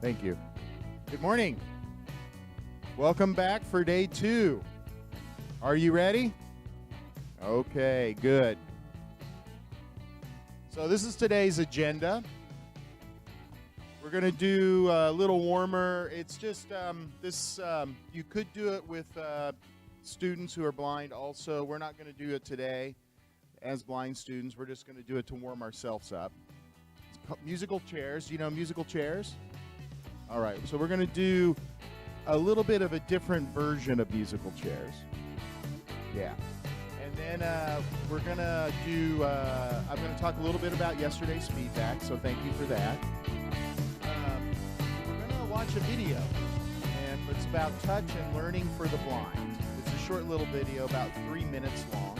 Thank you. Good morning. Welcome back for day 2. Are you ready? Okay, good. So this is today's agenda. We're going to do a little warmer. It's just you could do it with students who are blind also. We're not going to do it today as blind students. We're just going to do it to warm ourselves up. It's musical chairs. Do you know musical chairs? All right, so we're going to do a little bit of a different version of musical chairs. Yeah. And then we're going to do, I'm going to talk a little bit about yesterday's feedback, so thank you for that. We're going to watch a video, and it's about touch and learning for the blind. It's a short little video, about 3 minutes long.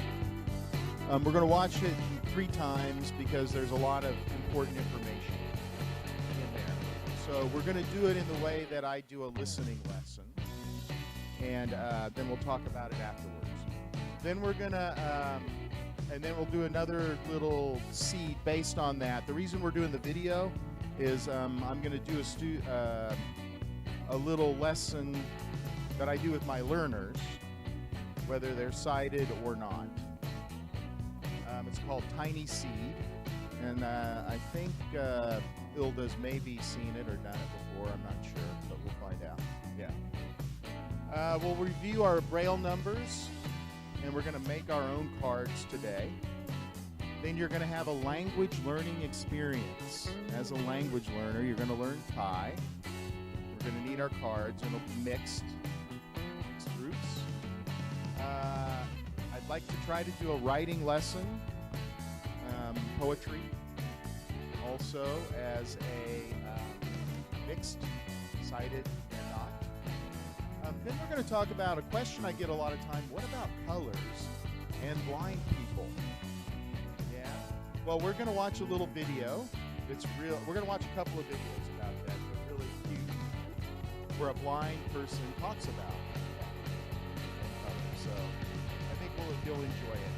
We're going to watch it 3 times because there's a lot of important information in there. So we're going to do it in the way that I do a listening lesson, and then we'll talk about it afterwards. Then we're going to, and then we'll do another little seed based on that. The reason we're doing the video is I'm going to do a little lesson that I do with my learners, whether they're sighted or not. It's called Tiny Seed, and I think Ilda's maybe seen it or done it before. I'm not sure, but we'll find out. Yeah. We'll review our Braille numbers, and we're going to make our own cards today. Then you're going to have a language learning experience. As a language learner, you're going to learn Thai. We're going to need our cards, and it'll be mixed groups. I'd like to try to do a writing lesson, poetry, also as a mixed, sighted and not. Then we're going to talk about a question I get a lot of time. What about colors and blind people? Yeah. Well, we're going to watch a little video. It's real. We're going to watch a couple of videos about that. They're really cute, where a blind person talks about colors. So I think you'll enjoy it.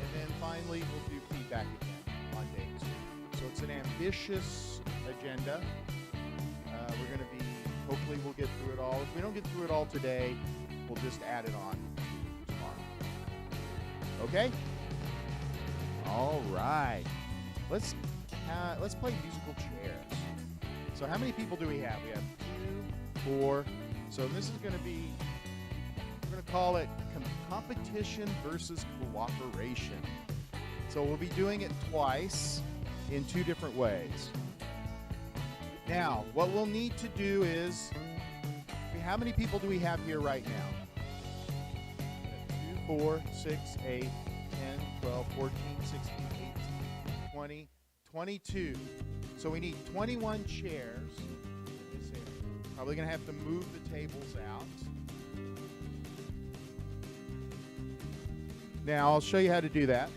And then finally, we'll do feedback again on day 2. So it's an ambitious agenda. We're going to be, hopefully we'll get through it all. If we don't get through it all today, we'll just add it on tomorrow. Okay? All right. Let's play musical chairs. So how many people do we have? We have 2, 4. So this is going to be, we're going to call it competition versus cooperation. So we'll be doing it twice in 2 different ways. Now, what we'll need to do is, how many people do we have here right now? 2, 4, 6, 8, 10, 12, 14, 16, 18, 20, 22. So we need 21 chairs. Probably going to have to move the tables out. Now, I'll show you how to do that.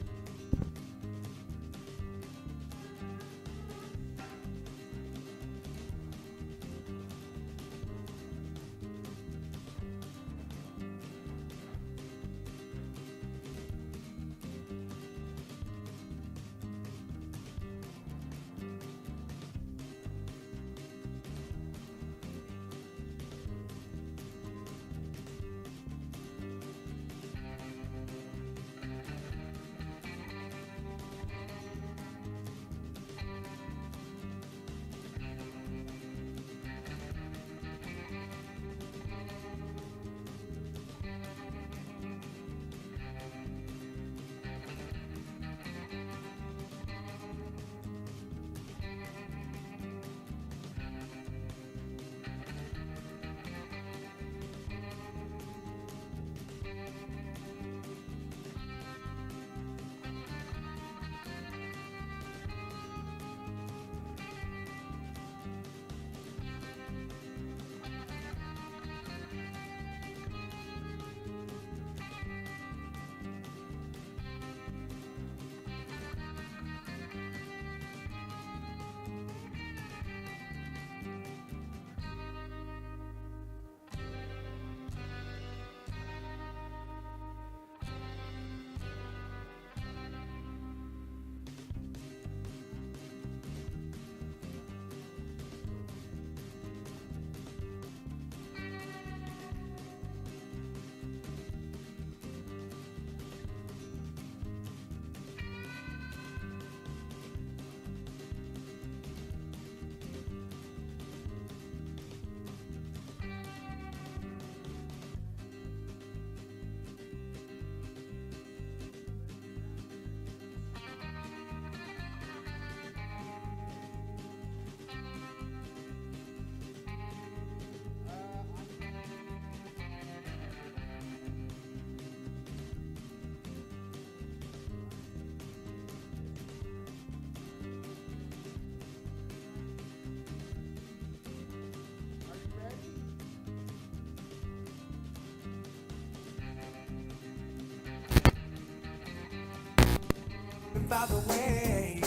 by the way.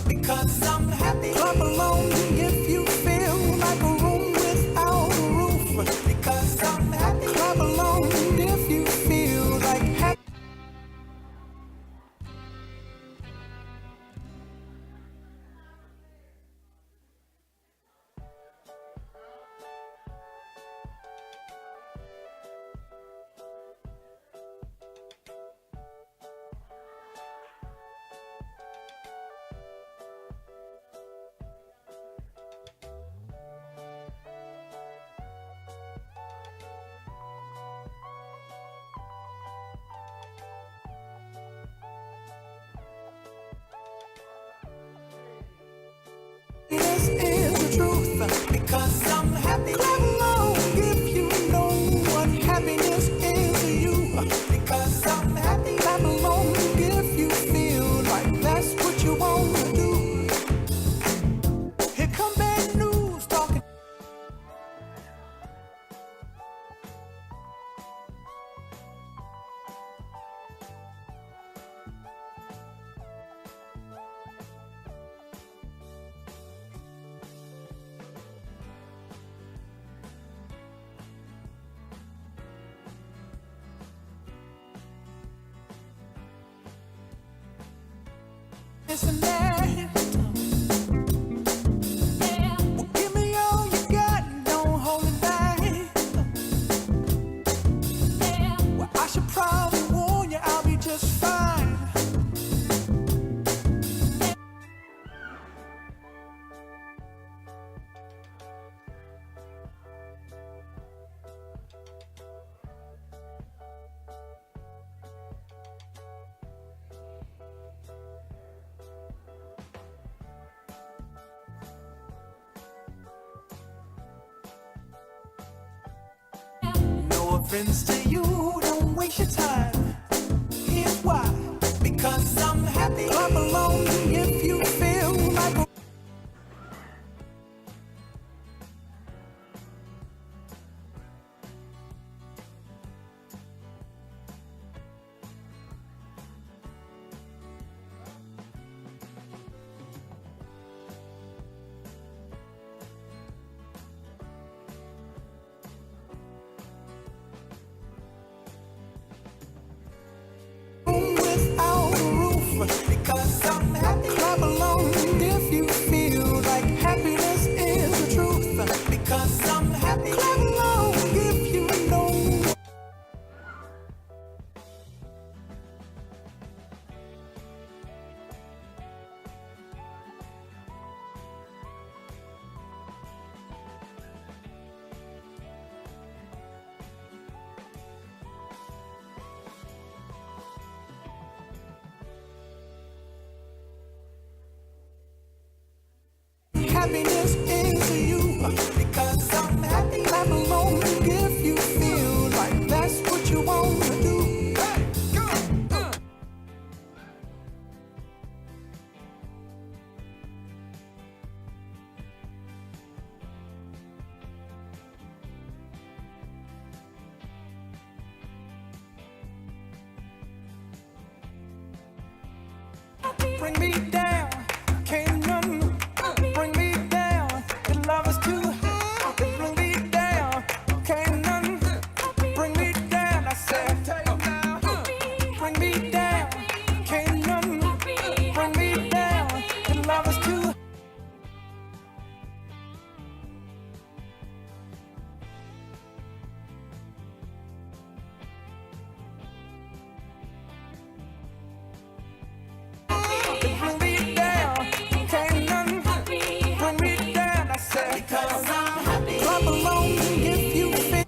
Because I'm happy. Clap along if you feel like a room without a roof. Because I'm happy. Clap along if you feel like happy. This is the truth, because I'm happy. Clap along if you know what happiness is to you, because I'm happy. Clap along if you feel like that's what you want to do. Here come bad news talking. Isn't that? Well, give me all you got, don't hold it back. Well, I should probably warn you, I'll be just fine. No offense to you, don't waste your time. Here's why. Because I'm happy. Clap along if you feel like a room without a roof. Because I'm happy. Clap along if you feel like happiness is the truth. Because I'm happy. Clap along if you know. Happiness is to you, because I'm happy. Clap along if you feel like that's what you want to do. Hey, go! Bring me down, can't none bring me down. Your love is too high. Bring me down, can't none bring me down. I said, bring me down, can't none bring me down. Your love is too high. Bring me down, can't none bring me down. I said, because I'm happy. Clap along if you feel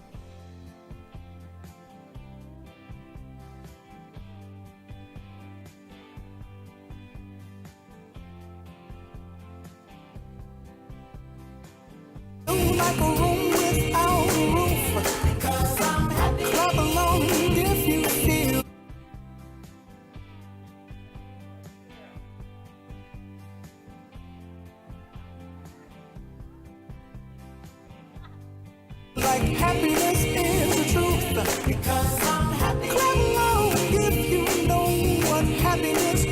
like a room without a roof. Because I'm happy. Clap along if you feel like happiness is the truth. Because I'm happy. Clap along if you know what happiness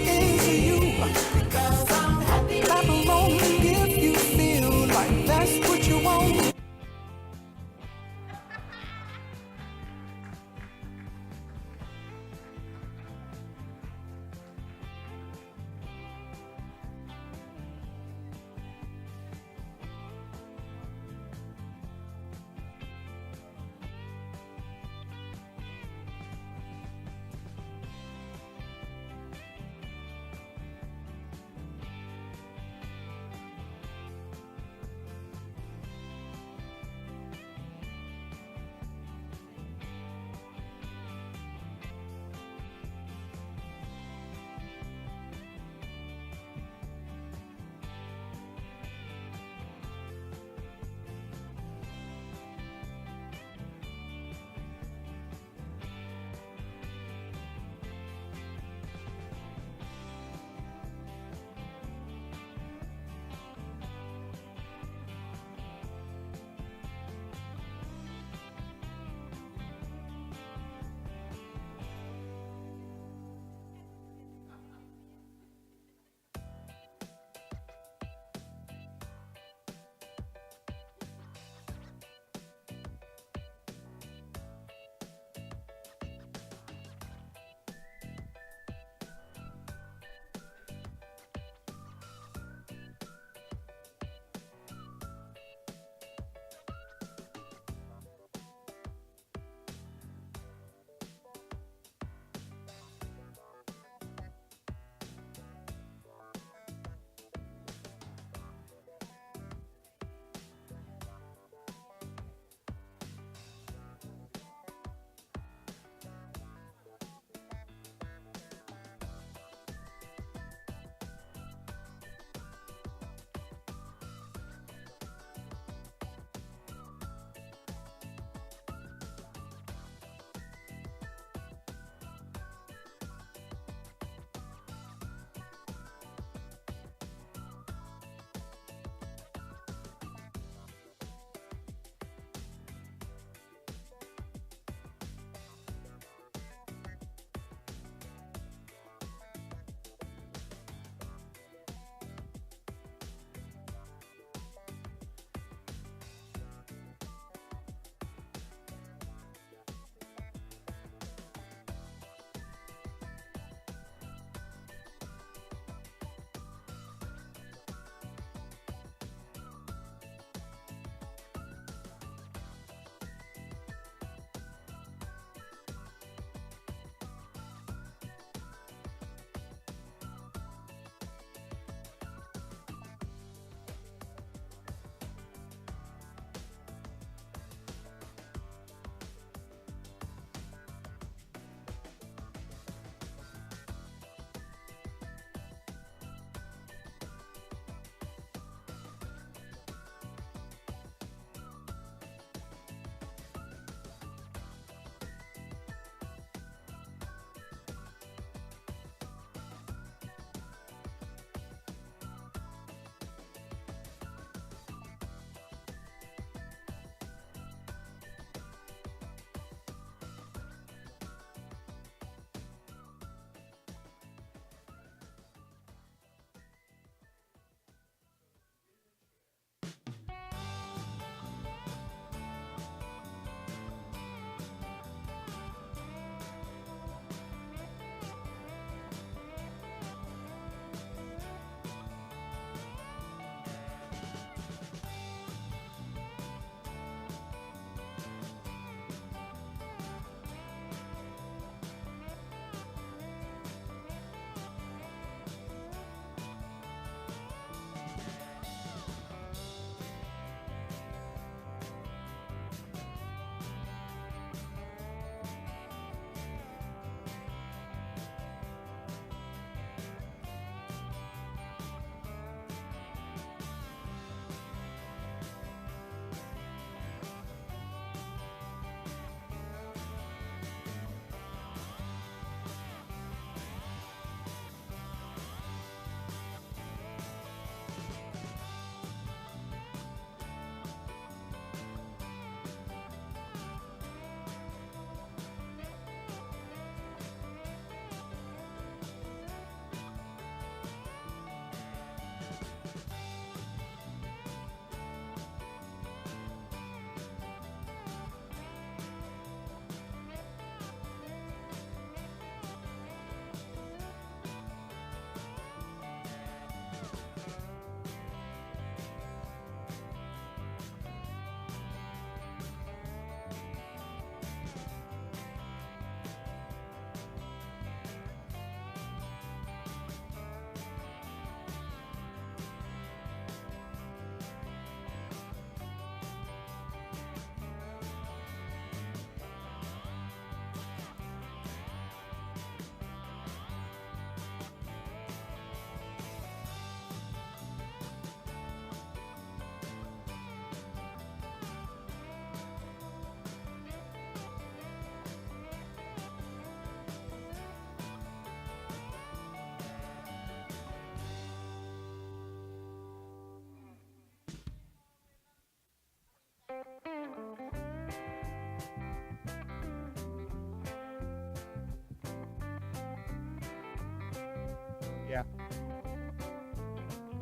Yeah.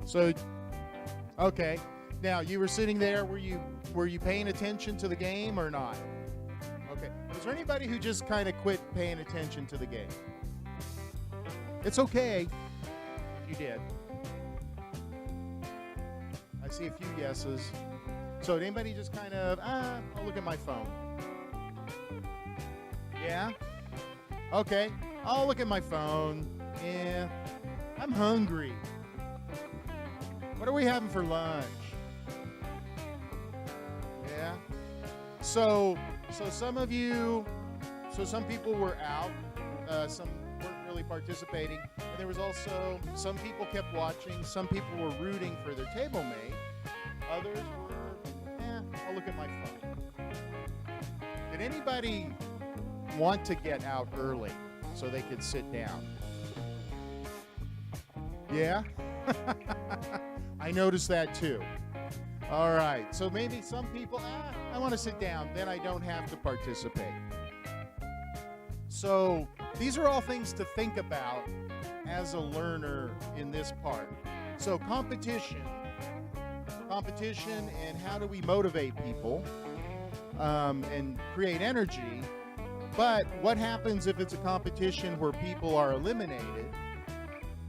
So, okay. Now, you were sitting there. Were you paying attention to the game or not? Okay. Was there anybody who just kind of quit paying attention to the game? It's okay if you did. I see a few yeses. So did anybody just kind of, I'll look at my phone. Yeah? Okay. I'll look at my phone. Yeah. I'm hungry. What are we having for lunch? Yeah. So some people were out. Some weren't really participating. And there was also, some people kept watching. Some people were rooting for their table mate. Others were, I'll look at my phone. Did anybody want to get out early so they could sit down? Yeah? I noticed that too. All right. So maybe some people, I want to sit down. Then I don't have to participate. So these are all things to think about as a learner in this part. So competition and how do we motivate people and create energy. But what happens if it's a competition where people are eliminated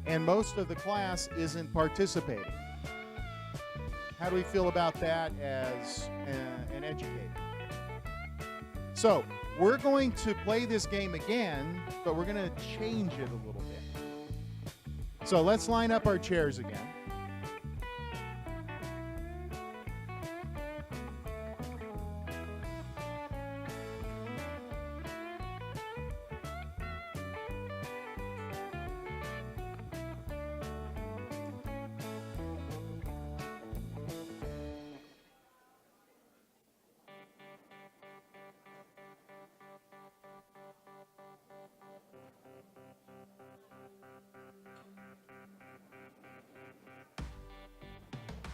and most of the class isn't participating? How do we feel about that as an educator? So we're going to play this game again, but we're going to change it a little bit. So let's line up our chairs again.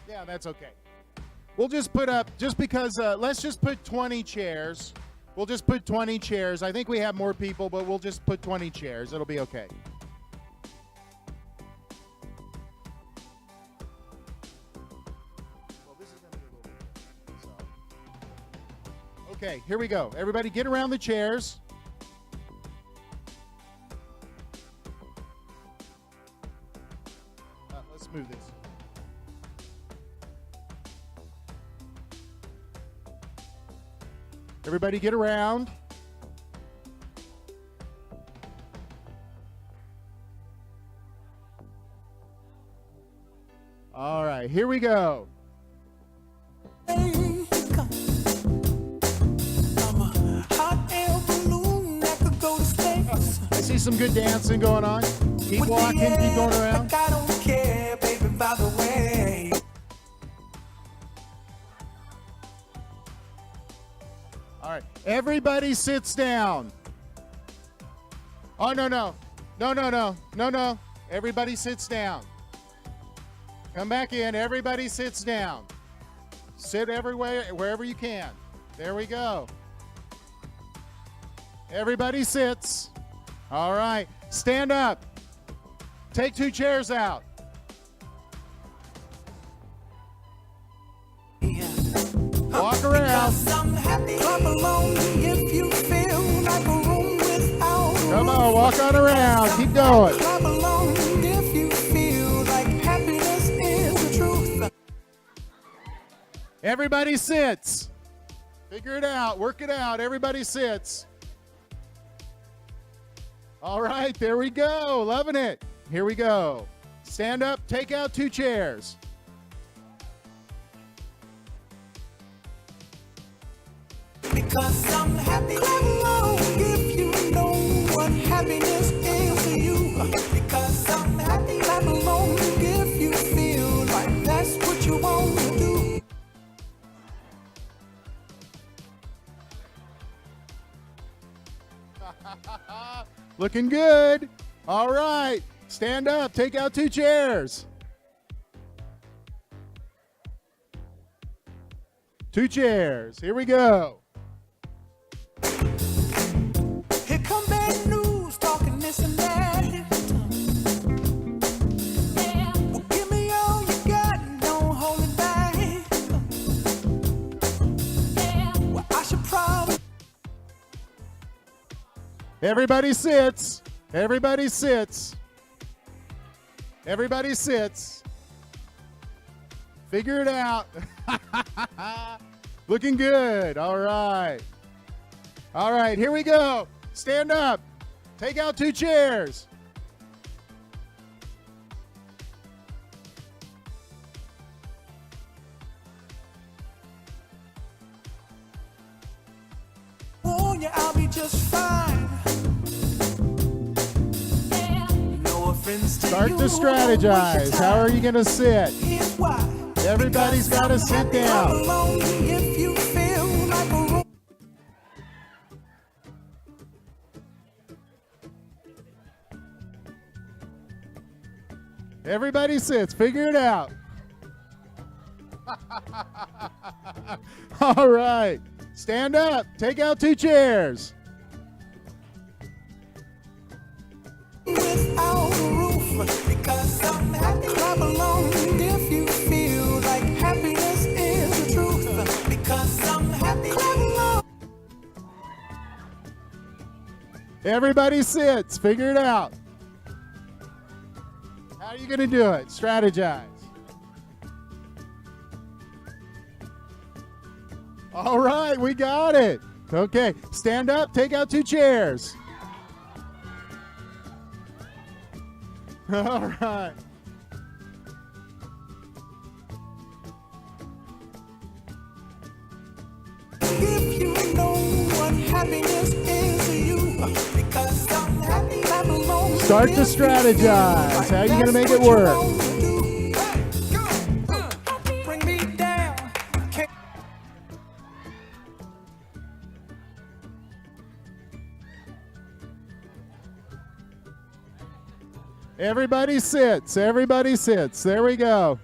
Yeah, that's okay. We'll just put up, just because, let's just put 20 chairs. We'll just put 20 chairs. I think we have more people, but we'll just put 20 chairs. It'll be okay. Well, this is going to be a little bit different, so. Okay, here we go. Everybody get around the chairs. Let's move this. Everybody get around. All right, here we go. I see some good dancing going on. Keep walking, keep going around. I don't care, baby, by the way. All right, everybody sits down. Oh, no. Everybody sits down. Come back in. Everybody sits down. Sit everywhere, wherever you can. There we go. Everybody sits. All right, stand up. Take 2 chairs out. Walk around. Come on, walk on around. Keep going. Everybody sits. Figure it out. Work it out. Everybody sits. All right, there we go. Loving it. Here we go. Stand up. Take out 2 chairs. Because I'm happy. Clap along if you know what happiness is to you. Because I'm happy. Clap along if you feel like that's what you want to do. Looking good. All right. Stand up. Take out 2 chairs. 2 chairs. Here we go. Here come bad news, talking this and that. Everybody sits. Everybody sits. Everybody sits. Figure it out. Looking good. All right. All right, here we go. Stand up. Take out 2 chairs. Oh, yeah, I'll be just fine. No offense to Start you, to strategize. How are you going to sit? Here's why. Everybody's got to sit down. Alone, if you feel like a room. Everybody sits. Figure it out. All right. Stand up. Take out 2 chairs. Without a roof, because I'm happy. Clap along if you feel like happiness is the truth. Because I'm happy. Clap along. Everybody sits. Figure it out. How are you going to do it? Strategize. All right, we got it. Okay, stand up, take out 2 chairs. All right. If you know what happiness is to you, because I'm happy. Clap along. Start to strategize. How are you going to make it work? Bring me down. Everybody sits. Everybody sits. There we go.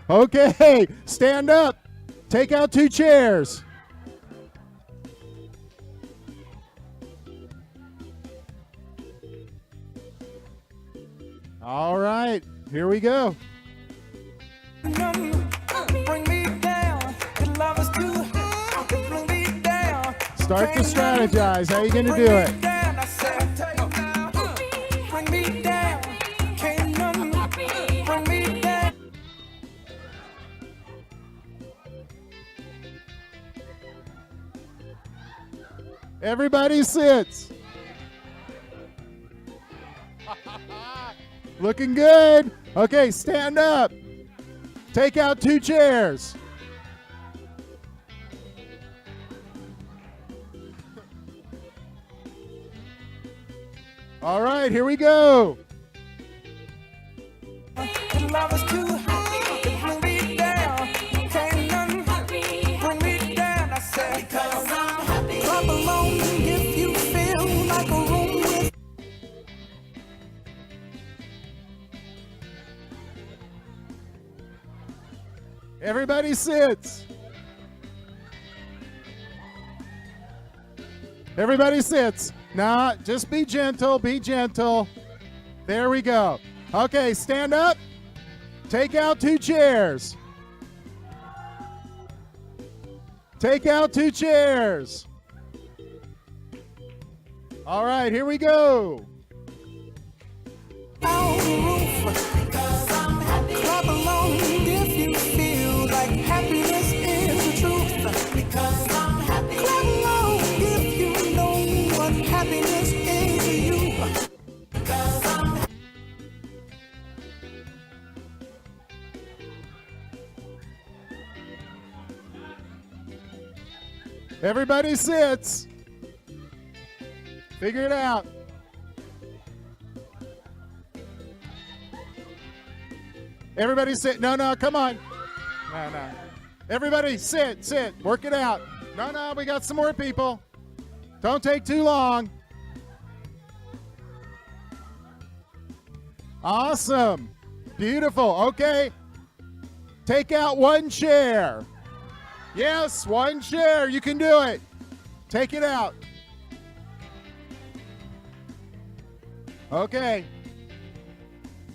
Okay, stand up. Take out 2 chairs. All right, here we go. Bring me down. The love is too high. Bring me down. Start to strategize. How are you going to do it? Bring me down. Can't none bring me down. Everybody sits. Looking good. Okay, stand up. Take out 2 chairs. All right, here we go. The love is too high. Bring me down. Can't none bring me down. I said, because I'm happy. Clap along if you feel like a room with. Everybody sits. Everybody sits. Nah, just be gentle, be gentle. There we go. Okay, stand up. Take out 2 chairs. Take out 2 chairs. All right, here we go. Clap along if you feel like happiness is the truth. Because I'm happy. Clap along if you know what happiness is to you. Because I'm happy. Everybody sits. Figure it out. Everybody sit. No, come on. No. Everybody sit. Work it out. No, we got some more people. Don't take too long. Awesome. Beautiful. Okay. Take out 1 chair. Yes, 1 chair. You can do it. Take it out. Okay.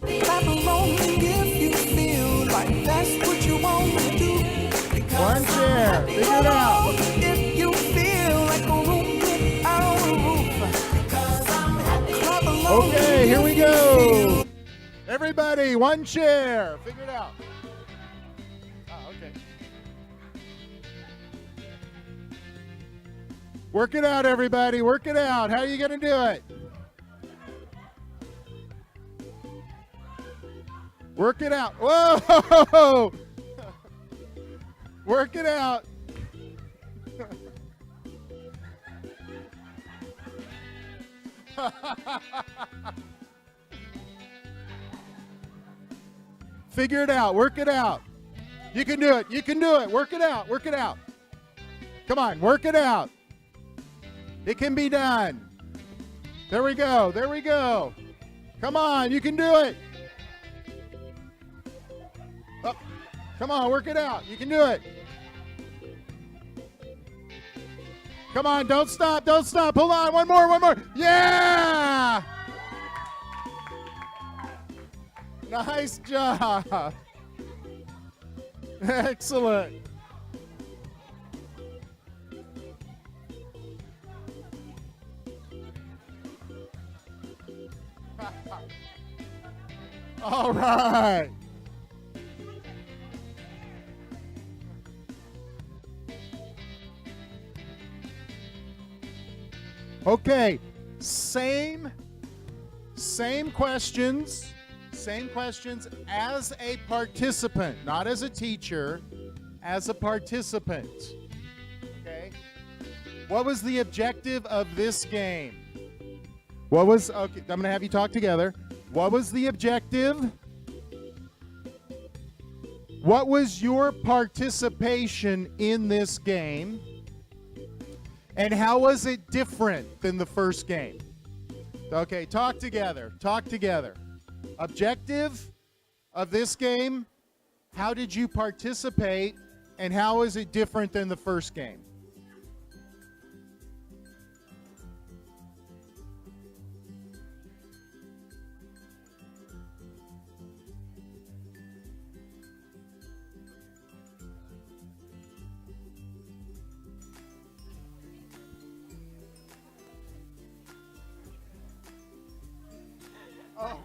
Clap along if you feel like that's what you want to do. 1 chair. Figure it out. If you feel like a room Okay, here we go. Everybody, one chair. Figure it out. Oh, okay. Work it out, everybody. Work it out. How are you going to do it? Work it out. Whoa! Work it out. Figure it out. Work it out. You can do it. You can do it. Work it out. Work it out. Come on. Work it out. It can be done. There we go. There we go. Come on. You can do it. Oh, come on. Work it out. You can do it. Come on. Don't stop. Don't stop. Hold on. One more. One more. Yeah. Nice job. Excellent. All right. Okay. Same questions. Same questions as a participant, not as a teacher, as a participant. Okay? What was the objective of this game? Okay, I'm going to have you talk together. What was the objective? What was your participation in this game? And how was it different than the first game? Okay, talk together. Talk together. Objective of this game, how did you participate, and how is it different than the first game? Oh.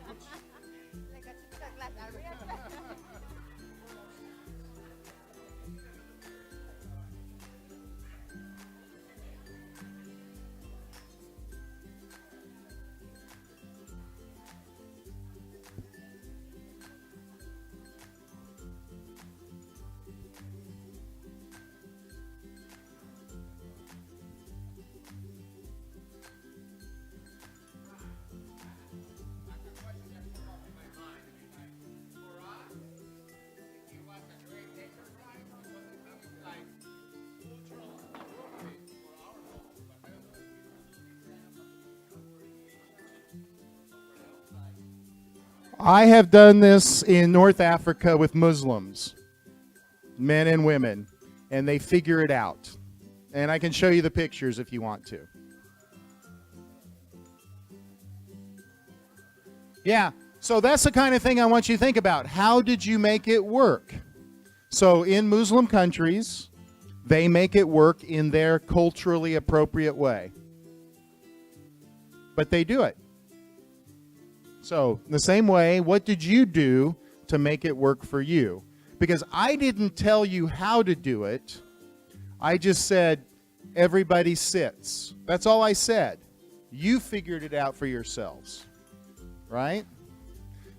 I have done this in North Africa with Muslims, men and women, and they figure it out. And I can show you the pictures if you want to. Yeah, so that's the kind of thing I want you to think about. How did you make it work? So in Muslim countries, they make it work in their culturally appropriate way. But they do it. So, in the same way, what did you do to make it work for you? Because I didn't tell you how to do it. I just said, everybody sits. That's all I said. You figured it out for yourselves. Right?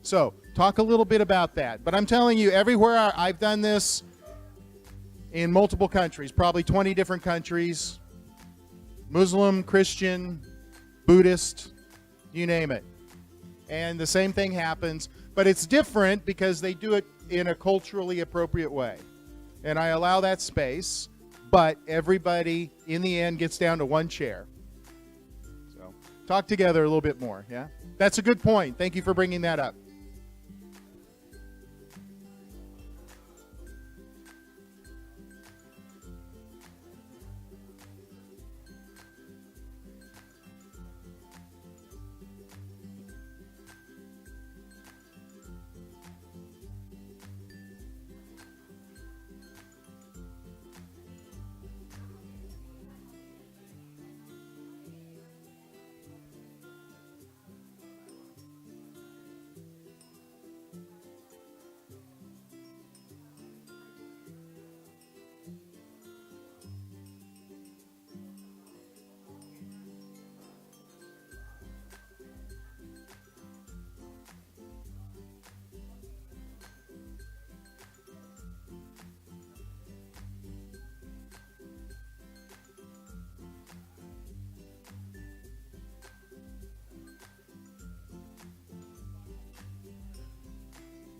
So, talk a little bit about that. But I'm telling you, everywhere I've done this in multiple countries, probably 20 different countries, Muslim, Christian, Buddhist, you name it. And the same thing happens, but it's different because they do it in a culturally appropriate way. And I allow that space, but everybody in the end gets down to one chair. So talk together a little bit more, yeah? That's a good point. Thank you for bringing that up.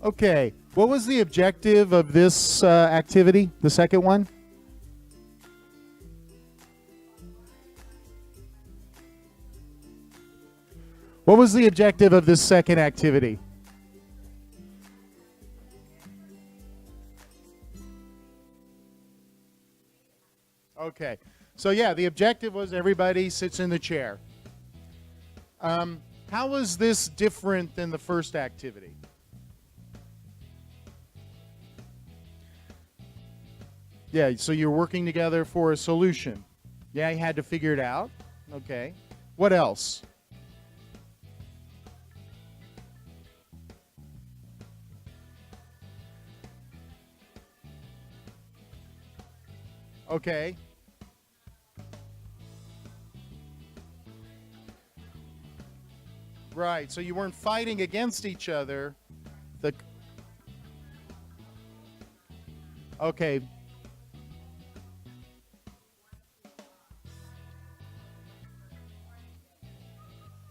Okay, what was the objective of this activity, the second one? What was the objective of this second activity? Okay, so yeah, the objective was everybody sits in the chair. How was this different than the first activity? Yeah, so you're working together for a solution. Yeah, you had to figure it out. Okay. What else? Okay. Right, so you weren't fighting against each other. Okay.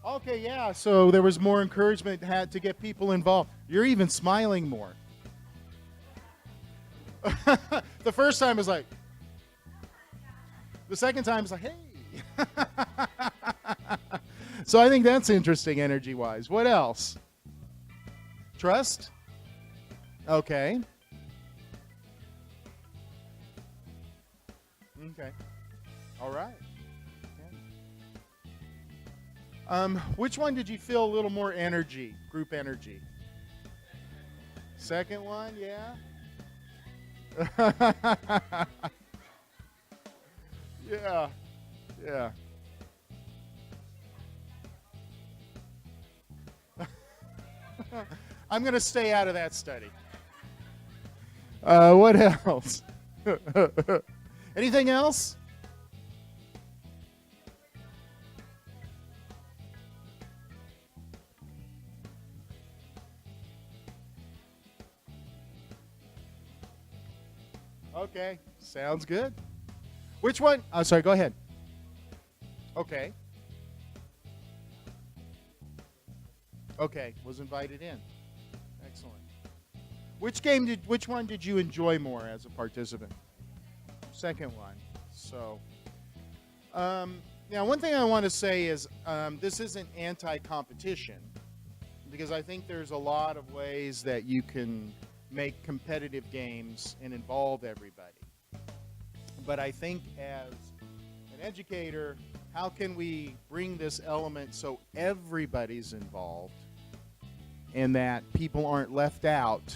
Okay, yeah, so there was more encouragement had to get people involved. You're even smiling more. The first time was like, the second time is like, hey. So I think that's interesting energy-wise. What else? Trust? Okay. Okay. All right. Okay. Which one did you feel a little more energy, group energy? Second one, yeah? Yeah. Yeah. I'm going to stay out of that study. What else? Anything else? Okay, sounds good. Which one? Oh, sorry, go ahead. Okay. Okay, was invited in. Excellent. Which one did you enjoy more as a participant? Second one. So, now one thing I want to say is this isn't anti-competition, because I think there's a lot of ways that you can make competitive games and involve everybody. But I think as an educator, how can we bring this element so everybody's involved and that people aren't left out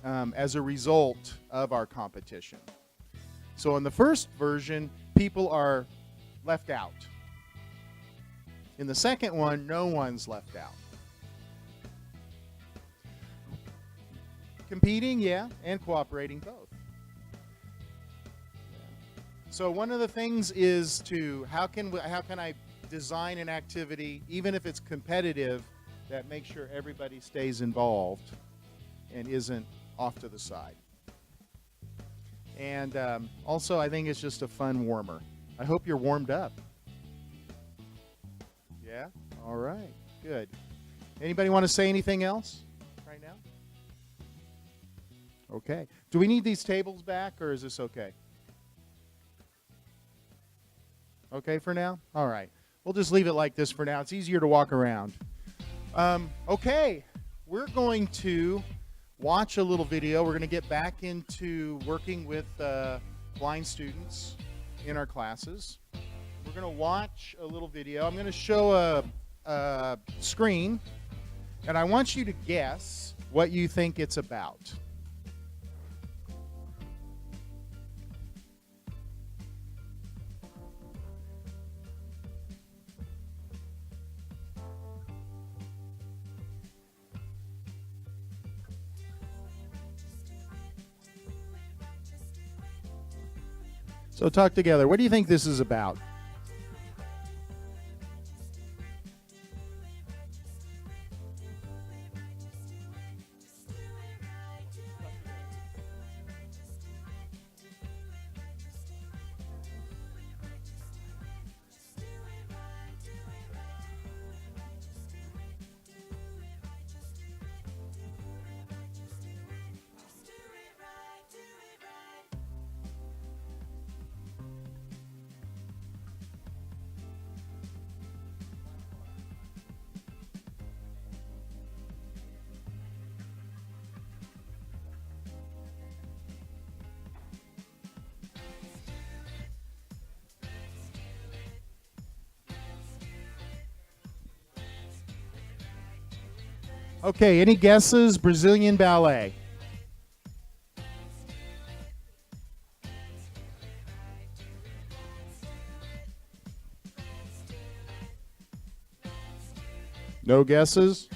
as a result of our competition? So in the first version, people are left out. In the second one, no one's left out. Competing, yeah, and cooperating, both. So one of the things is how can I design an activity, even if it's competitive, that makes sure everybody stays involved and isn't off to the side. And also, I think it's just a fun warmer. I hope you're warmed up. Yeah? All right. Good. Anybody want to say anything else right now? Okay. Do we need these tables back, or is this okay? Okay for now? All right. We'll just leave it like this for now. It's easier to walk around. Okay. We're going to watch a little video. We're going to get back into working with blind students in our classes. We're going to watch a little video. I'm going to show a screen, and I want you to guess what you think it's about. So talk together. What do you think this is about? Okay, any guesses? Brazilian ballet. No guesses?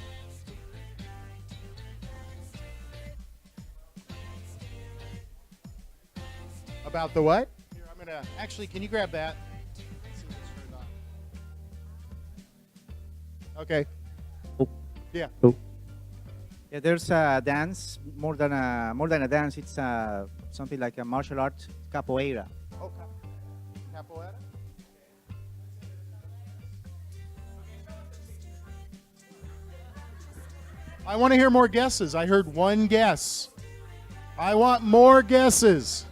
About the what? Here, I'm gonna actually. Can you grab that? Let's see if it's turned on. Okay. Yeah. Yeah, there's a dance more than a dance. It's something like a martial art, capoeira. Oh, capoeira. I want to hear more guesses. I heard one guess. I want more guesses.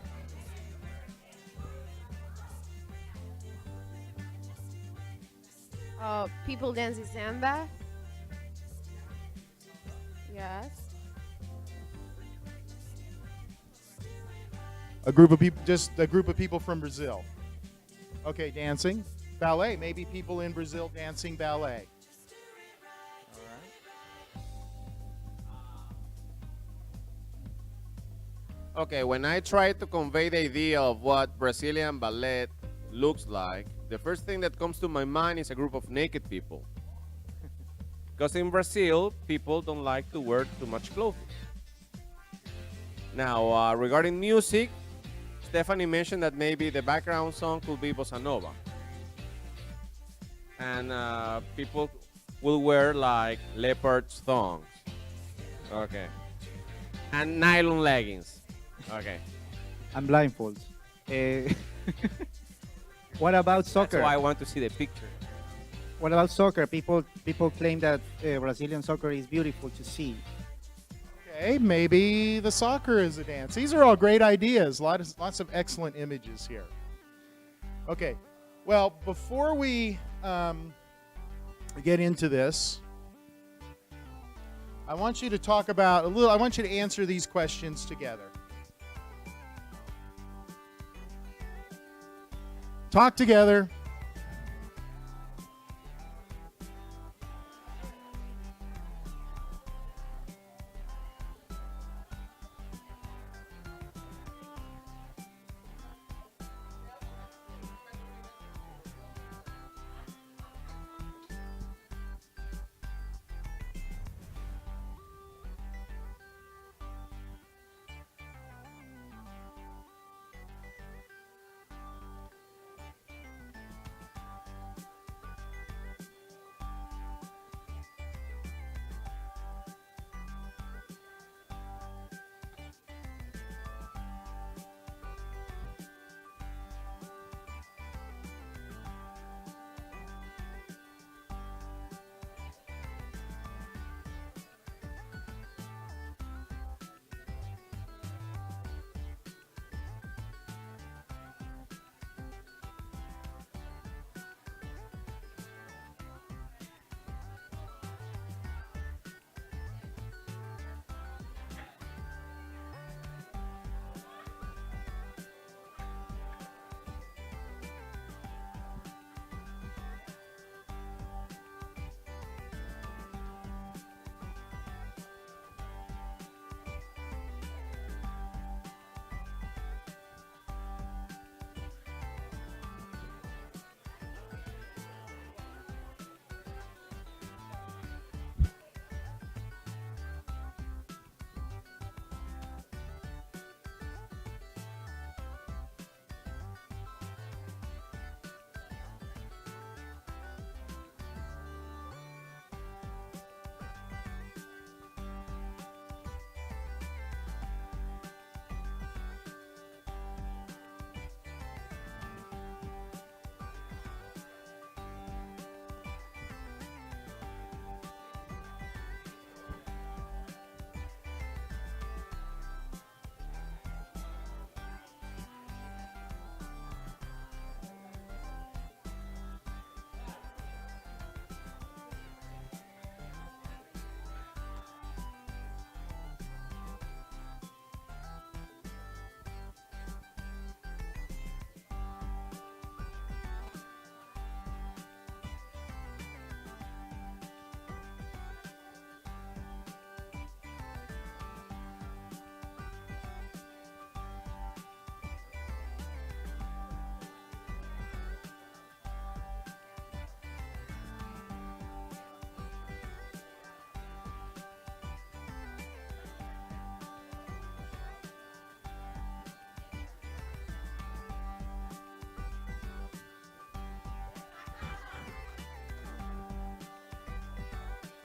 People dancing samba. Yes. A group of people, just a group of people from Brazil. Okay, dancing. Ballet. Maybe people in Brazil dancing ballet. All right. Okay, when I try to convey the idea of what Brazilian ballet looks like, the first thing that comes to my mind is a group of naked people. Because in Brazil, people don't like to wear too much clothing. Now, regarding music, Stephanie mentioned that maybe the background song could be bossa nova. And people will wear like leopard thongs. Okay. And nylon leggings. Okay. And blindfolds. What about soccer? That's why I want to see the picture. What about soccer? People claim that Brazilian soccer is beautiful to see. Okay, maybe the soccer is a dance. These are all great ideas. Lots of excellent images here. Okay, well, before we get into this, I want you to talk about a little. I want you to answer these questions together. Talk together.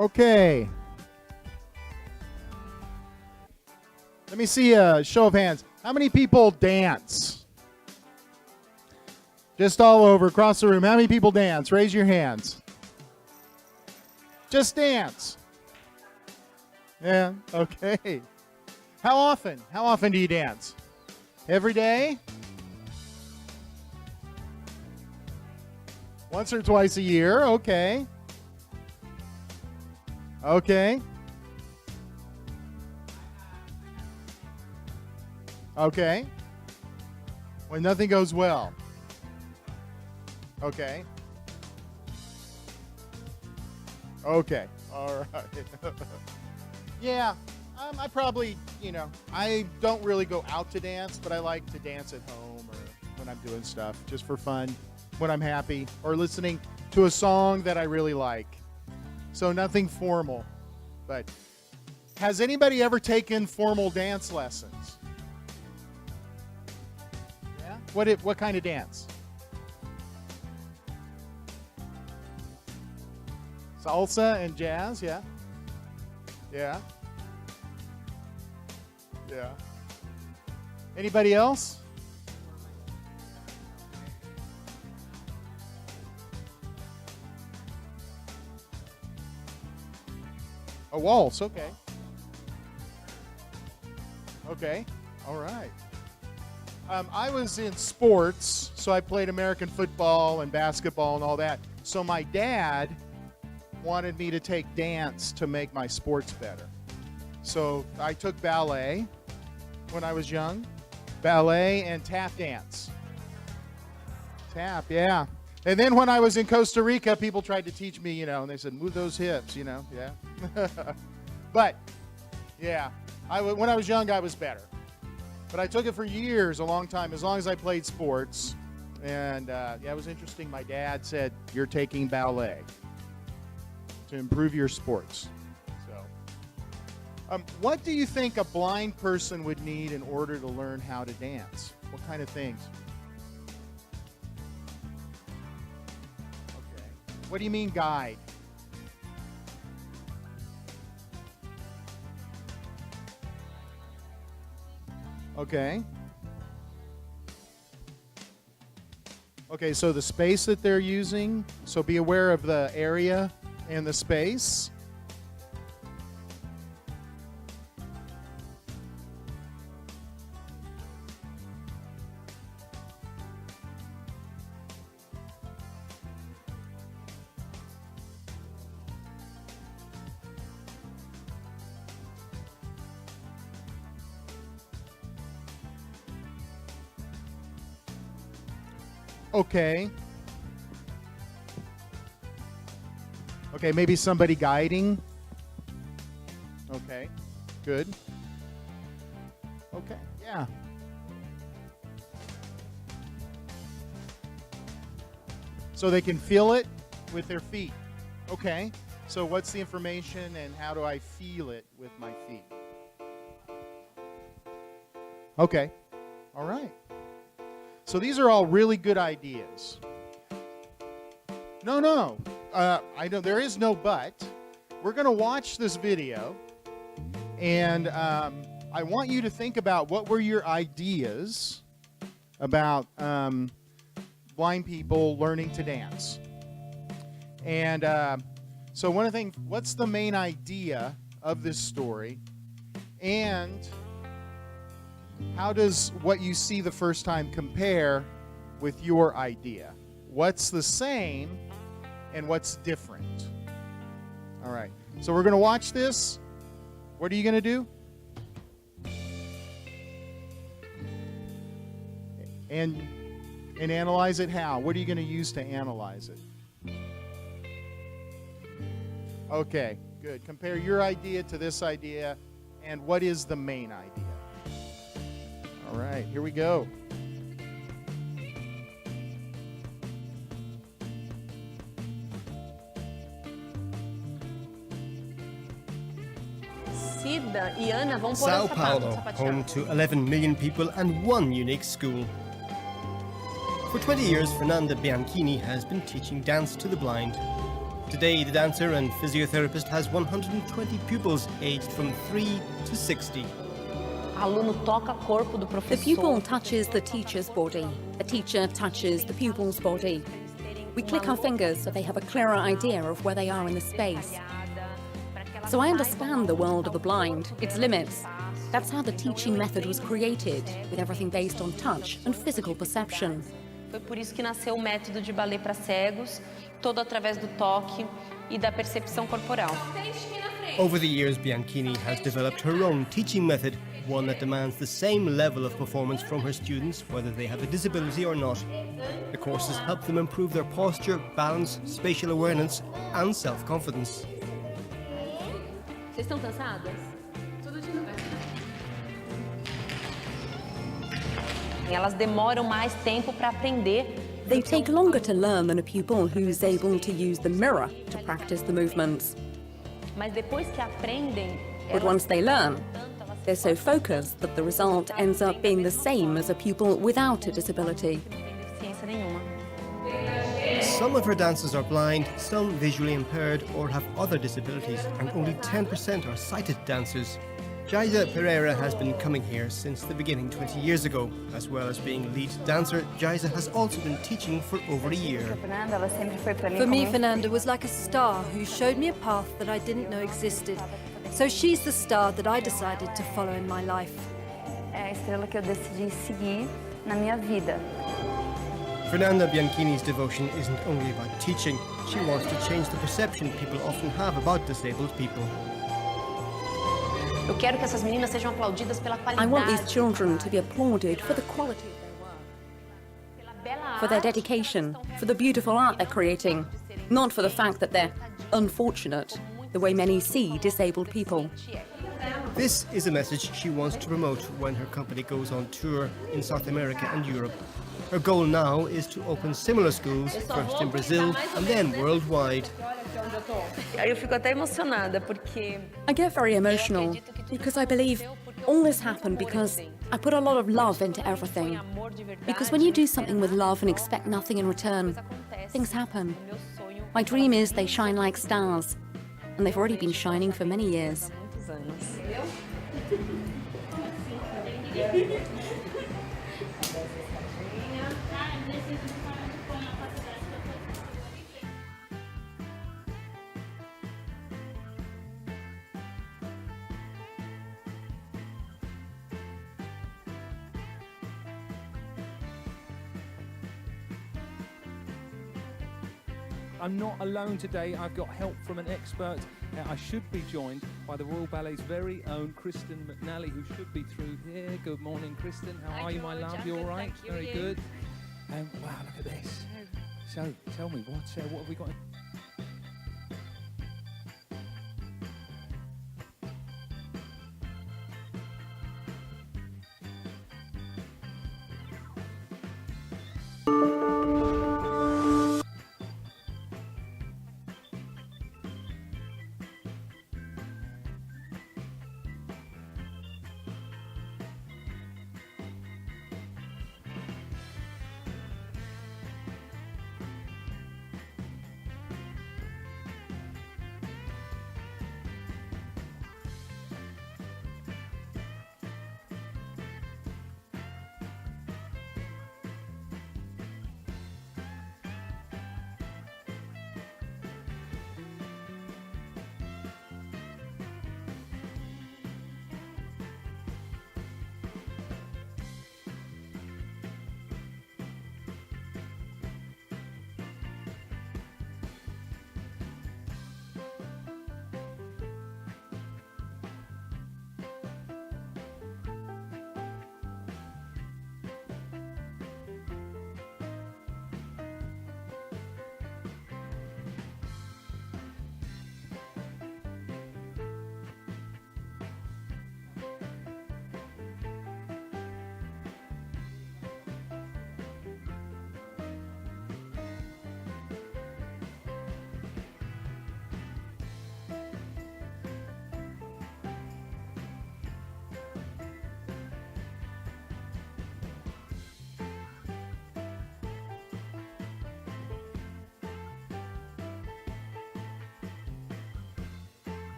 Okay. Let me see a show of hands. How many people dance? Just all over, across the room. How many people dance? Raise your hands. Just dance. Yeah, okay. How often? How often do you dance? Every day? Once or twice a year? Okay. Okay. Okay. When nothing goes well. Okay. Okay. All right. Yeah. I probably, I don't really go out to dance, but I like to dance at home or when I'm doing stuff just for fun, when I'm happy, or listening to a song that I really like. So nothing formal. But has anybody ever taken formal dance lessons? Yeah? What kind of dance? Salsa and jazz, yeah? Yeah. Yeah. Anybody else? A waltz, okay. Okay, all right. I was in sports, so I played American football and basketball and all that. So my dad wanted me to take dance to make my sports better. So I took ballet when I was young. Ballet and tap dance. Tap, yeah. And then when I was in Costa Rica, people tried to teach me, and they said, move those hips, yeah. But, yeah, when I was young, I was better. But I took it for years, a long time, as long as I played sports. And, it was interesting. My dad said, you're taking ballet to improve your sports. So, what do you think a blind person would need in order to learn how to dance? What kind of things? Okay. What do you mean guide? Okay. Okay, so the space that they're using, so be aware of the area and the space. Okay. Okay, maybe somebody guiding. Okay, good. Okay, yeah. So they can feel it with their feet. Okay, so what's the information and how do I feel it with my feet? Okay, all right. So these are all really good ideas. No. I know there is no but. We're going to watch this video, and I want you to think about what were your ideas about blind people learning to dance. And so one of the things, what's the main idea of this story? And how does what you see the first time compare with your idea? What's the same and what's different? All right. So we're going to watch this. What are you going to do? And analyze it how? What are you going to use to analyze it? Okay, good. Compare your idea to this idea, and what is the main idea? All right, here we go. Sid e Ana vão pôr Sao o sapato, Paulo, sapatear. home to 11 million people and one unique school. For 20 years, Fernanda Bianchini has been teaching dance to the blind. Today, the dancer and physiotherapist has 120 pupils aged from 3 to 60. Aluno toca corpo do The professor. pupil touches the teacher's body. The teacher touches the pupil's body. We click our fingers so they have a clearer idea of where they are in the space. So I understand the world of the blind, its limits. That's how the teaching method was created, with everything based on touch and physical perception. Foi por isso que nasceu o método de balé para cegos, todo através do toque e da percepção corporal. Over the years, Bianchini has developed her own teaching method, one that demands the same level of performance from her students, whether they have a disability or not. The courses help them improve their posture, balance, spatial awareness, and self-confidence. Vocês estão cansadas? Elas demoram mais tempo para aprender. They take longer to learn than a pupil who's able to use the mirror to practice the movements. Mas depois que aprendem, But once they learn, they're so focused that the result ends up being the same as a pupil without a disability. não tem deficiência nenhuma. Some of her dancers are blind, some visually impaired or have other disabilities, and only 10% are sighted dancers. Jaida Pereira has been coming here since the beginning 20 years ago. As well as being lead dancer, Jaida has also been teaching for over a year. For me, Fernanda was like a star who showed me a path that I didn't know existed. So she's the star that I decided to follow in my life. É a estrela que eu decidi seguir na minha vida. Fernanda Bianchini's devotion isn't only about teaching. She wants to change the perception people often have about disabled people. Eu quero que essas meninas sejam aplaudidas pela I want these qualidade, children to be applauded for the quality of their work, pela bela for their arte. dedication, for the beautiful art they're creating, not for the fact that they're unfortunate, the way many see disabled people. This is a message she wants to promote when her company goes on tour in South America and Europe. Her goal now is to open similar schools, first in Brazil and then worldwide. Eu fico até emocionada porque I get very emotional because I believe all this happened because I put a lot of love into everything. Because when you do something with love and expect nothing in return, things happen. My dream is they shine like stars, and they've already been shining for many years. muitos anos. I'm not alone today. I've got help from an expert. I should be joined by the Royal Ballet's very own Kristen McNally, who should be through here. Good morning, Kristen. How are you, my love? You all right? Very good. Wow, look at this. So, tell me, what have we got?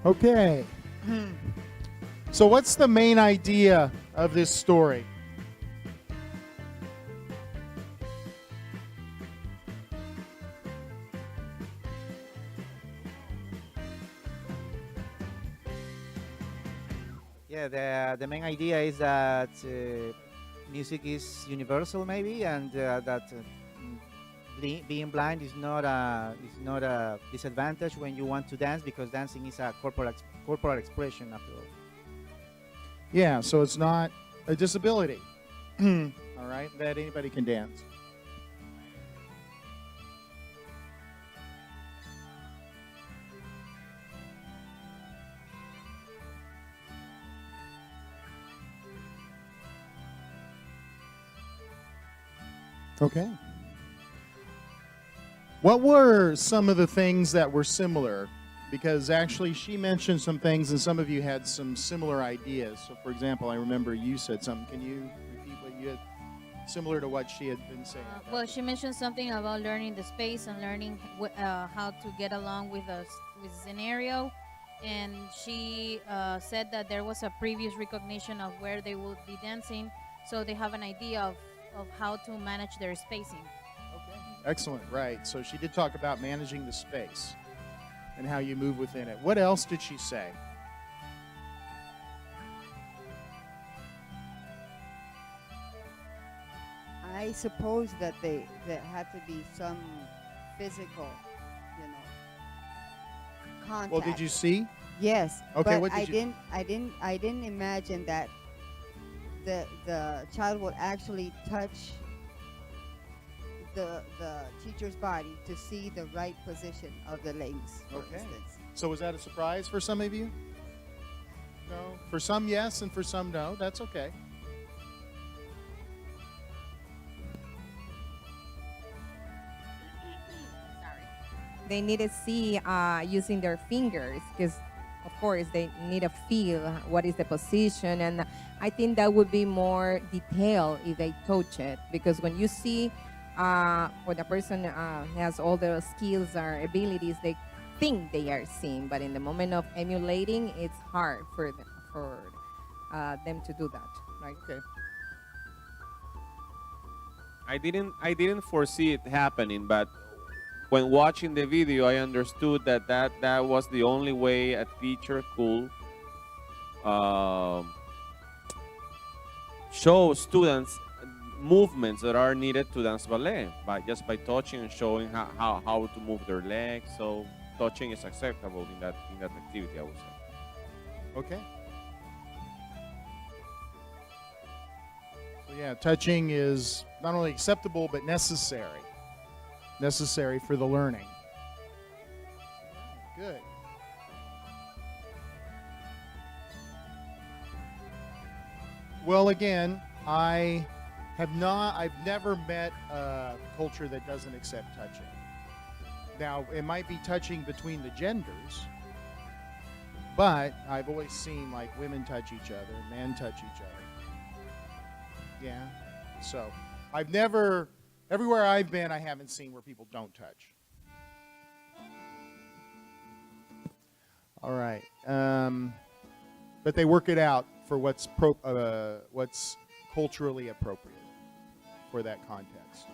Okay. So what's the main idea of this story? Yeah, the main idea is that music is universal, maybe, and that being blind is not a disadvantage when you want to dance, because dancing is a corporal expression after all. Yeah, so it's not a disability. All right, that anybody can dance. Okay. What were some of the things that were similar? Because actually she mentioned some things and some of you had some similar ideas. So for example, I remember you said something. Can you repeat what you had, similar to what she had been saying? Well, she mentioned something about learning the space and learning how to get along with a scenario. And she said that there was a previous recognition of where they would be dancing, so they have an idea of how to manage their spacing. Okay. Excellent, right. So she did talk about managing the space and how you move within it. What else did she say? I suppose that there had to be some physical, contact. Well, did you see? Yes. Okay, but what did you... I didn't imagine that the child would actually touch the teacher's body to see the right position of the legs, for instance. So was that a surprise for some of you? No. For some, yes, and for some, no. That's okay. They need to see using their fingers, because of course they need to feel what is the position, and I think that would be more detailed if they touch it, because when you see when a person has all the skills or abilities, they think they are seeing, but in the moment of emulating, it's hard for them to do that, right? Okay. I didn't foresee it happening, but when watching the video, I understood that was the only way a teacher could show students movements that are needed to dance ballet, just by touching and showing how to move their legs. So touching is acceptable in that activity, I would say. Okay. So yeah, touching is not only acceptable but necessary. Necessary for the learning. Good. Well, again, I've never met a culture that doesn't accept touching. Now, it might be touching between the genders, but I've always seen like women touch each other, men touch each other. Yeah. So everywhere I've been, I haven't seen where people don't touch. All right. But they work it out for what's culturally appropriate for that context.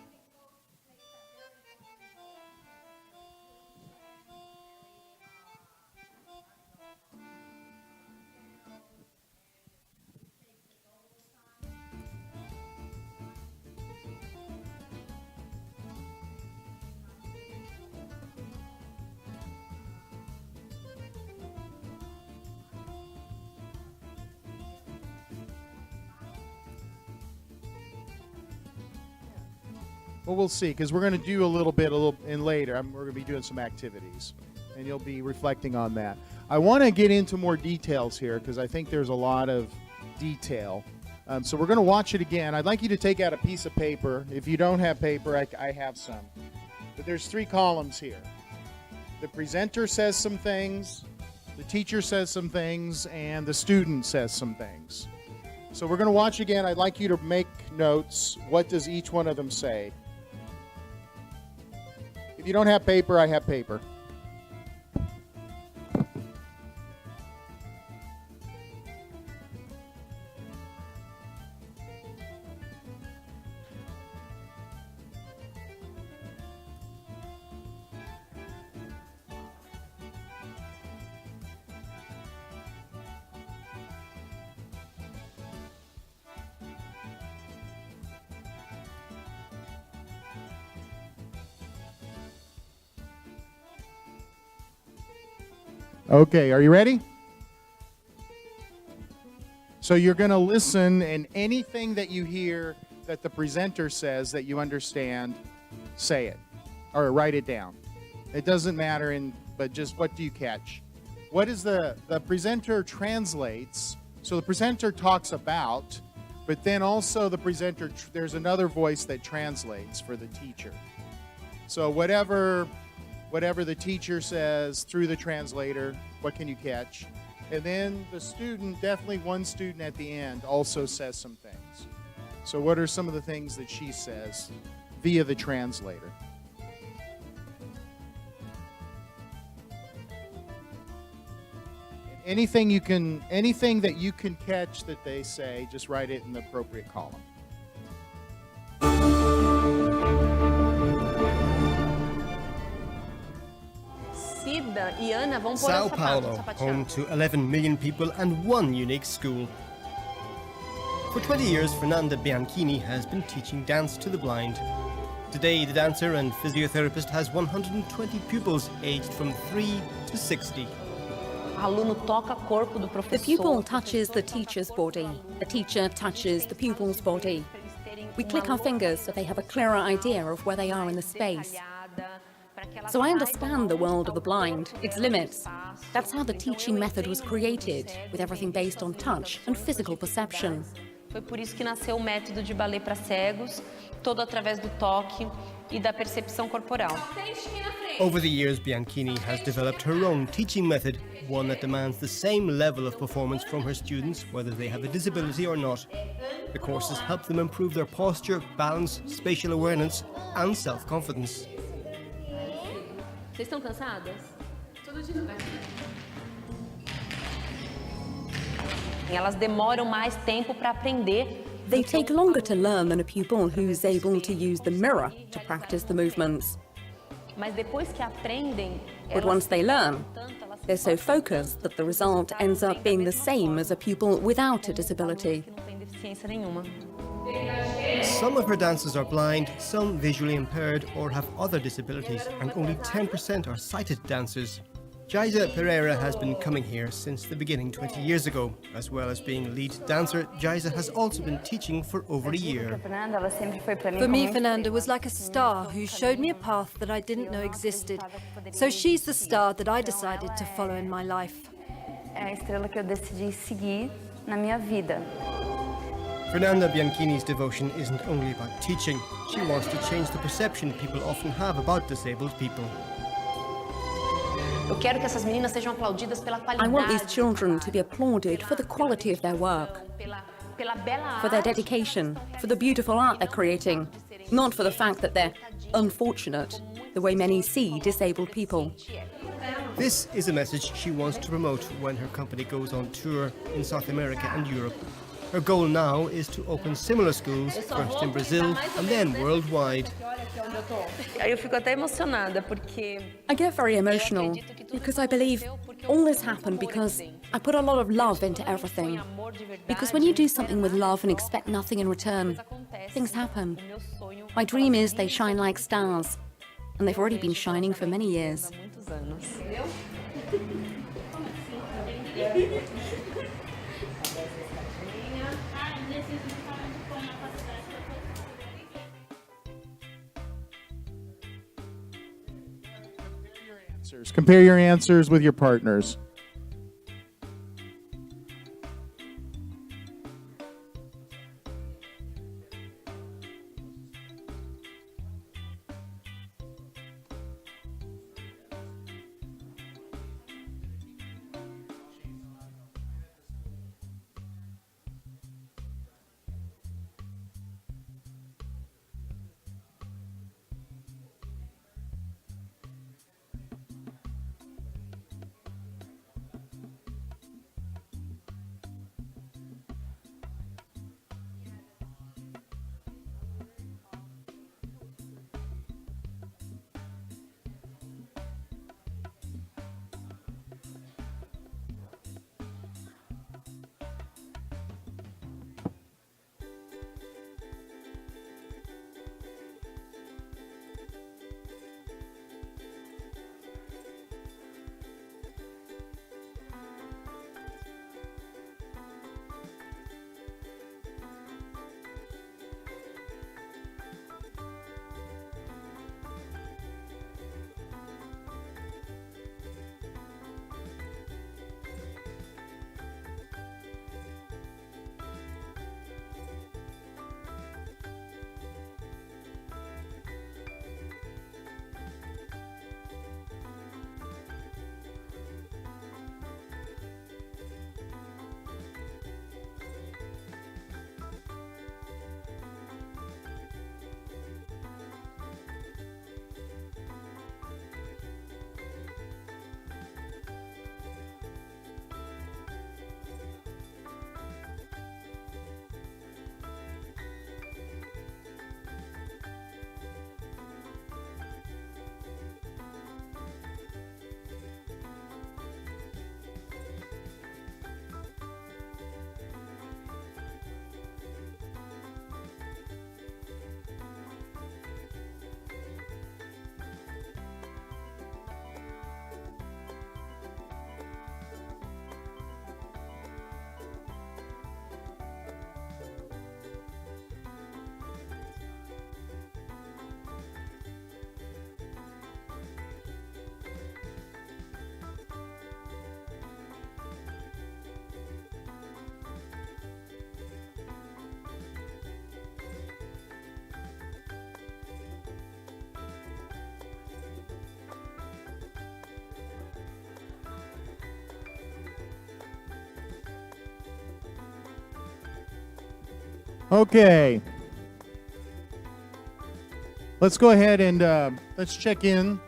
Well, we'll see, because we're going to do a little in later. We're going to be doing some activities, and you'll be reflecting on that. I want to get into more details here, because I think there's a lot of detail. So we're going to watch it again. I'd like you to take out a piece of paper. If you don't have paper, I have some. But there's 3 columns here. The presenter says some things, the teacher says some things, and the student says some things. So we're going to watch again. I'd like you to make notes. What does each one of them say? If you don't have paper, I have paper. Okay, are you ready? So you're going to listen, and anything that you hear that the presenter says that you understand, say it or write it down. It doesn't matter, but just what do you catch? What is the presenter translates? So the presenter talks about, but then also the presenter, there's another voice that translates for the teacher. So whatever the teacher says through the translator, what can you catch? And then the student, definitely one student at the end, also says some things. So what are some of the things that she says via the translator? Anything that you can catch that they say, just write it in the appropriate column. Sao Paulo, home to 11 million people and one unique school. For 20 years, Fernanda Bianchini has been teaching dance to the blind. Today, the dancer and physiotherapist has 120 pupils aged from 3 to 60. The pupil touches the teacher's body. The teacher touches the pupil's body. We click our fingers so they have a clearer idea of where they are in the space. So I understand the world of the blind, its limits. That's how the teaching method was created, with everything based on touch and physical perception. Foi por isso que nasceu o método de balé para cegos, todo através do toque e da percepção corporal. Over the years, Bianchini has developed her own teaching method, one that demands the same level of performance from her students, whether they have a disability or not. The courses help them improve their posture, balance, spatial awareness, and self-confidence. Vocês estão cansadas? Tudo de novo. Elas demoram mais tempo para aprender. They take longer to learn than a pupil who's able to use the mirror to practice the movements. Mas depois que aprendem, But once they learn, they're so focused that the result ends up being the same as a pupil without a disability. não tem deficiência nenhuma. Some of her dancers are blind, some visually impaired or have other disabilities, and only 10% are sighted dancers. Jaisa Pereira has been coming here since the beginning 20 years ago. As well as being lead dancer, Jaisa has also been teaching for over a year. For me, Fernanda was like a star who showed me a path that I didn't know existed. So she's the star that I decided to follow in my life. É a estrela que eu decidi seguir na minha vida. Fernanda Bianchini's devotion isn't only about teaching. She wants to change the perception people often have about disabled people. Eu quero que essas meninas sejam aplaudidas pela I want these qualidade, children to be applauded for the quality of their work, pela bela for their arte. dedication, for the beautiful art they're creating, not for the fact that they're unfortunate, the way many see disabled people. This is a message she wants to promote when her company goes on tour in South America and Europe. Her goal now is to open similar schools, first in Brazil and then worldwide. Eu fico até emocionada porque I get very emotional because I believe all this happened because I put a lot of love into everything. Because when you do something with love and expect nothing in return, things happen. My dream is they shine like stars, and they've already been shining for many years. Compare your answers with your partners. Okay. Let's go ahead and let's check in.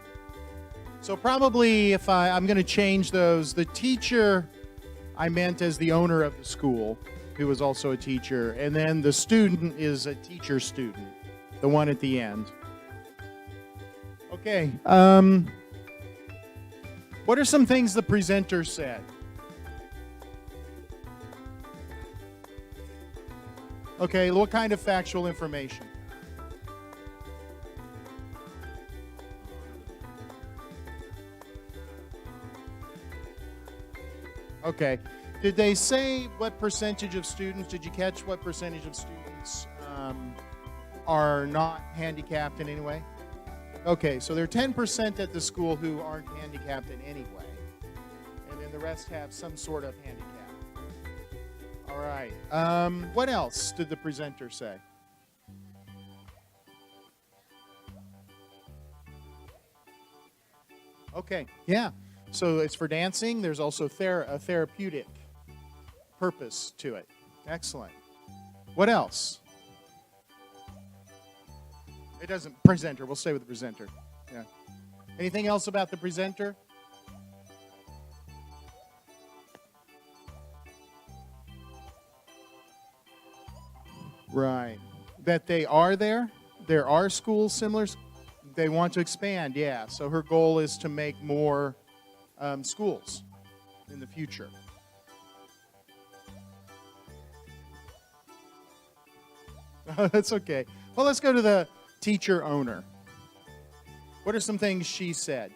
So probably if I'm going to change those, the teacher I meant as the owner of the school, who was also a teacher, and then the student is a teacher student, the one at the end. Okay. What are some things the presenter said? Okay, what kind of factual information? Okay. Did they say what percentage of students, did you catch what percentage of students are not handicapped in any way? Okay, so there are 10% at the school who aren't handicapped in any way. And then the rest have some sort of handicap. All right. What else did the presenter say? Okay, yeah. So it's for dancing. There's also a therapeutic purpose to it. Excellent. What else? It doesn't, presenter. We'll stay with the presenter. Yeah. Anything else about the presenter? Right. That they are there. There are schools similar. They want to expand, yeah. So her goal is to make more schools in the future. That's okay. Well, let's go to the teacher owner. What are some things she said?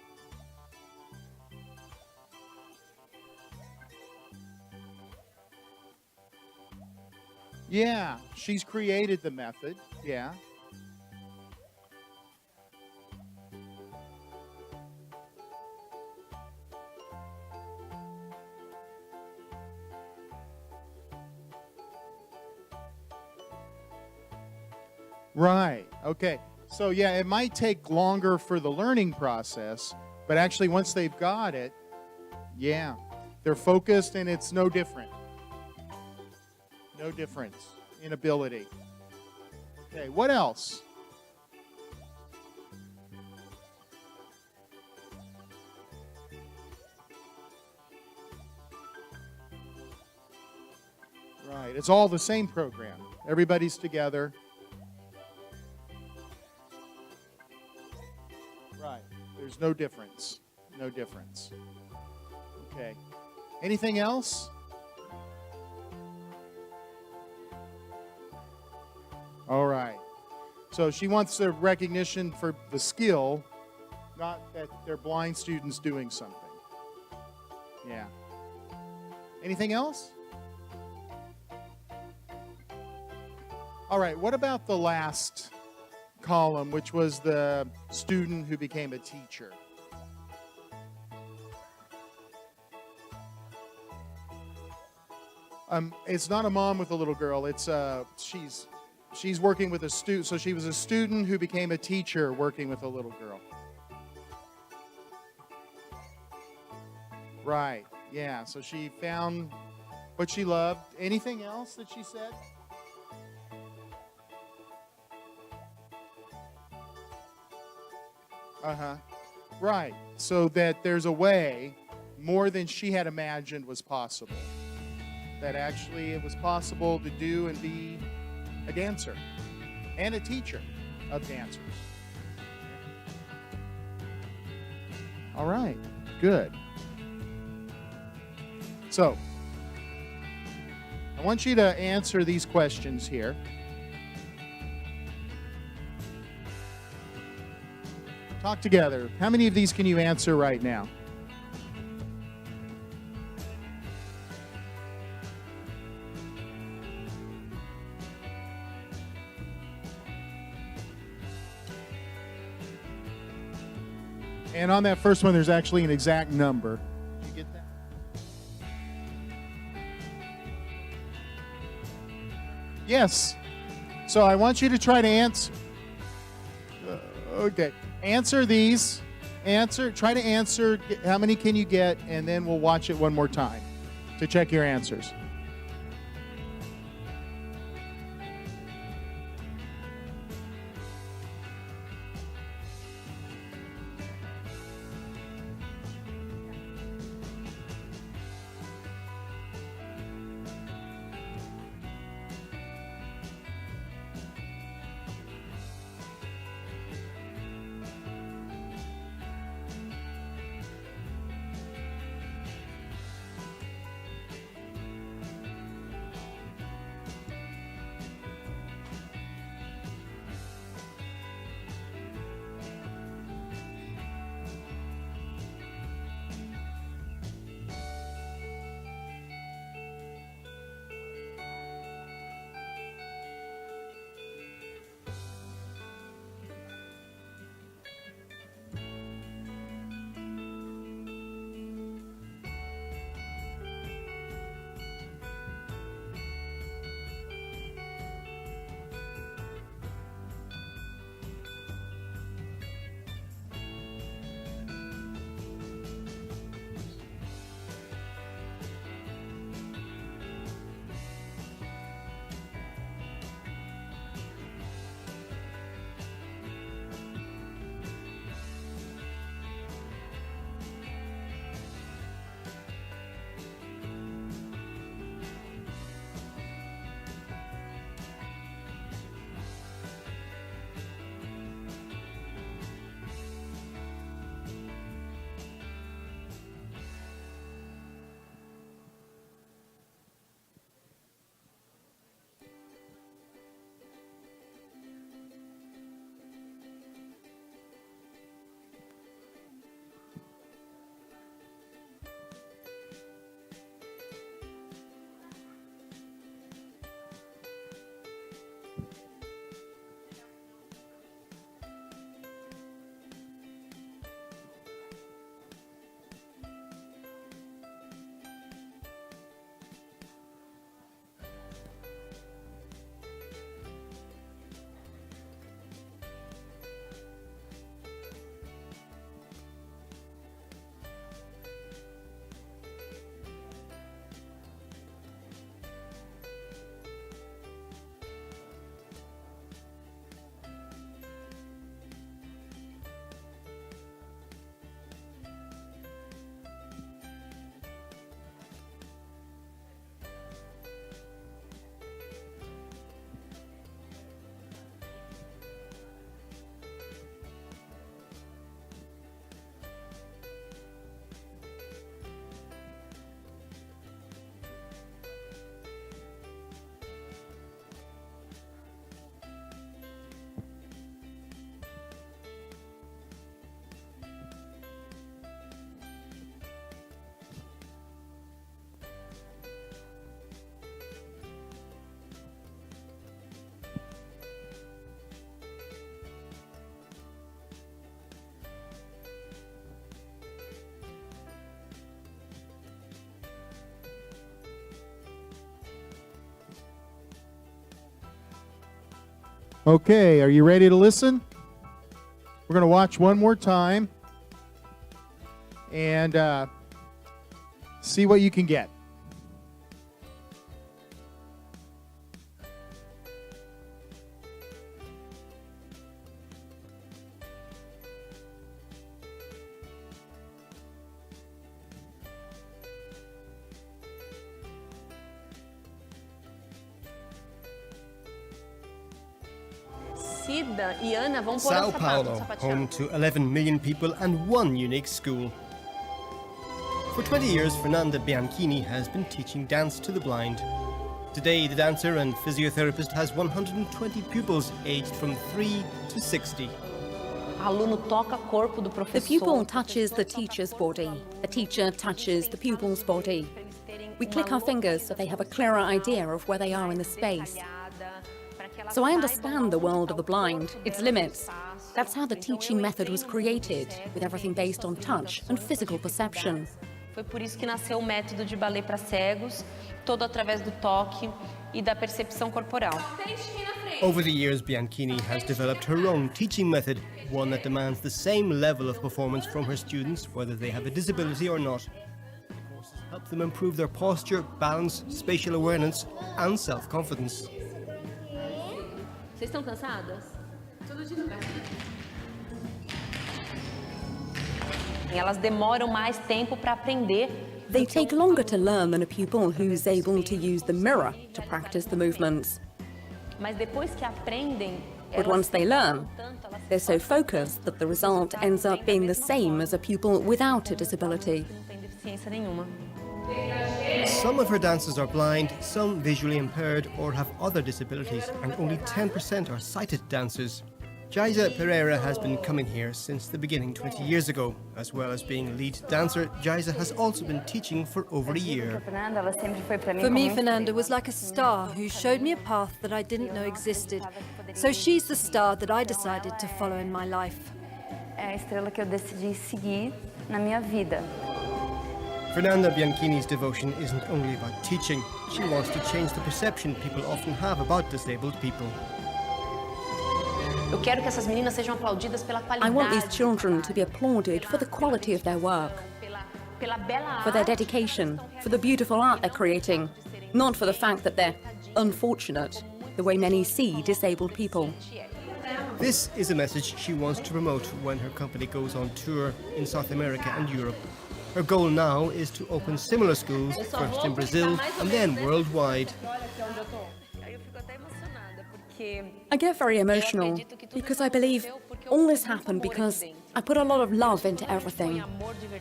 Yeah, she's created the method. Yeah. Right. Okay. So yeah, it might take longer for the learning process, but actually once they've got it, yeah, they're focused and it's no different. No difference in ability. Okay, what else? Right, it's all the same program. Everybody's together. Right, there's no difference. No difference. Okay. Anything else? All right. So she wants the recognition for the skill, not that they're blind students doing something. Yeah. Anything else? All right. What about the last column, which was the student who became a teacher? It's not a mom with a little girl. It's she's working with a student. So she was a student who became a teacher working with a little girl. Right. Yeah. So she found what she loved. Anything else that she said? Uh-huh. Right. So that there's a way more than she had imagined was possible. That actually it was possible to do and be a dancer and a teacher of dancers. All right, good. So, I want you to answer these questions here. Talk together. How many of these can you answer right now? And on that first one, there's actually an exact number. Did you get that? Yes. So I want you to try to answer. Okay. Answer these. Try to answer how many can you get, and then we'll watch it one more time to check your answers. Okay, are you ready to listen? We're going to watch one more time and see what you can get. Cida e Ana vão pôr Sao o sapato, Paulo, home to 11 million people and one unique school. For 20 years, Fernanda Bianchini has been teaching dance to the blind. Today, the dancer and physiotherapist has 120 pupils aged from 3 to 60. Aluno toca corpo do The professor. pupil touches the teacher's body. The teacher touches the pupil's body. We click our fingers so they have a clearer idea of where they are in the space. So I understand the world of the blind, its limits. That's how the teaching method was created, with everything based on touch and physical perception. Foi por isso que nasceu o método de balé para cegos, todo através do toque e da percepção corporal. Over the years, Bianchini has developed her own teaching method, one that demands the same level of performance from her students, whether they have a disability or not. The courses help them improve their posture, balance, spatial awareness, and self-confidence. Vocês estão cansadas? Elas demoram mais tempo para aprender. They take longer to learn than a pupil who's able to use the mirror to practice the movements. Mas depois que aprendem, But once they learn, they're so focused that the result ends up being the same as a pupil without a disability. não tem deficiência nenhuma. Some of her dancers are blind, some visually impaired or have other disabilities, and only 10% are sighted dancers. Jaisa Pereira has been coming here since the beginning 20 years ago. As well as being lead dancer, Jaisa has also been teaching for over a year. For me, Fernanda was like a star who showed me a path that I didn't know existed. So she's the star that I decided to follow in my life. É a estrela que eu decidi seguir na minha vida. Fernanda Bianchini's devotion isn't only about teaching. She wants to change the perception people often have about disabled people. Eu quero que essas meninas sejam aplaudidas pela qualidade. I want these children to be applauded for the quality of their work, pela bela for their dedication, for the beautiful art they're creating, not for the fact that they're unfortunate, the way many see disabled people. This is a message she wants to promote when her company goes on tour in South America and Europe. Her goal now is to open similar schools, first in Brazil and then worldwide. I get very emotional because I believe all this happened because I put a lot of love into everything.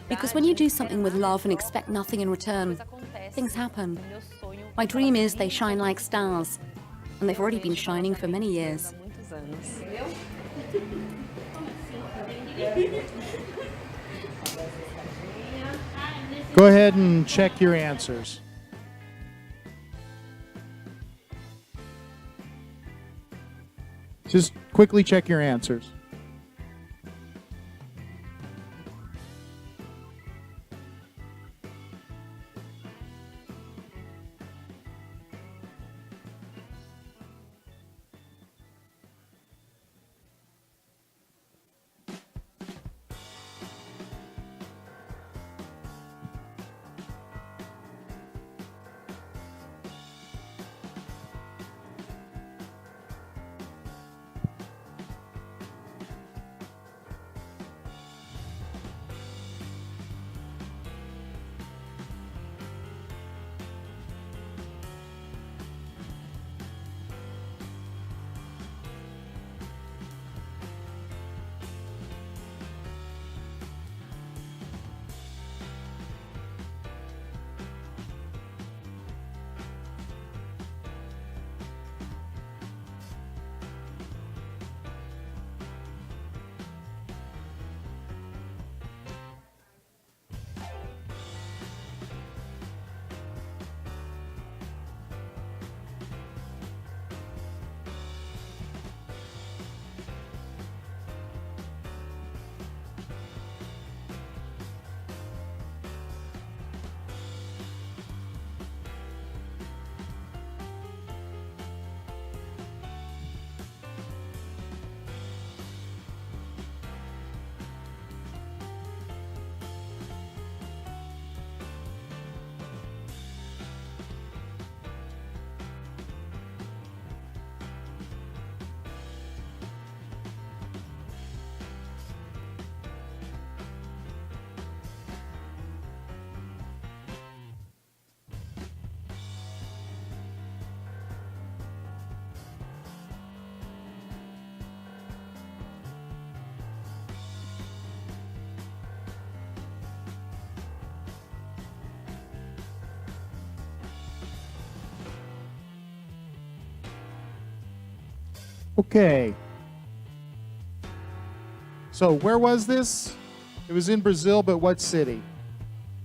Because when you do something with love and expect nothing in return, things happen. My dream is they shine like stars, and they've already been shining for many years. Go ahead and check your answers. Just quickly check your answers. Okay. So where was this? It was in Brazil, but what city?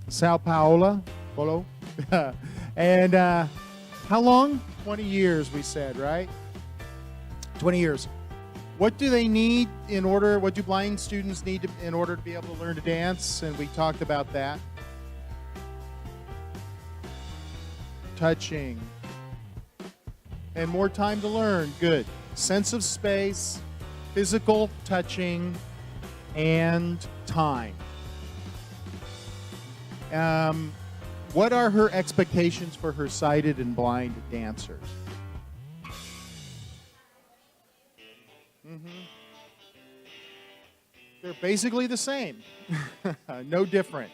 Sao Paulo. And how long? 20 years, we said, right? 20 years. What do they need in order, what do blind students need in order to be able to learn to dance? And we talked about that. Touching. And more time to learn. Good. Sense of space, physical touching, and time. What are her expectations for her sighted and blind dancers? They're basically the same. No different.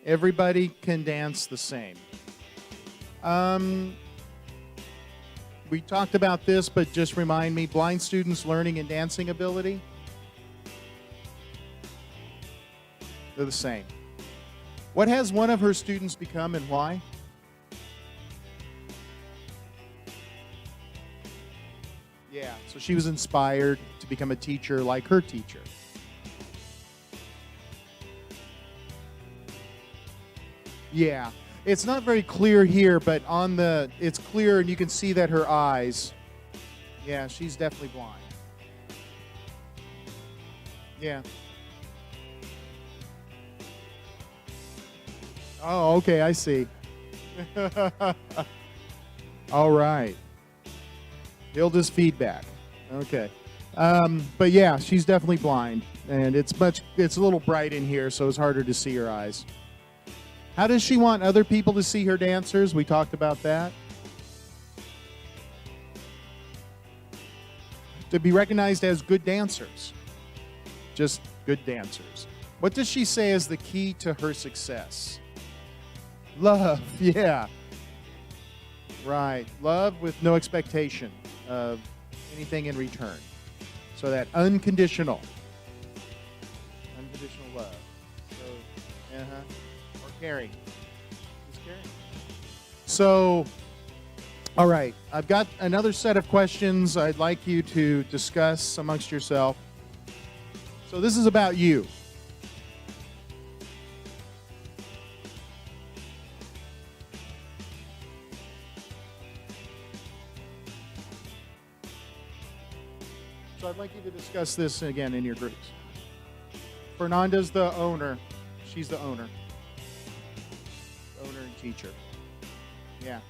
Everybody can dance the same. We talked about this, but just remind me, blind students' learning and dancing ability? They're the same. What has one of her students become and why? Yeah, so she was inspired to become a teacher like her teacher. Yeah, it's not very clear here, but on the, it's clear and you can see that her eyes, yeah, she's definitely blind. Yeah. Oh, okay, I see. All right. Hilda's feedback. Okay. But yeah, she's definitely blind, and it's a little bright in here, so it's harder to see her eyes. How does she want other people to see her dancers? We talked about that. To be recognized as good dancers. Just good dancers. What does she say is the key to her success? Love, yeah. Right. Love with no expectation of anything in return. So that unconditional love. So, or caring. Just caring. So, all right. I've got another set of questions I'd like you to discuss amongst yourself. So this is about you. So I'd like you to discuss this again in your groups. Fernanda's the owner. She's the owner. Owner and teacher. Yeah.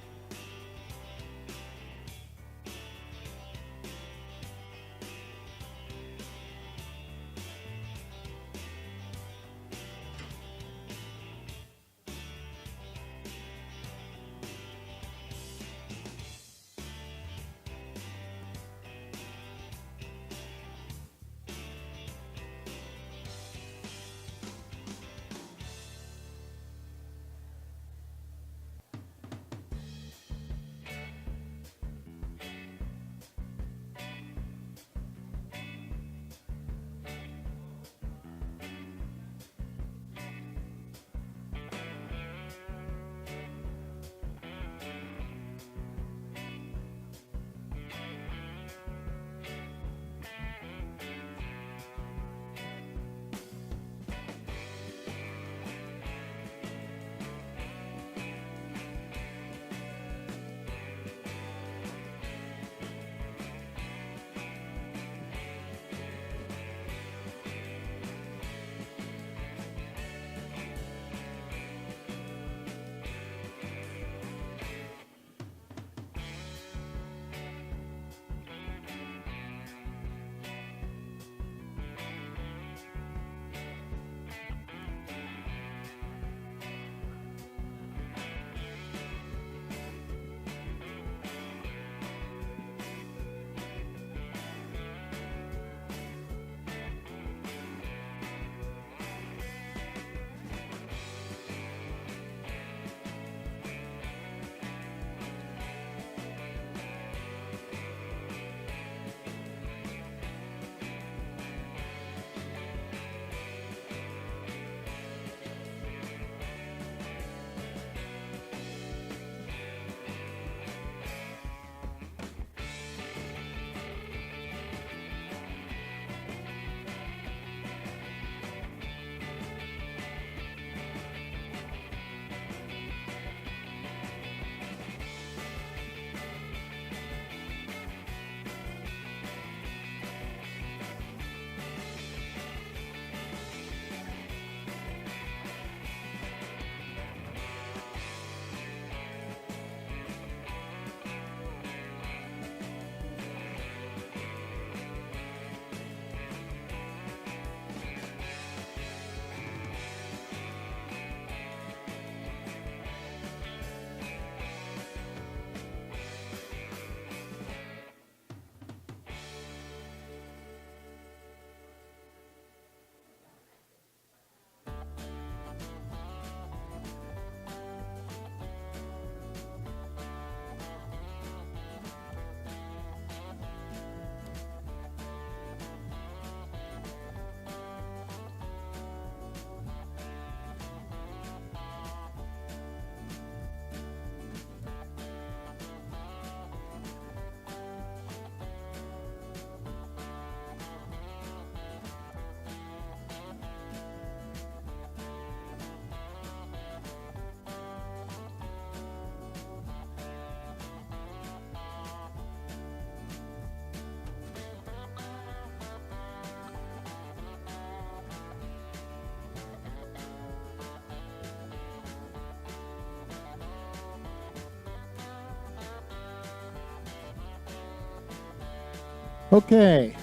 Okay.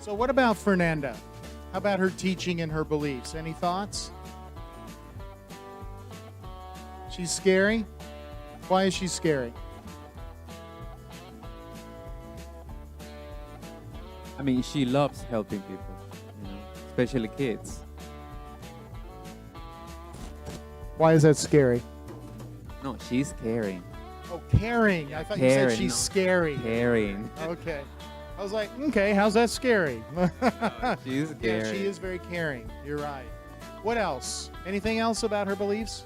So what about Fernanda? How about her teaching and her beliefs? Any thoughts? She's scary? Why is she scary? I mean, she loves helping people, especially kids. Why is that scary? No, she's caring. Oh, caring. I thought you said she's scary. Caring. Okay. I was like, okay, how's that scary? She's Yeah, caring. she is very caring. You're right. What else? Anything else about her beliefs?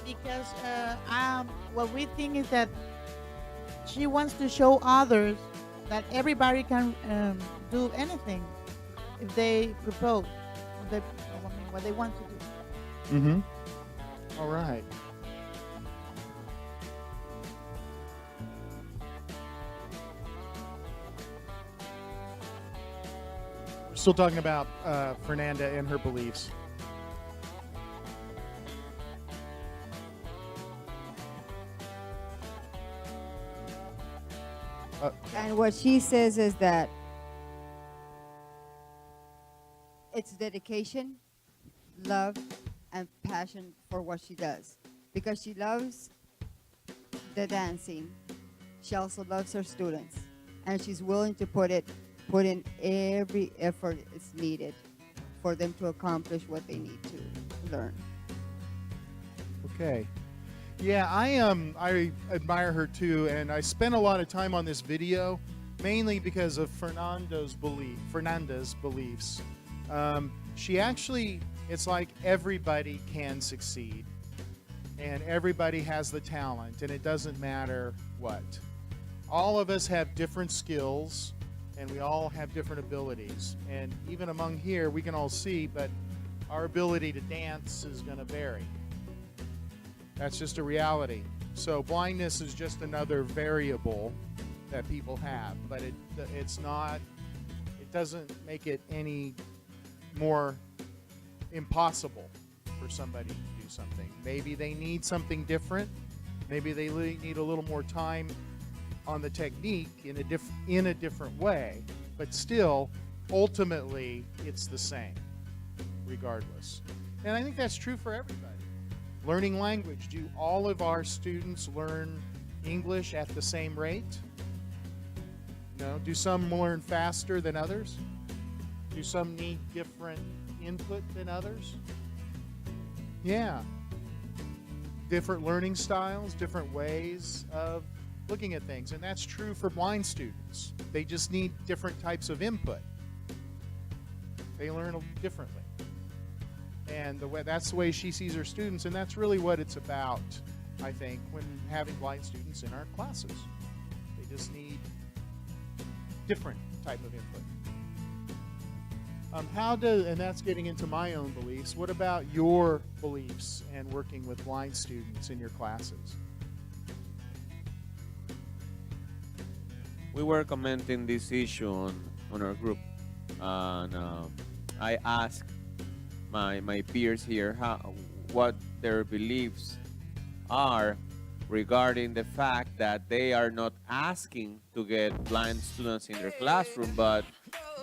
Because what we think is that she wants to show others that everybody can do anything if they propose, what they want to do. Mm-hmm. All right. We're still talking about Fernanda and her beliefs. And what she says is that it's dedication, love, and passion for what she does. Because she loves the dancing, she also loves her students. And she's willing to put in every effort it's needed for them to accomplish what they need to learn. Okay. Yeah, I admire her too, and I spent a lot of time on this video, mainly because of Fernanda's beliefs. She actually, it's like everybody can succeed, and everybody has the talent, and it doesn't matter what. All of us have different skills, and we all have different abilities, and even among here, we can all see, but our ability to dance is going to vary. That's just a reality. So blindness is just another variable that people have, but it doesn't make it any more impossible for somebody to do something. Maybe they need something different. Maybe they need a little more time on the technique in a different way, but still, ultimately, it's the same, regardless. And I think that's true for everybody. Learning language. Do all of our students learn English at the same rate? No. Do some learn faster than others? Do some need different input than others? Yeah. Different learning styles, different ways of looking at things. And that's true for blind students. They just need different types of input. They learn differently. And that's the way she sees her students, and that's really what it's about, I think, when having blind students in our classes. They just need different type of input. And that's getting into my own beliefs. What about your beliefs and working with blind students in your classes? We were commenting this issue on our group, and I asked my peers here what their beliefs are regarding the fact that they are not asking to get blind students in their classroom, but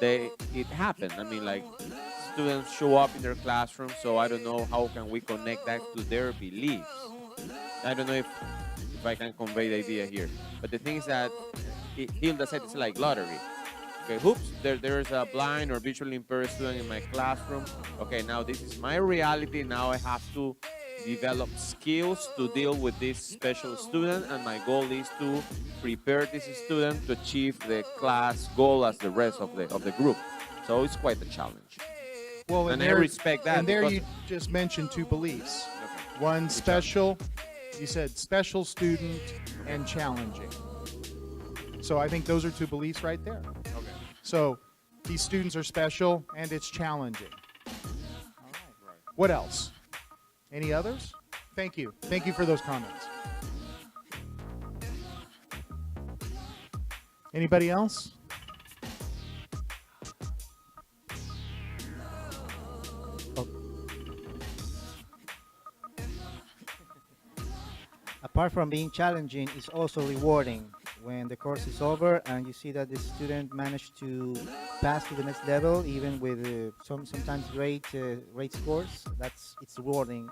it happened. I mean, like, students show up in their classroom, so I don't know how can we connect that to their beliefs. I don't know if I can convey the idea here, but the thing is that Hilda said it's like lottery. Okay, oops, there's a blind or visually impaired student in my classroom. Okay, now this is my reality. Now I have to develop skills to deal with this special student, and my goal is to prepare this student to achieve the class goal as the rest of the group. So it's quite a challenge. Well, and I respect that. And there you just mentioned two beliefs. Okay. One special, you said special student, and challenging. So I think those are two beliefs right there. Okay. So these students are special and it's challenging. All right. What else? Any others? Thank you. Thank you for those comments. Anybody else? apart from being challenging, it's also rewarding when the course is over and you see that the student managed to pass to the next level, even with sometimes great scores. It's rewarding.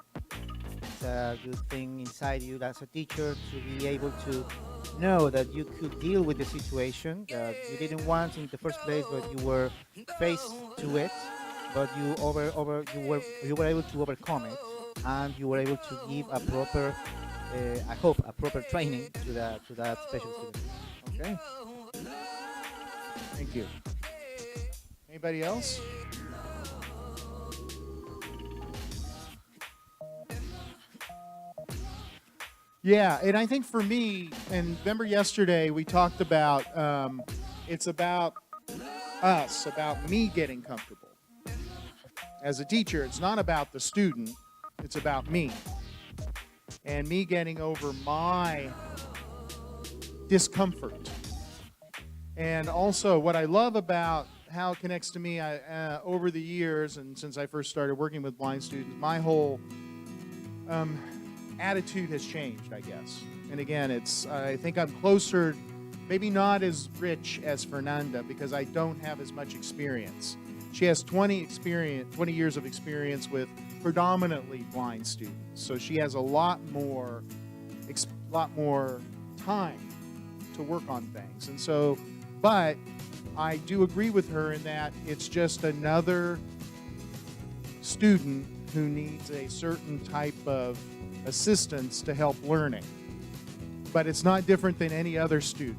It's a good thing inside you as a teacher to be able to know that you could deal with the situation that you didn't want in the first place, but you were faced to it, but you were able to overcome it, and you were able to give a proper, I hope, a proper training to that special student. Okay. Thank you. Anybody else? Yeah, and I think for me, and remember yesterday we talked about, it's about us, about me getting comfortable. As a teacher, it's not about the student, it's about me. And me getting over my discomfort. And also, what I love about how it connects to me, over the years, and since I first started working with blind students, my whole attitude has changed, I guess. And again, I think I'm closer, maybe not as rich as Fernanda, because I don't have as much experience. She has 20 years of experience with predominantly blind students. So she has a lot more time to work on things. And so, but I do agree with her in that it's just another student who needs a certain type of assistance to help learning. But it's not different than any other student.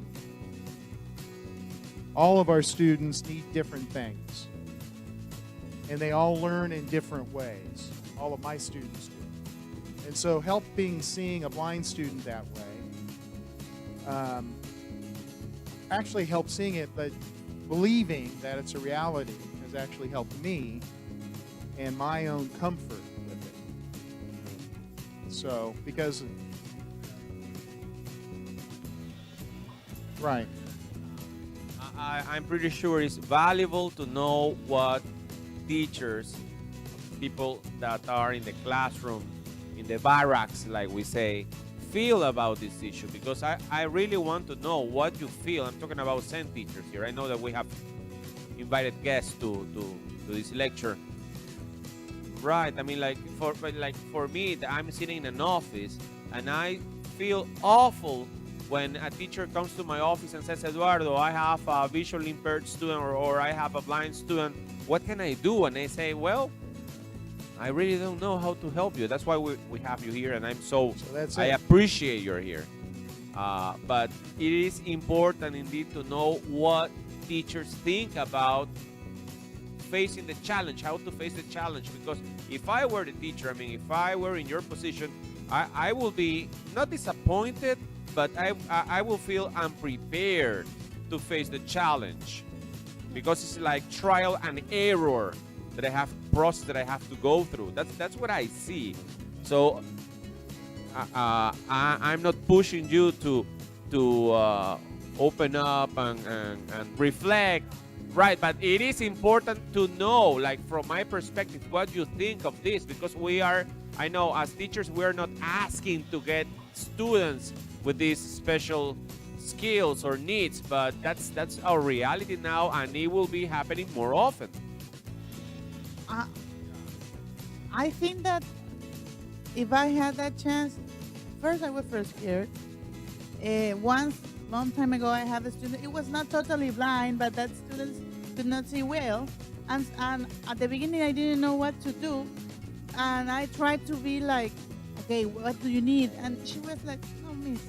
All of our students need different things. And they all learn in different ways. All of my students do. And so seeing a blind student that way, actually helped seeing it, but believing that it's a reality has actually helped me and my own comfort with it. So, because, right. I'm pretty sure it's valuable to know what teachers, people that are in the classroom, in the barracks, like we say, feel about this issue, because I really want to know what you feel. I'm talking about SEND teachers here. I know that we have invited guests to this lecture. Right, I mean, like for me, I'm sitting in an office and I feel awful when a teacher comes to my office and says, Eduardo, I have a visually impaired student or I have a blind student. What can I do? And I say, well, I really don't know how to help you. That's why we have you here, and I appreciate you're here. But it is important indeed to know what teachers think about facing the challenge, how to face the challenge. Because if I were the teacher, I mean, if I were in your position, I will be not disappointed, but I will feel unprepared to face the challenge, because it's like trial and error that I have to go through. That's what I see. So I'm not pushing you to open up and reflect, right? But it is important to know, like from my perspective, what you think of this, because I know as teachers, we're not asking to get students with these special skills or needs, but that's our reality now, and it will be happening more often. I think that if I had that chance, first I was first scared. Once, long time ago, I had a student. It was not totally blind, but that student could not see well. And at the beginning, I didn't know what to do. And I tried to be like, okay, what do you need? And she was like, no, miss,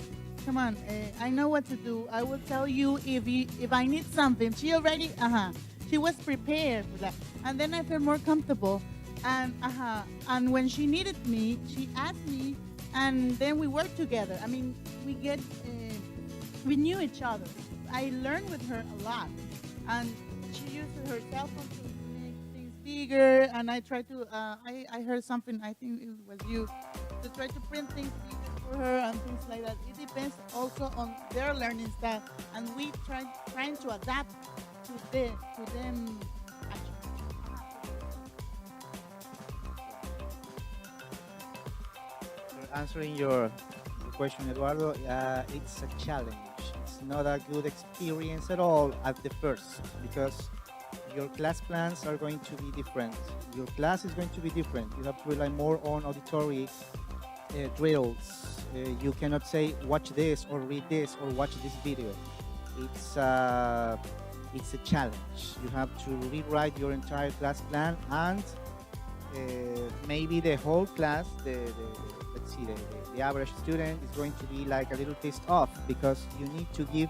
come on. I know what to do. I will tell you if I need something. She already, she was prepared for that. And then I felt more comfortable. And when she needed me, she asked me, and then we worked together. I mean, we knew each other. I learned with her a lot. And she used her cell phone to make things bigger, and I tried to, I heard something, I think it was you, to try to print things bigger for her and things like that. It depends also on their learning style, and we trying to adapt to them. Answering your question, Eduardo. It's a challenge. It's not a good experience at all at the first because your class plans are going to be different. Your class is going to be different. You have to rely more on auditory drills. You cannot say watch this or read this or watch this video. It's a challenge. You have to rewrite your entire class plan, and maybe the whole class, let's see, the average student is going to be like a little pissed off because you need to give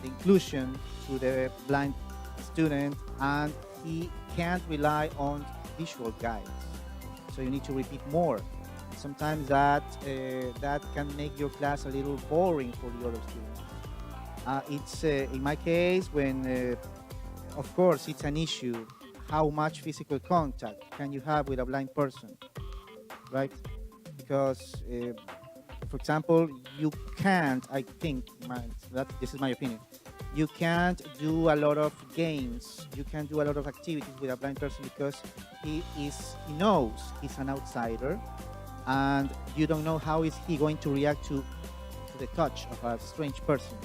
the inclusion to the blind student, and he can't rely on visual guides. So you need to repeat more. Sometimes that can make your class a little boring for the other students. It's in my case when, of course, it's an issue. How much physical contact can you have with a blind person, right? Because, for example, you can't, I think, this is my opinion, you can't do a lot of games, you can't do a lot of activities with a blind person because he knows he's an outsider, and you don't know how is he going to react to the touch of a strange person,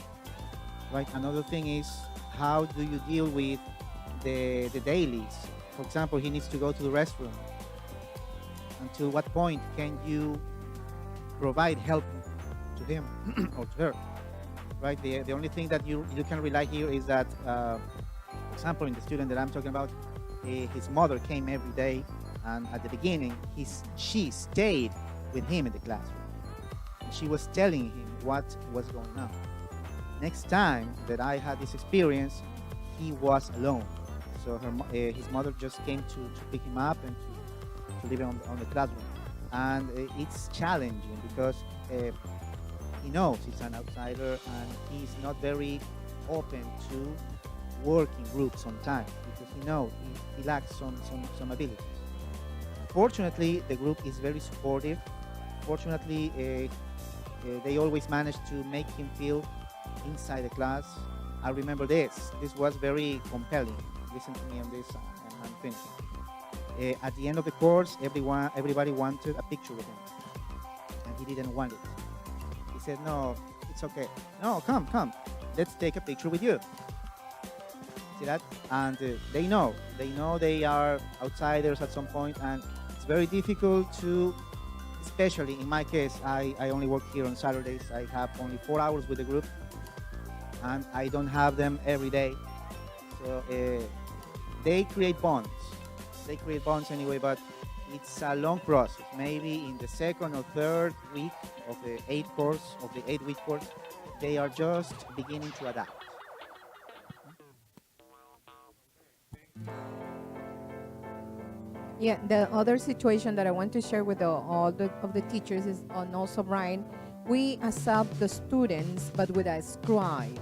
right? Another thing is, how do you deal with the dailies? For example, he needs to go to the restroom. Until what point can you provide help to him or to her, right? The only thing that you can rely here is that, for example, in the student that I'm talking about, his mother came every day, and at the beginning, she stayed with him in the classroom. And she was telling him what was going on. Next time that I had this experience, he was alone. So his mother just came to pick him up and to leave him on the classroom. And it's challenging because he knows he's an outsider and he's not very open to work in groups sometimes because he knows he lacks some abilities. Fortunately, the group is very supportive. Fortunately, they always manage to make him feel inside the class. I remember this was very compelling. Listen to me on this, and I'm finishing. At the end of the course, everybody wanted a picture with him, and he didn't want it. He said, "No, it's okay. No, come, let's take a picture with you." See that? And they know they are outsiders at some point, and it's very difficult to, especially in my case, I only work here on Saturdays. I have only 4 hours with the group, and I don't have them every day. So they create bonds. They create bonds anyway, but it's a long process. Maybe in the second or third week of the 8-week course, they are just beginning to adapt. Yeah, the other situation that I want to share with all of the teachers is, and also Brian, we accept the students, but with a scribe.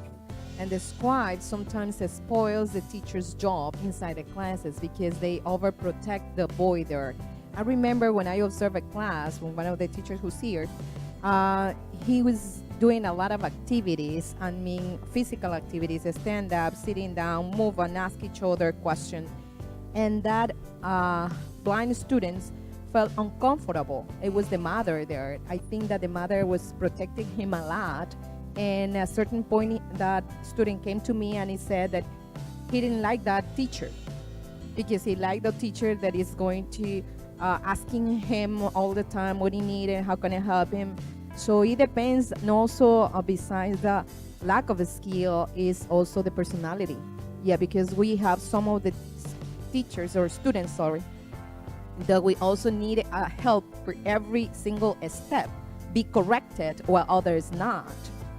And the scribe sometimes spoils the teacher's job inside the classes because they overprotect the boy there. I remember when I observed a class when one of the teachers who's here, he was doing a lot of activities, I mean physical activities, stand up, sitting down, move and ask each other questions. And that blind students felt uncomfortable. It was the mother there. I think that the mother was protecting him a lot. And at a certain point, that student came to me and he said that he didn't like that teacher because he liked the teacher that is going to asking him all the time what he needed, how can I help him. So it depends. And also, besides the lack of a skill, is also the personality. Yeah, because we have some of the teachers or students, that we also need help for every single step, be corrected while others not.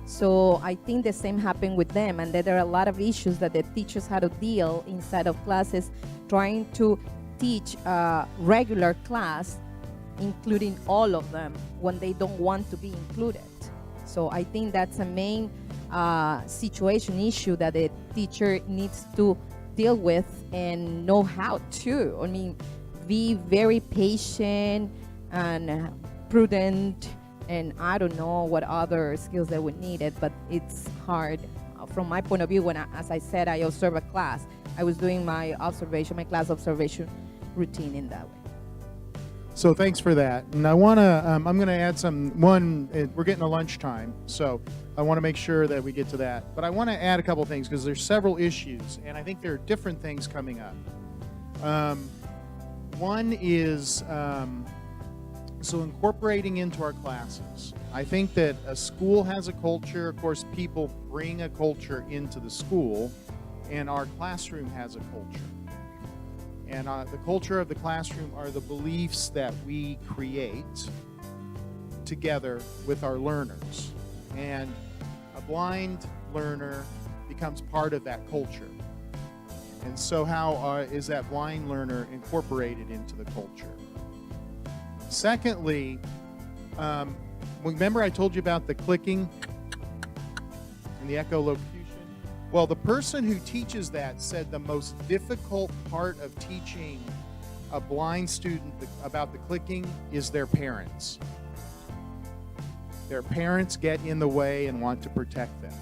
So I think the same happened with them, and that there are a lot of issues that the teachers had to deal inside of classes, trying to teach a regular class, including all of them when they don't want to be included. So I think that's a main issue that the teacher needs to deal with and know how to. I mean, be very patient and prudent, and I don't know what other skills that would need it, but it's hard. From my point of view, when as I said, I observe a class, I was doing my class observation routine in that way. So thanks for that. And I want to, I'm going to add we're getting to lunchtime, so I want to make sure that we get to that. But I want to add a couple things because there's several issues, and I think there are different things coming up. One is, so incorporating into our classes. I think that a school has a culture. Of course, people bring a culture into the school, and our classroom has a culture. And the culture of the classroom are the beliefs that we create together with our learners. And a blind learner becomes part of that culture. And so how is that blind learner incorporated into the culture? Secondly, remember I told you about the clicking and the echolocation? Well, the person who teaches that said the most difficult part of teaching a blind student about the clicking is their parents. Their parents get in the way and want to protect them.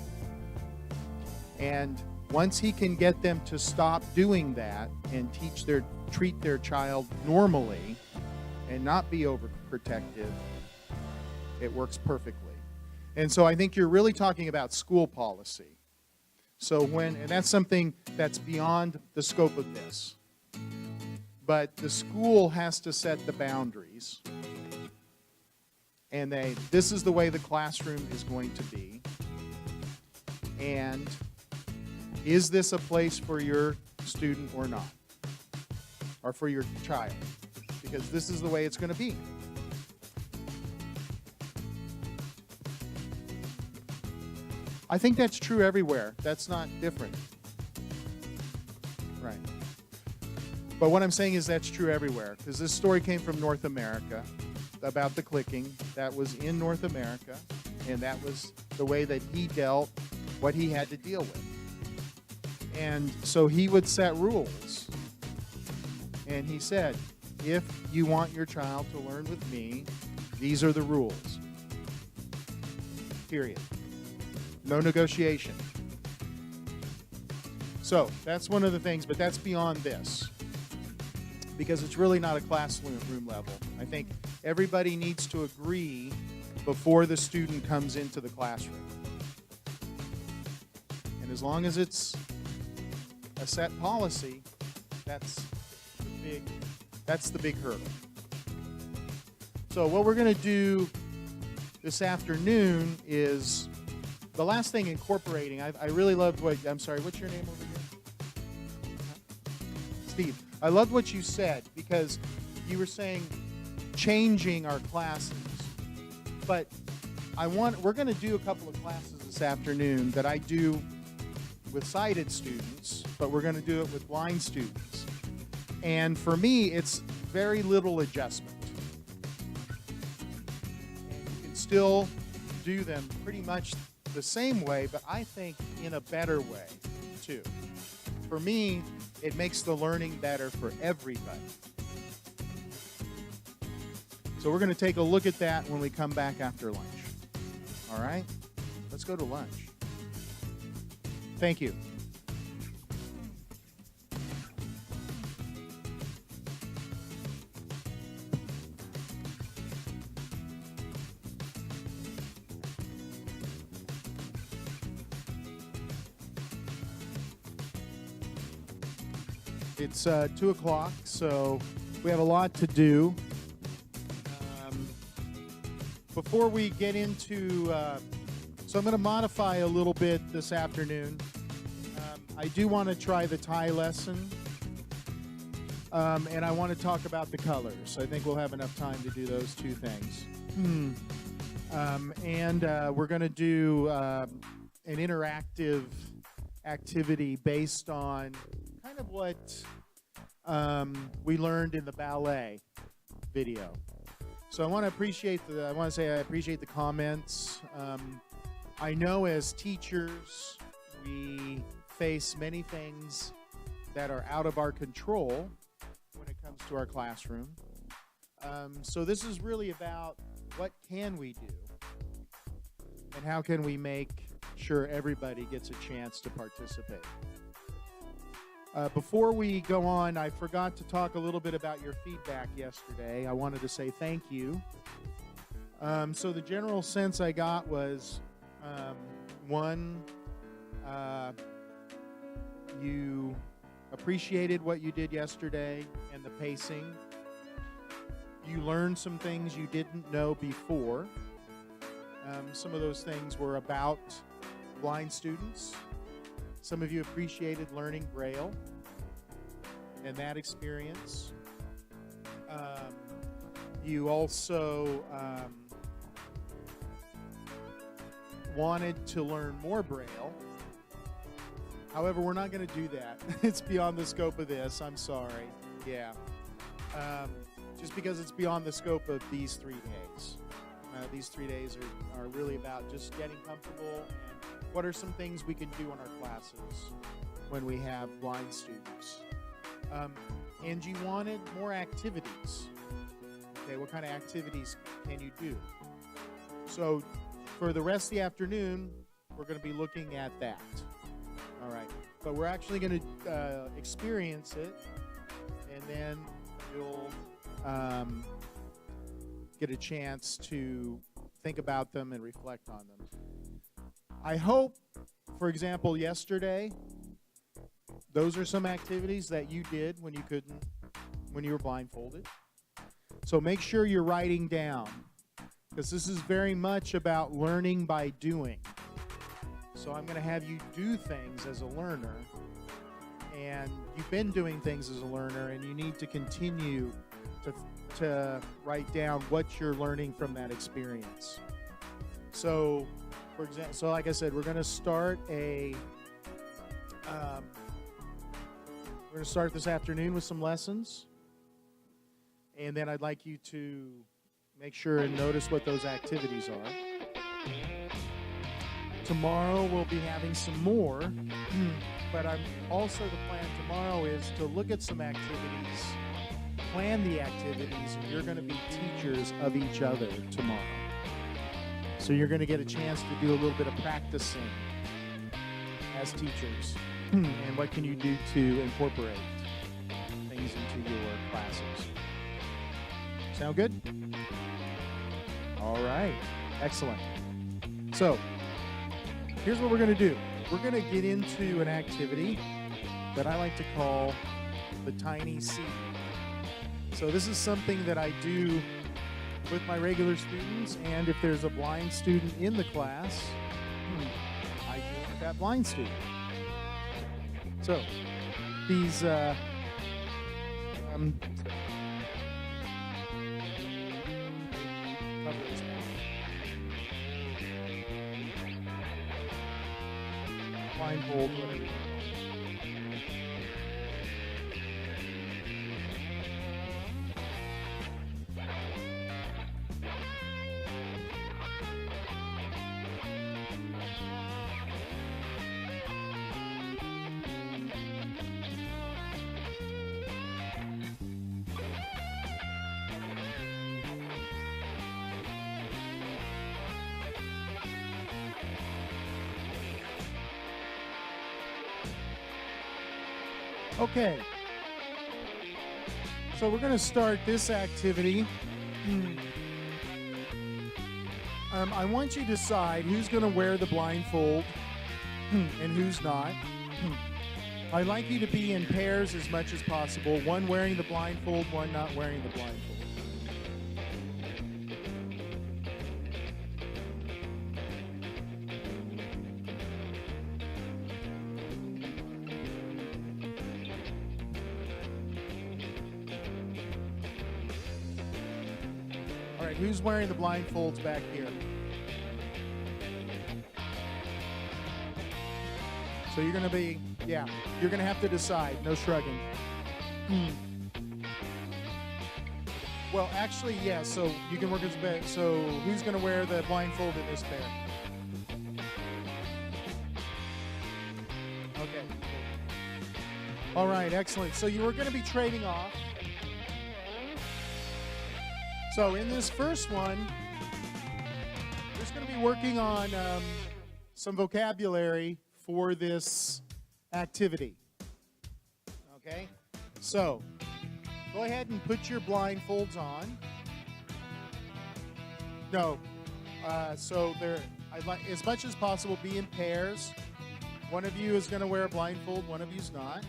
And once he can get them to stop doing that and treat their child normally and not be overprotective, it works perfectly. And so I think you're really talking about school policy. So and that's something that's beyond the scope of this. But the school has to set the boundaries. And this is the way the classroom is going to be. And is this a place for your student or not? Or for your child? Because this is the way it's going to be. I think that's true everywhere. That's not different. Right. But what I'm saying is that's true everywhere, because this story came from North America about the clicking. That was in North America, and that was the way that he dealt what he had to deal with. And so he would set rules. And he said, if you want your child to learn with me, these are the rules. Period. No negotiation. So that's one of the things, but that's beyond this, because it's really not a classroom level. I think everybody needs to agree before the student comes into the classroom. And as long as it's a set policy, that's the big hurdle. So what we're going to do this afternoon is the last thing, incorporating. I really loved I'm sorry, what's your name over here? Steve. I loved what you said, because you were saying changing our classes. But we're going to do a couple of classes this afternoon that I do with sighted students, but we're going to do it with blind students. And for me, it's very little adjustment. And you can still do them pretty much the same way, but I think in a better way, too. For me, it makes the learning better for everybody. So we're going to take a look at that when we come back after lunch. All right? Let's go to lunch. Thank you. It's 2 o'clock, so we have a lot to do. Before we get into, so I'm going to modify a little bit this afternoon. I do want to try the Thai lesson, and I want to talk about the colors. I think we'll have enough time to do those two things. And we're going to do an interactive activity based on kind of what we learned in the ballet video. So I want to appreciate I appreciate the comments. I know as teachers, we face many things that are out of our control when it comes to our classroom. So this is really about what can we do and how can we make sure everybody gets a chance to participate. Before we go on, I forgot to talk a little bit about your feedback yesterday. I wanted to say thank you. So the general sense I got was, one, you appreciated what you did yesterday and the pacing. You learned some things you didn't know before. Some of those things were about blind students. Some of you appreciated learning Braille and that experience. You also wanted to learn more Braille. However, we're not going to do that. It's beyond the scope of this. I'm sorry. Yeah. Just because it's beyond the scope of these 3 days. These 3 days are really about just getting comfortable and what are some things we can do in our classes when we have blind students. And you wanted more activities. Okay, what kind of activities can you do? So for the rest of the afternoon, we're going to be looking at that. All right, but we're actually going to experience it, and then you'll get a chance to think about them and reflect on them. I hope, for example, yesterday, those are some activities that you did when you were blindfolded. So make sure you're writing down, because this is very much about learning by doing. So I'm going to have you do things as a learner, and you've been doing things as a learner, and you need to continue to write down what you're learning from that experience. So, for example, like I said, we're going to start this afternoon with some lessons, and then I'd like you to make sure and notice what those activities are. Tomorrow we'll be having some more, but the plan tomorrow is to look at some activities, plan the activities, and you're going to be teachers of each other tomorrow. So you're going to get a chance to do a little bit of practicing as teachers. And what can you do to incorporate things into your classes? Sound good? All right. Excellent. So here's what we're going to do. We're going to get into an activity that I like to call the tiny seed. So this is something that I do with my regular students, and if there's a blind student in the class, I do it with that blind student. So these blindfold, whatever you want. Okay, so we're going to start this activity. I want you to decide who's going to wear the blindfold and who's not. I'd like you to be in pairs as much as possible, one wearing the blindfold, one not wearing the blindfold. Who's wearing the blindfolds back here? So you're going to be, you're going to have to decide. No shrugging. Well, actually, yeah, so you can work as a pair. So who's going to wear the blindfold in this pair? Okay. All right, excellent. So you were going to be trading off. So in this first one, we're just going to be working on some vocabulary for this activity. Okay? So, go ahead and put your blindfolds on. No. So I'd like, as much as possible, be in pairs. One of you is going to wear a blindfold, one of you's not.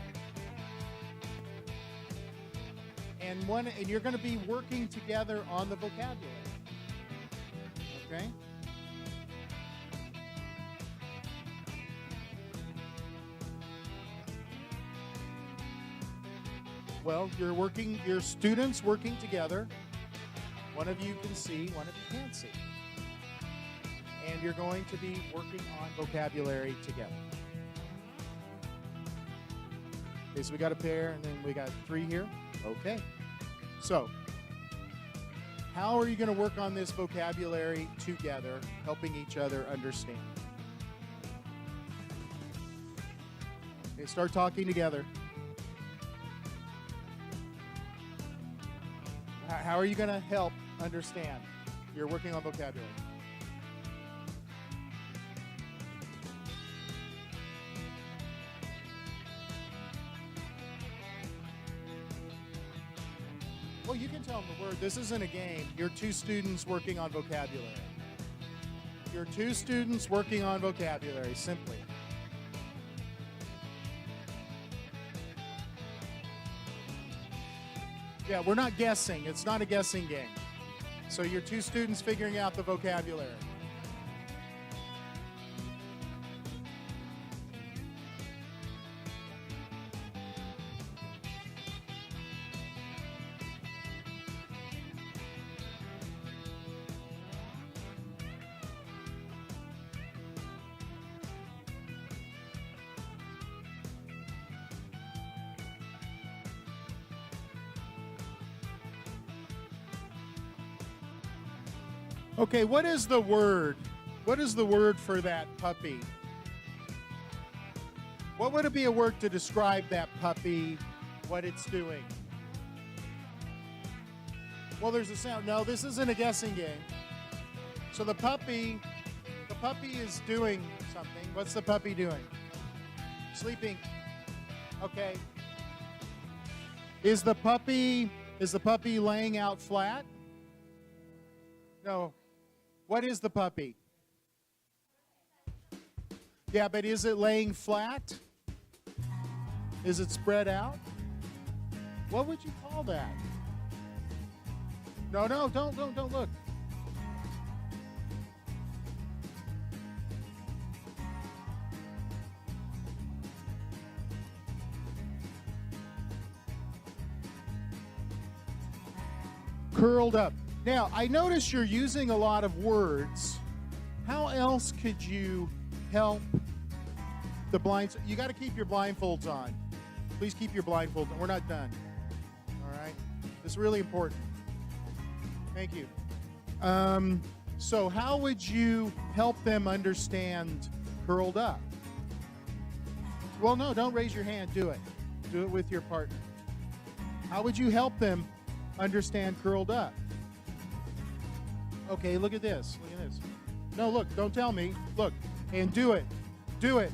And you're going to be working together on the vocabulary. Okay? Well, your students working together. One of you can see, one of you can't see. And you're going to be working on vocabulary together. Okay, so we got a pair, and then we got 3 here. Okay. So, how are you going to work on this vocabulary together, helping each other understand? Okay, start talking together. How are you going to help understand? You're working on vocabulary. Well, you can tell them the word. This isn't a game. You're 2 students working on vocabulary. You're 2 students working on vocabulary, simply. Yeah, we're not guessing. It's not a guessing game. So you're 2 students figuring out the vocabulary. Okay, what is the word? What is the word for that puppy? What would it be a word to describe that puppy, what it's doing? Well, there's a sound. No, this isn't a guessing game. So the puppy is doing something. What's the puppy doing? Sleeping. Okay. Is the puppy laying out flat? No. What is the puppy? Yeah, but is it laying flat? Is it spread out? What would you call that? No, don't look. Curled up. Now, I notice you're using a lot of words. How else could you help the blinds? You got to keep your blindfolds on. Please keep your blindfolds on. We're not done. All right? This is really important. Thank you. So how would you help them understand curled up? Well, no, don't raise your hand. Do it. Do it with your partner. How would you help them understand curled up? Okay, look at this. Look at this. No, look, don't tell me. Look, and do it. Do it.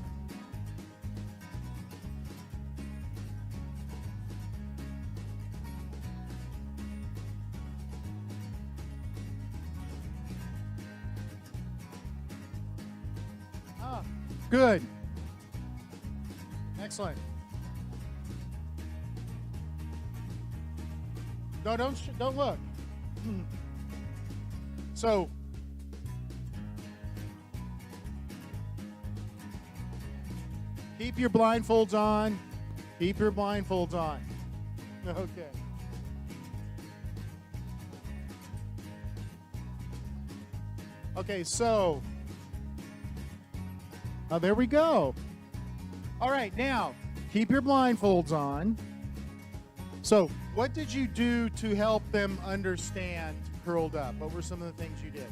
Ah, good. Excellent. No, don't look. So, keep your blindfolds on. Keep your blindfolds on. Okay. Okay, so, there we go. All right, now, keep your blindfolds on. So, what did you do to help them understand curled up? What were some of the things you did?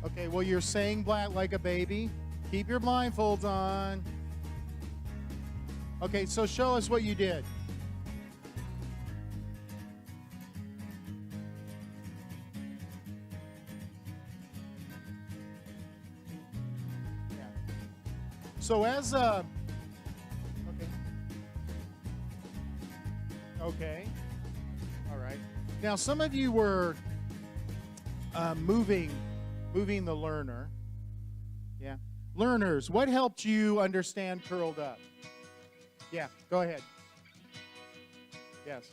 Okay, well, you're saying black like a baby. Keep your blindfolds on. Okay, so show us what you did. Yeah. So as okay. Okay. All right. Now, some of you were moving the learner. Yeah. Learners, what helped you understand curled up? Yeah, go ahead. Yes.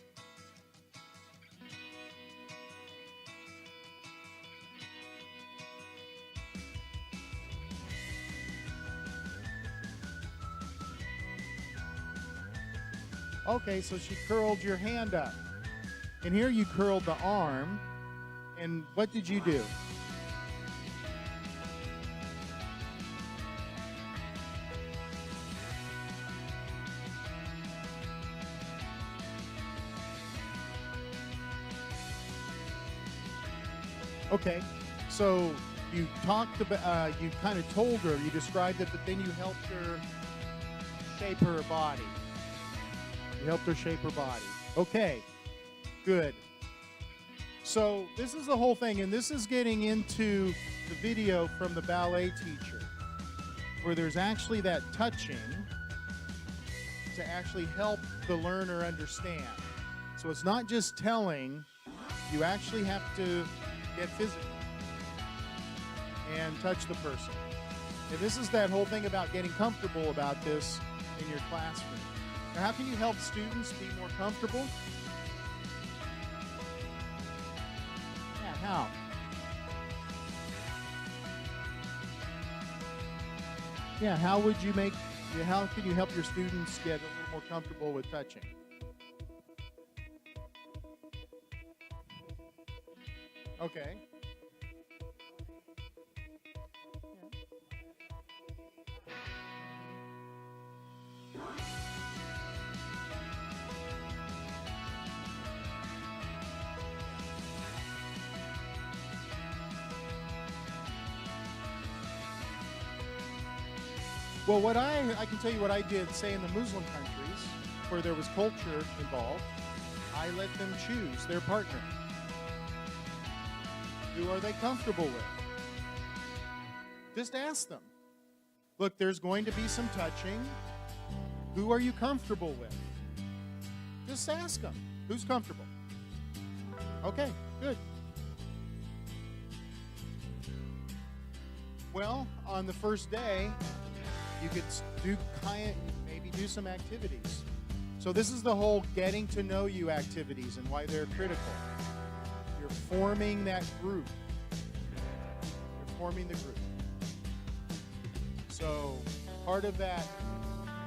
Okay, so she curled your hand up. And here you curled the arm. And what did you do? Okay, so you talked about, you kind of told her, you described it, but then you helped her shape her body. You helped her shape her body. Okay, good. So this is the whole thing, and this is getting into the video from the ballet teacher, where there's actually that touching to actually help the learner understand. So it's not just telling, you actually have to get physical and touch the person. And this is that whole thing about getting comfortable about this in your classroom. Now, how can you help students be more comfortable? Yeah, how? Yeah, how would you make, how can you help your students get a little more comfortable with touching? Okay. Well, what I can tell you what I did, say in the Muslim countries, where there was culture involved, I let them choose their partner. Who are they comfortable with? Just ask them. Look, there's going to be some touching. Who are you comfortable with? Just ask them. Who's comfortable? Okay, good. Well, on the first day, you could maybe do some activities. So this is the whole getting to know you activities and why they're critical. You're forming that group. You're forming the group. So part of that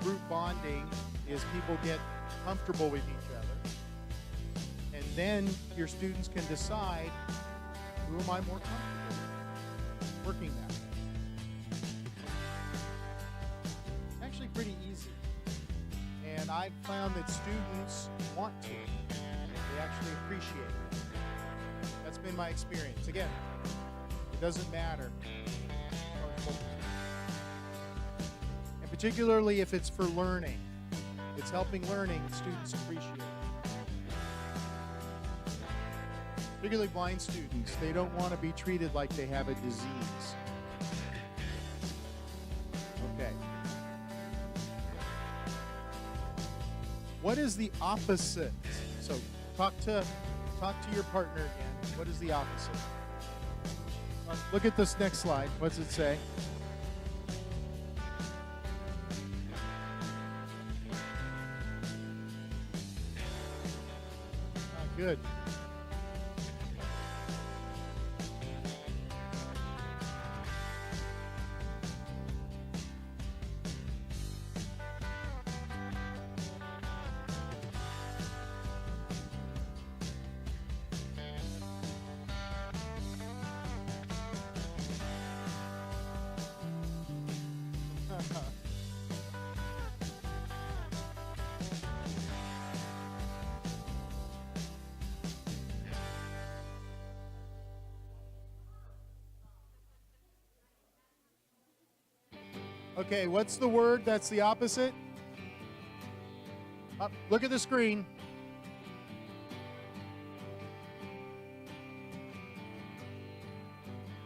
group bonding is people get comfortable with each other. And then your students can decide, who am I more comfortable with? Working that way. Actually pretty easy. And I've found that students want to. They actually appreciate it. That's been my experience. Again, it doesn't matter. And particularly if it's for learning. It's helping learning, students appreciate it. Particularly blind students, they don't want to be treated like they have a disease. Okay. What is the opposite? So talk to your partner again. What is the opposite? Look at this next slide. What's it say? Good. Okay, what's the word that's the opposite? Look at the screen.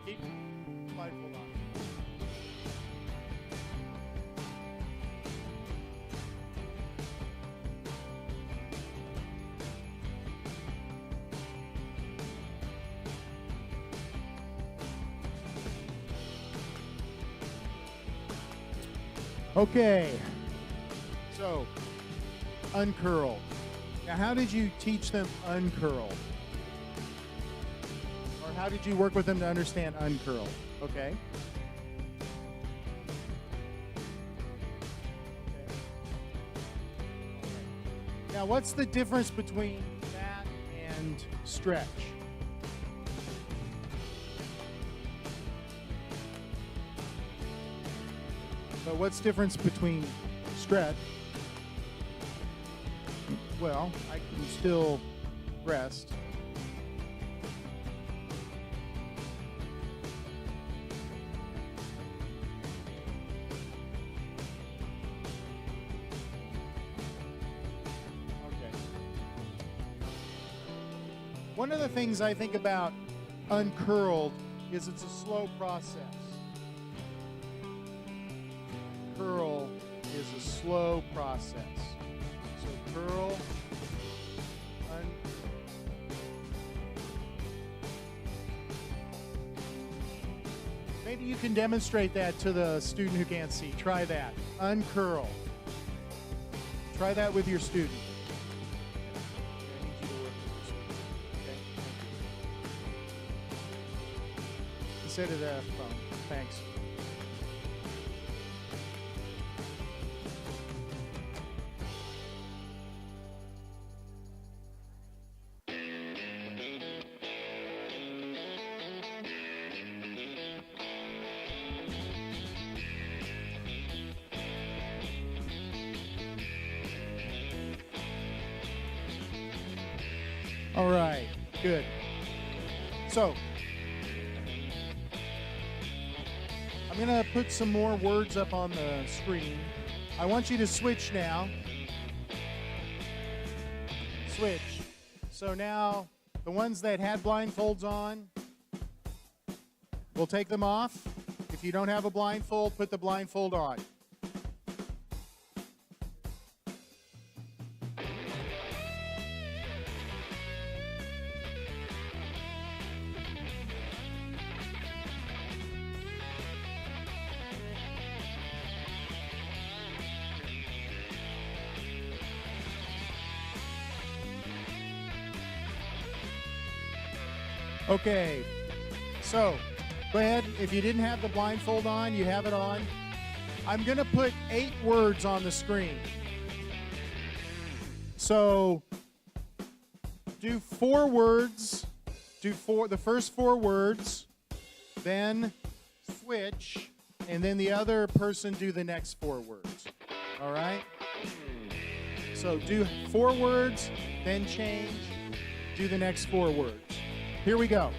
Keep mindful on. Okay. So, uncurl. Now, how did you teach them uncurl? Or how did you work with them to understand uncurl? Okay. Now, what's the difference between that and stretch? So what's the difference between stretch? Well, I can still rest. Okay. One of the things I think about uncurled is it's a slow process. Curl is a slow process. So curl, maybe you can demonstrate that to the student who can't see. Try that. Uncurl. Try that with your student. I need you to work with your student. Okay? Instead of the phone. Thanks. All right, good. So, I'm going to put some more words up on the screen. I want you to switch now. Switch. So now, the ones that had blindfolds on, we'll take them off. If you don't have a blindfold, put the blindfold on. Okay, so go ahead. If you didn't have the blindfold on, you have it on. I'm going to put 8 words on the screen. So do 4 words. Do the first 4 words, then switch, and then the other person do the next 4 words. All right? So do 4 words, then change, do the next 4 words. Here we go.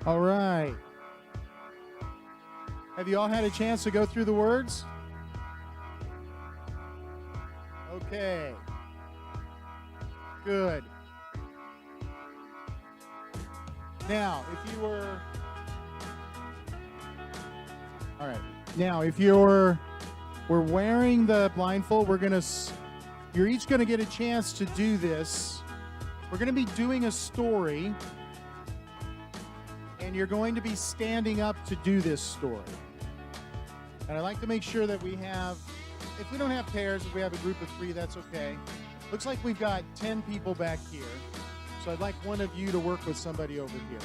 All right. Have you all had a chance to go through the words? Okay. Good. Now, if you were... All right. Now, if we're wearing the blindfold, you're each going to get a chance to do this. We're going to be doing a story, and you're going to be standing up to do this story. And I'd like to make sure that we have, if we don't have pairs, if we have a group of 3, that's okay. Looks like we've got 10 people back here. So I'd like one of you to work with somebody over here.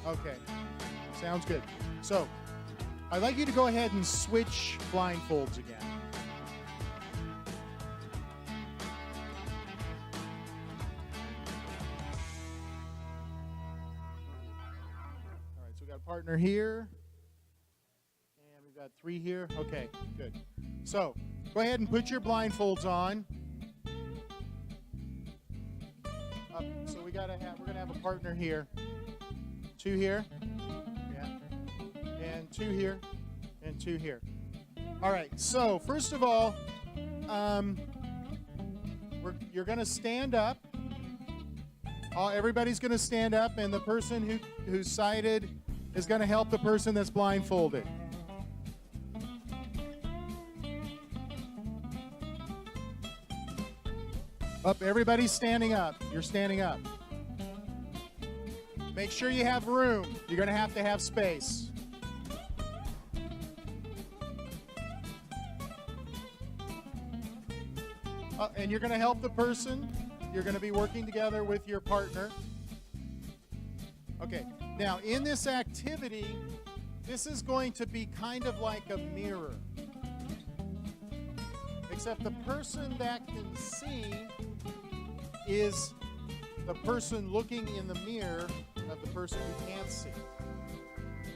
Okay, sounds good. So I'd like you to go ahead and switch blindfolds again. All right, so we've got a partner here, and we've got 3 here. Okay, good. So go ahead and put your blindfolds on. So we're gonna have a partner here. 2 here, yeah, and 2 here, and 2 here. All right, so first of all, you're going to stand up. Everybody's going to stand up, and the person who's sighted is going to help the person that's blindfolded. Up, everybody's standing up. You're standing up. Make sure you have room. You're going to have space. And you're going to help the person. You're going to be working together with your partner. Okay. Now, in this activity, this is going to be kind of like a mirror. Except the person that can see is the person looking in the mirror of the person who can't see.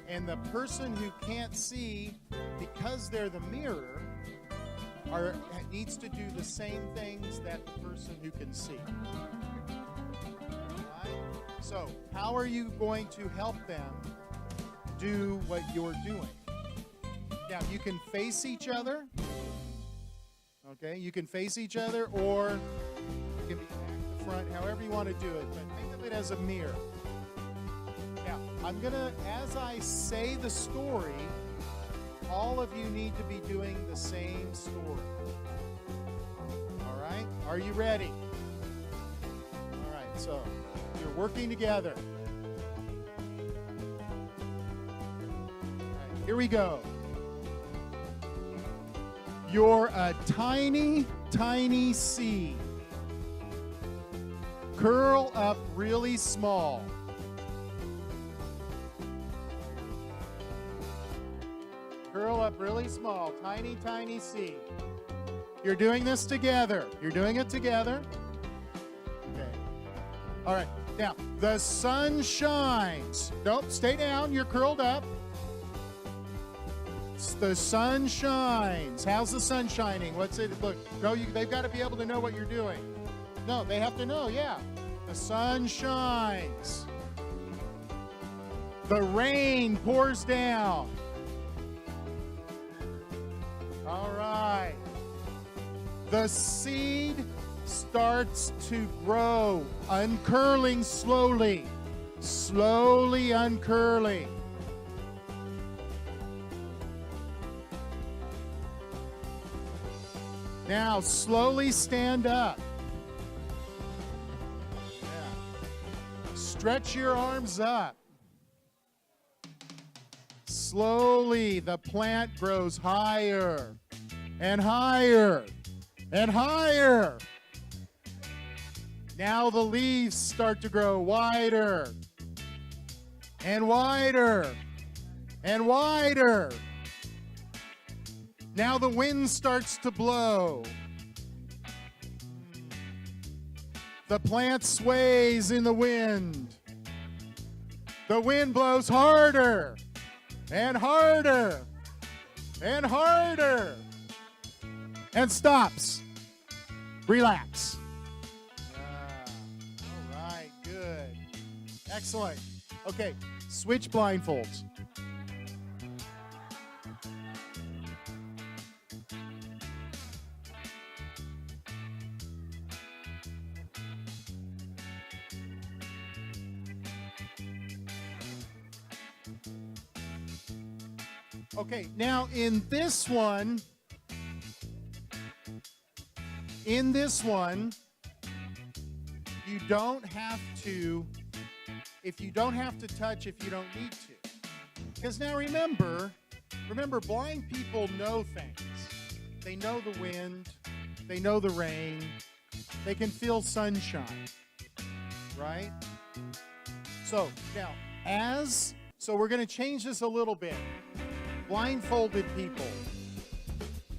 And the person who can't see, because they're the mirror, needs to do the same things that the person who can see. All right? So, how are you going to help them do what you're doing? Now, you can face each other. Okay, you can face each other, or you can be back to front, however you want to do it. But think of it as a mirror. Now, I'm going to, as I say the story, all of you need to be doing the same story. All right? Are you ready? All right, so you're working together. All right, here we go. You're a tiny, tiny seed. Curl up really small. Curl up really small. Tiny, tiny seed. You're doing this together. You're doing it together. Okay. All right. Now, the sun shines. Nope, stay down. You're curled up. The sun shines. How's the sun shining? What's it? Look, no, they've got to be able to know what you're doing. No, they have to know, yeah. The sun shines. The rain pours down. All right. The seed starts to grow, uncurling slowly. Slowly uncurling. Now, slowly stand up. Yeah. Stretch your arms up. Slowly, the plant grows higher and higher and higher. Now the leaves start to grow wider and wider and wider. Now the wind starts to blow. The plant sways in the wind. The wind blows harder and harder and harder and stops. Relax. Excellent. Okay, switch blindfolds. Okay, now in this one, you don't have to, if you don't have to touch if you don't need to. Because now remember, blind people know things. They know the wind, they know the rain, they can feel sunshine, right? So now, so we're going to change this a little bit. Blindfolded people,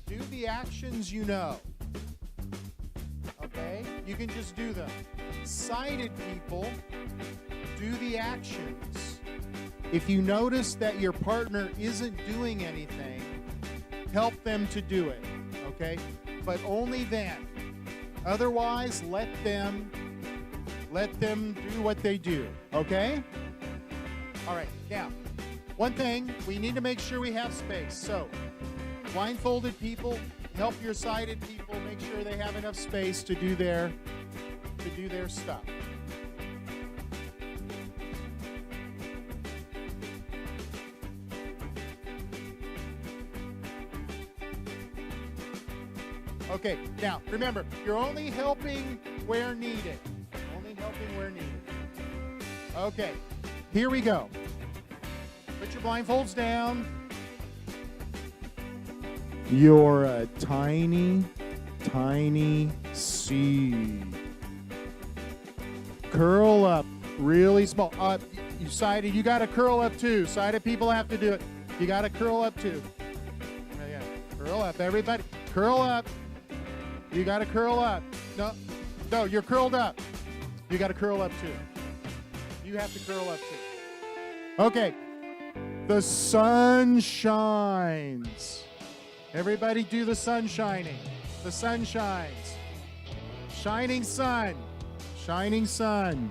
do the actions you know. Okay? You can just do them. Sighted people, do the actions. If you notice that your partner isn't doing anything, help them to do it. Okay? But only then. Otherwise, let them do what they do. Okay? All right. Now, one thing, we need to make sure we have space. So, blindfolded people, help your sighted people make sure they have enough space to do their stuff. Okay, now remember, you're only helping where needed. Only helping where needed. Okay, here we go. Put your blindfolds down. You're a tiny, tiny seed. Curl up really small. You sighted, you got to curl up too. Sighted people have to do it. You got to curl up too. Yeah, curl up, everybody. Curl up. You got to curl up. No, you're curled up. You got to curl up too. You have to curl up too. Okay. The sun shines. Everybody do the sun shining. The sun shines. Shining sun. Shining sun.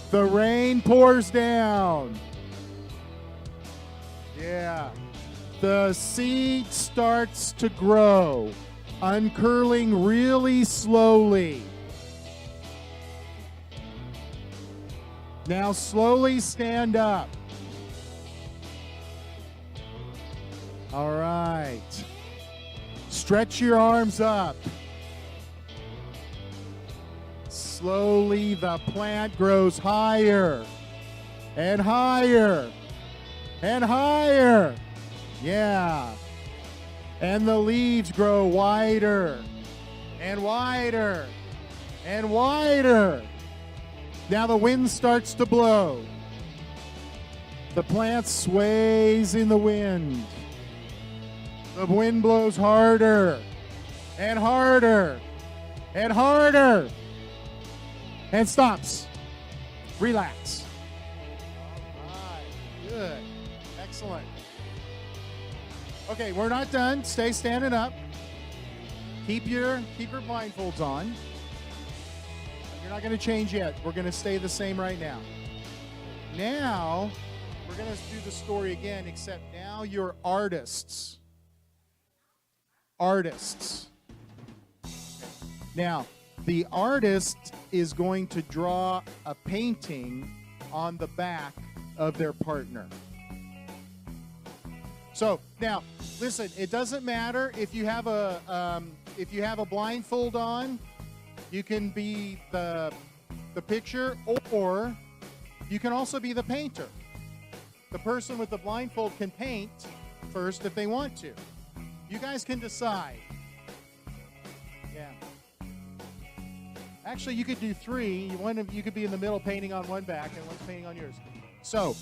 The rain pours down. Yeah. The seed starts to grow, uncurling really slowly. Now slowly stand up. All right. Stretch your arms up. Slowly the plant grows higher and higher and higher. Yeah. And the leaves grow wider and wider and wider. Now the wind starts to blow. The plant sways in the wind. The wind blows harder and harder and harder and stops. Relax. All right. Good. Excellent. Okay, we're not done. Stay standing up. Keep your blindfolds on. You're not going to change yet. We're going to stay the same right now. Now, we're going to do the story again, except now you're artists. Artists. Now, the artist is going to draw a painting on the back of their partner. So now, listen. It doesn't matter if you have a blindfold on. You can be the picture, or you can also be the painter. The person with the blindfold can paint first if they want to. You guys can decide. Yeah. Actually, you could do three. You could be in the middle painting on one back and one's painting on yours. So,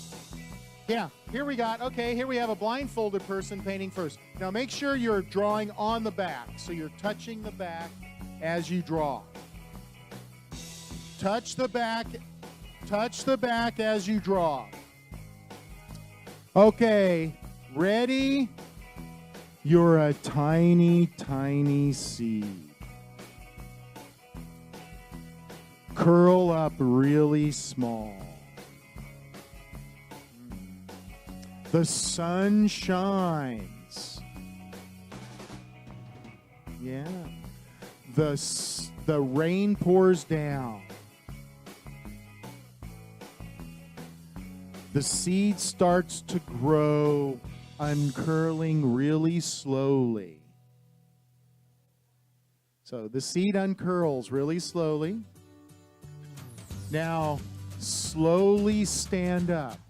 yeah, here we have a blindfolded person painting first. Now make sure you're drawing on the back. So you're touching the back as you draw. Touch the back as you draw. Okay, ready? You're a tiny, tiny seed. Curl up really small. The sun shines. Yeah. The rain pours down. The seed starts to grow, uncurling really slowly. So the seed uncurls really slowly. Now, slowly stand up.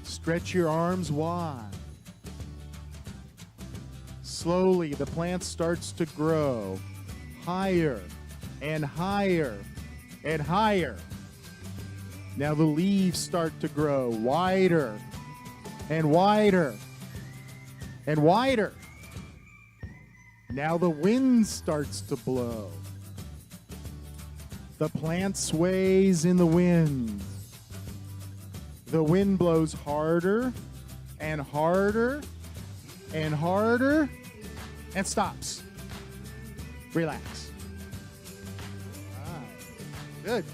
Stretch your arms wide. Slowly, the plant starts to grow higher and higher and higher. Now the leaves start to grow wider and wider and wider. Now the wind starts to blow. The plant sways in the wind. The wind blows harder and harder and harder and stops. Relax. Good.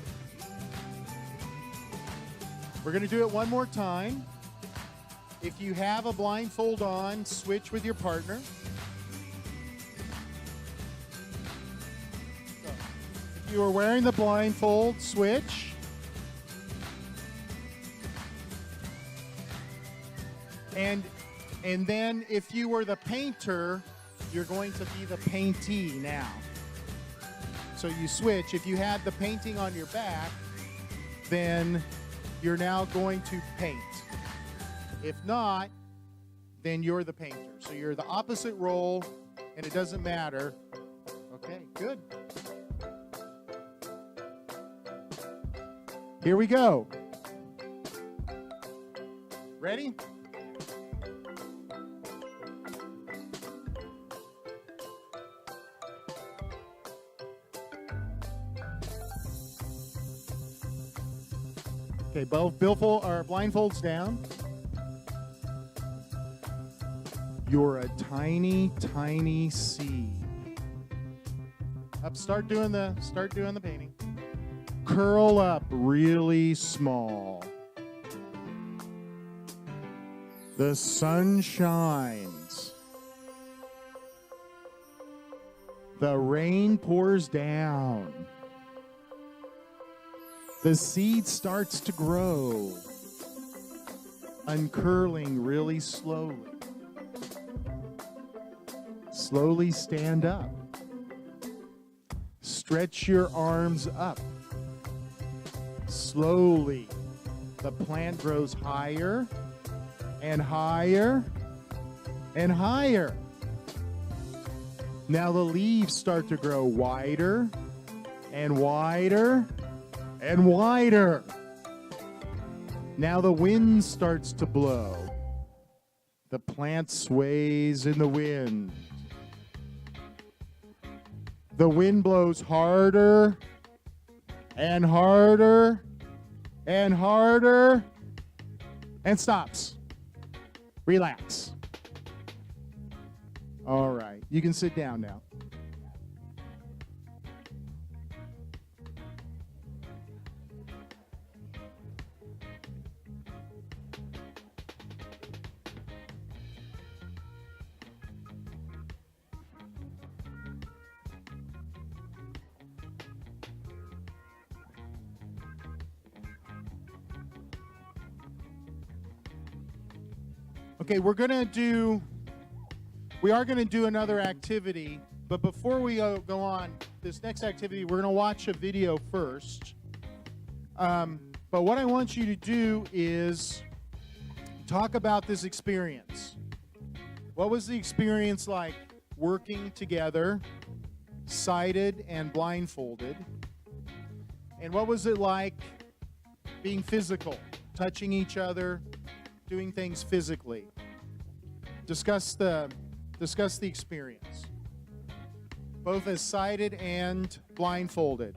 We're going to do it one more time. If you have a blindfold on, switch with your partner. If you are wearing the blindfold, switch. And then if you were the painter, you're going to be the paintee now. So you switch. If you had the painting on your back, then you're now going to paint. If not, then you're the painter. So you're the opposite role, and it doesn't matter. Okay, good. Here we go. Ready? Okay, both blindfolds down. You're a tiny, tiny seed. Up, start doing the painting. Curl up really small. The sun shines. The rain pours down. The seed starts to grow, uncurling really slowly. Slowly stand up. Stretch your arms up. Slowly, the plant grows higher and higher and higher. Now the leaves start to grow wider and wider and wider. Now the wind starts to blow. The plant sways in the wind. The wind blows harder and harder and harder and stops. Relax. All right, you can sit down now. Okay, we are going to do another activity, but before we go on this next activity, we're going to watch a video first. But what I want you to do is talk about this experience. What was the experience like working together, sighted and blindfolded? And what was it like being physical, touching each other, doing things physically? Discuss the experience, both as sighted and blindfolded.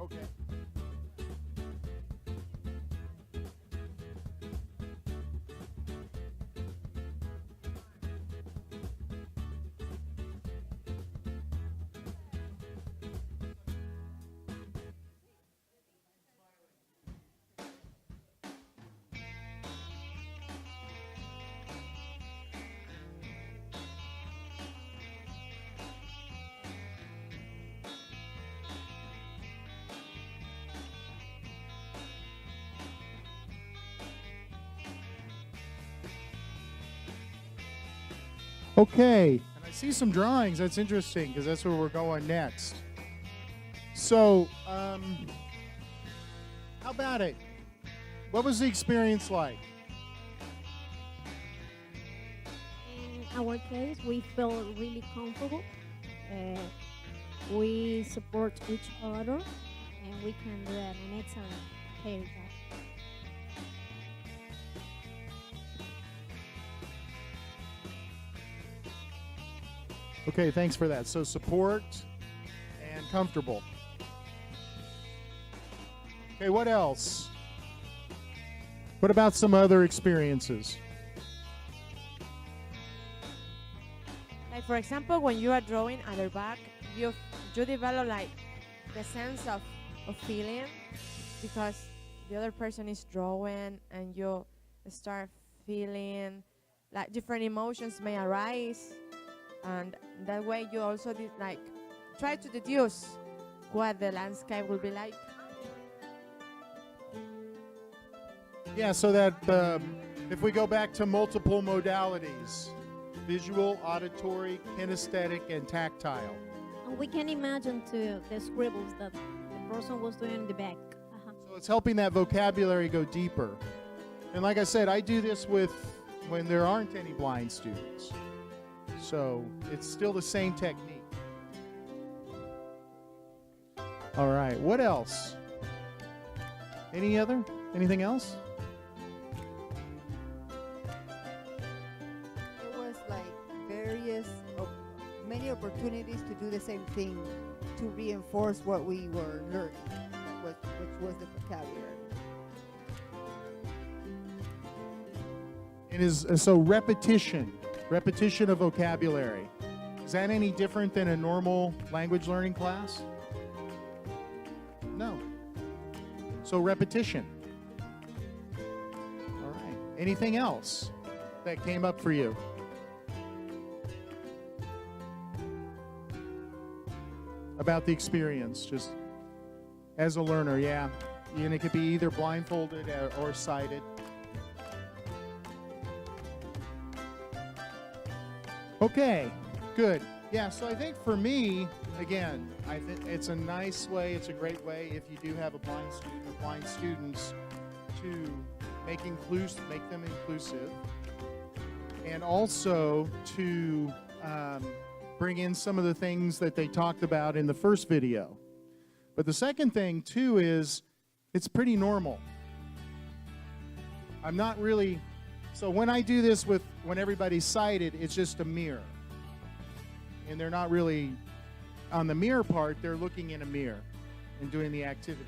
Okay. Okay, and I see some drawings. That's interesting because that's where we're going next. So, how about it? What was the experience like? In our case, we feel really comfortable. We support each other, and we can do an excellent care job. Okay, thanks for that. So support and comfortable. Okay, what else? What about some other experiences? Like for example, when you are drawing at the back, you develop like the sense of feeling because the other person is drawing and you start feeling like different emotions may arise, and that way you also like try to deduce what the landscape will be like. Yeah, so that if we go back to multiple modalities, visual, auditory, kinesthetic, and tactile. And we can imagine too the scribbles that the person was doing in the back. So it's helping that vocabulary go deeper. And like I said, I do this with when there aren't any blind students. So it's still the same technique. All right, what else? Anything else? It was like many opportunities to do the same thing to reinforce what we were learning, which was the vocabulary. It is so repetition of vocabulary. Is that any different than a normal language learning class? No. So repetition. All right. Anything else that came up for you? About the experience, just as a learner, yeah. And it could be either blindfolded or sighted. Okay, good. Yeah, so I think for me, again, I think it's a nice way, it's a great way if you do have a blind student or blind students to make them inclusive, and also to bring in some of the things that they talked about in the first video. But the second thing too is it's pretty normal. I'm not really, so when I do this when everybody's sighted, it's just a mirror. And they're not really, on the mirror part, they're looking in a mirror and doing the activities.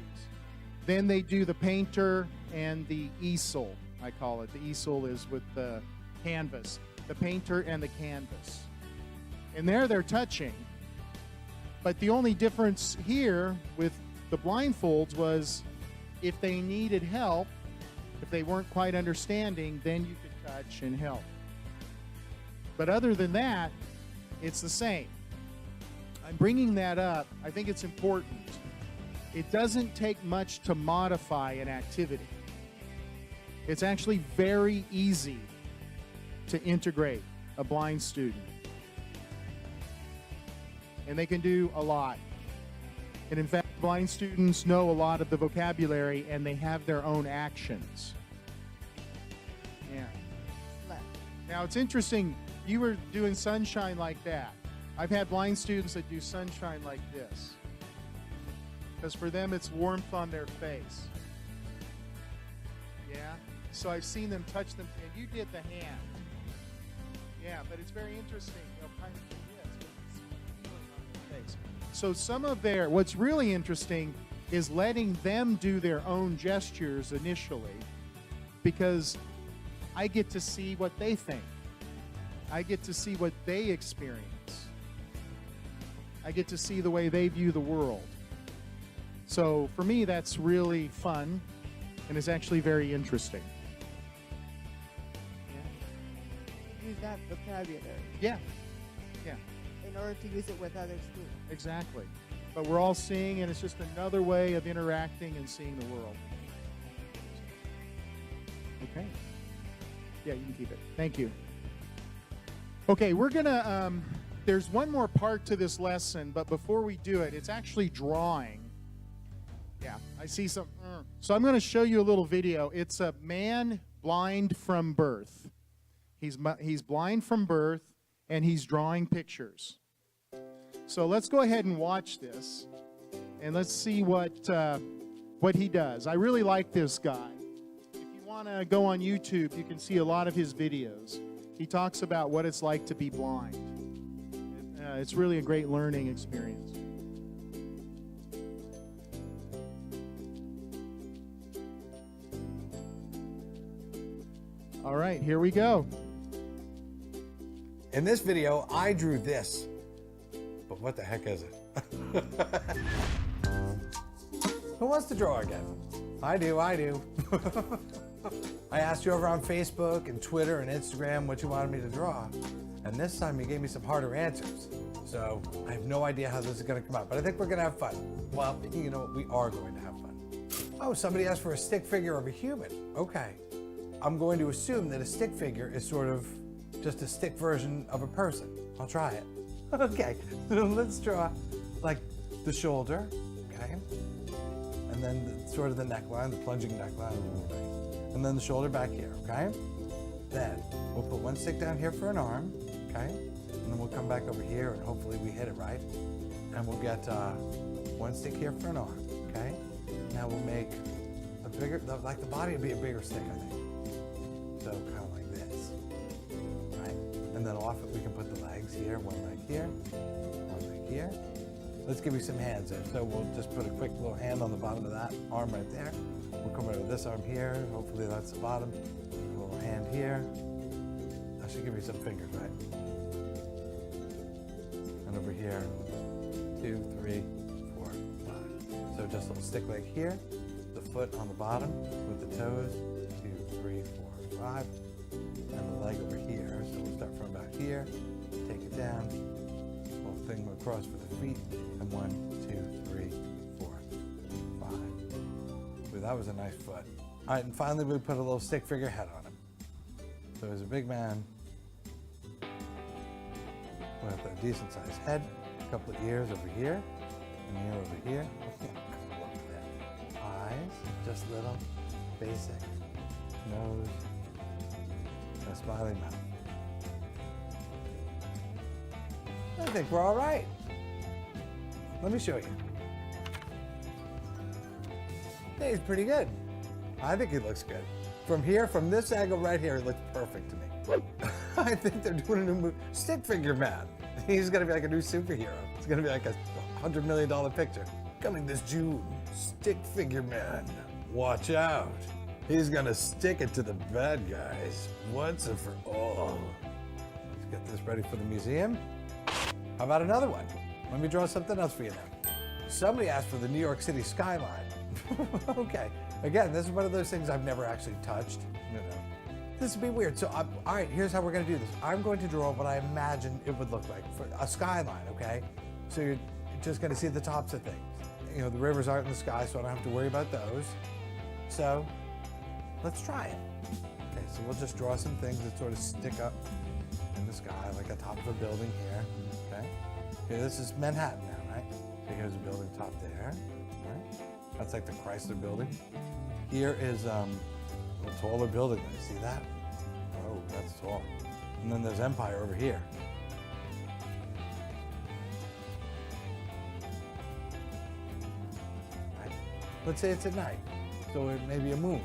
Then they do the painter and the easel, I call it. The easel is with the canvas. The painter and the canvas. And there they're touching. But the only difference here with the blindfolds was if they needed help, if they weren't quite understanding, then you could touch and help. But other than that, it's the same. I'm bringing that up. I think it's important. It doesn't take much to modify an activity. It's actually very easy to integrate a blind student. And they can do a lot. And in fact, blind students know a lot of the vocabulary and they have their own actions. Yeah. Now it's interesting, you were doing sunshine like that. I've had blind students that do sunshine like this. Because for them it's warmth on their face. Yeah? So I've seen them touch them, and you did the hand. Yeah, but it's very interesting, kind of like this, with this feeling on their face. So some of what's really interesting is letting them do their own gestures initially, because I get to see what they think. I get to see what they experience. I get to see the way they view the world. So for me, that's really fun, and it's actually very interesting. Use that vocabulary. Yeah, yeah. In order to use it with others too. Exactly. But we're all seeing, and it's just another way of interacting and seeing the world. Okay. Yeah, you can keep it. Thank you. Okay, we're going to, there's one more part to this lesson, but before we do it, it's actually drawing. Yeah, I see some. So I'm going to show you a little video. It's a man blind from birth. He's blind from birth, and he's drawing pictures. So let's go ahead and watch this, and let's see what he does. I really like this guy. If you want to go on YouTube, you can see a lot of his videos. He talks about what it's like to be blind. It's really a great learning experience. All right, here we go. In this video, I drew this. But what the heck is it? Who wants to draw again? I do. I asked you over on Facebook and Twitter and Instagram what you wanted me to draw. And this time you gave me some harder answers. So I have no idea how this is going to come out, but I think we're going to have fun. Well, you know what? We are going to have fun. Oh, somebody asked for a stick figure of a human. Okay. I'm going to assume that a stick figure is sort of just a stick version of a person. I'll try it. Okay, so let's draw like the shoulder, okay? And then sort of the neckline, the plunging neckline. And then the shoulder back here, okay? Then we'll put one stick down here for an arm, okay? And then we'll come back over here and hopefully we hit it right. And we'll get one stick here for an arm, okay? Now we'll make a bigger, like the body would be a bigger stick, I think. So kind of like this, right? And then off it we can put the legs here, one leg here, one leg here. Let's give you some hands there. So we'll just put a quick little hand on the bottom of that arm right there. We'll come over to this arm here. Hopefully that's the bottom. A little hand here. That should give you some fingers, right? And over here, 2, 3, 4, 5. So just a little stick leg here, the foot on the bottom with the toes, 2, 3, 4, 5. And the leg over here. So we'll start from about here, take it down, little thing across for the feet, and 1, 2, 3, 4, 5. Ooh, that was a nice foot. All right, and finally we put a little stick figure head on him. So he's a big man with a decent sized head, a couple of ears over here, an ear over here. Look at that. Eyes, just little, basic, nose, and a smiling mouth. I think we're all right. Let me show you. Hey, he's pretty good. I think he looks good. From here, from this angle right here, it looks perfect to me. I think they're doing a new movie. Stick Figure Man. He's gonna be like a new superhero. It's gonna be like a $100 million picture. Coming this June, Stick Figure Man. Watch out. He's gonna stick it to the bad guys once and for all. Let's get this ready for the museum. How about another one? Let me draw something else for you now. Somebody asked for the New York City skyline. Okay, again, this is one of those things I've never actually touched. You know, this would be weird. So, all right, here's how we're gonna do this. I'm going to draw what I imagine it would look like for a skyline, okay? So you're just gonna see the tops of things. You know, the rivers aren't in the sky, so I don't have to worry about those. So, let's try it. Okay, so we'll just draw some things that sort of stick up in the sky, like the top of a building here, okay? Okay, this is Manhattan now, right? So here's a building top there, right? That's like the Chrysler building. Here is a taller building, you see that? Oh, that's tall. And then there's Empire over here. Right? Let's say it's at night, so it may be a moon,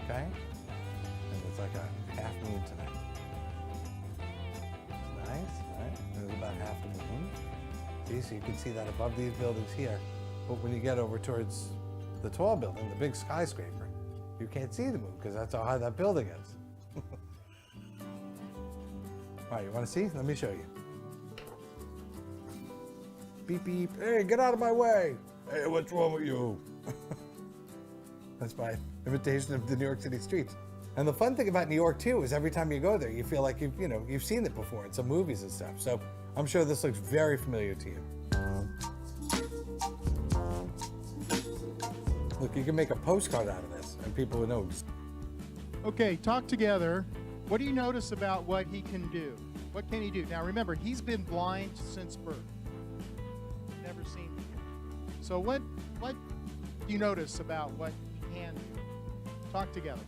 okay? And it's like a half moon tonight. Nice, right? There's about half the moon. See, so you can see that above these buildings here, But when you get over towards the tall building, the big skyscraper, you can't see the moon because that's how high that building is. All right, you want to see? Let me show you. Beep, beep. Hey, get out of my way. Hey, what's wrong with you? That's my imitation of the New York City streets. And the fun thing about New York, too, is every time you go there, you feel like you've seen it before in some movies and stuff. So I'm sure this looks very familiar to you. Look, you can make a postcard out of this, and people would know. Okay, talk together. What do you notice about what he can do? What can he do? Now remember, he's been blind since birth. Never seen before. So what do you notice about what he can do? Talk together.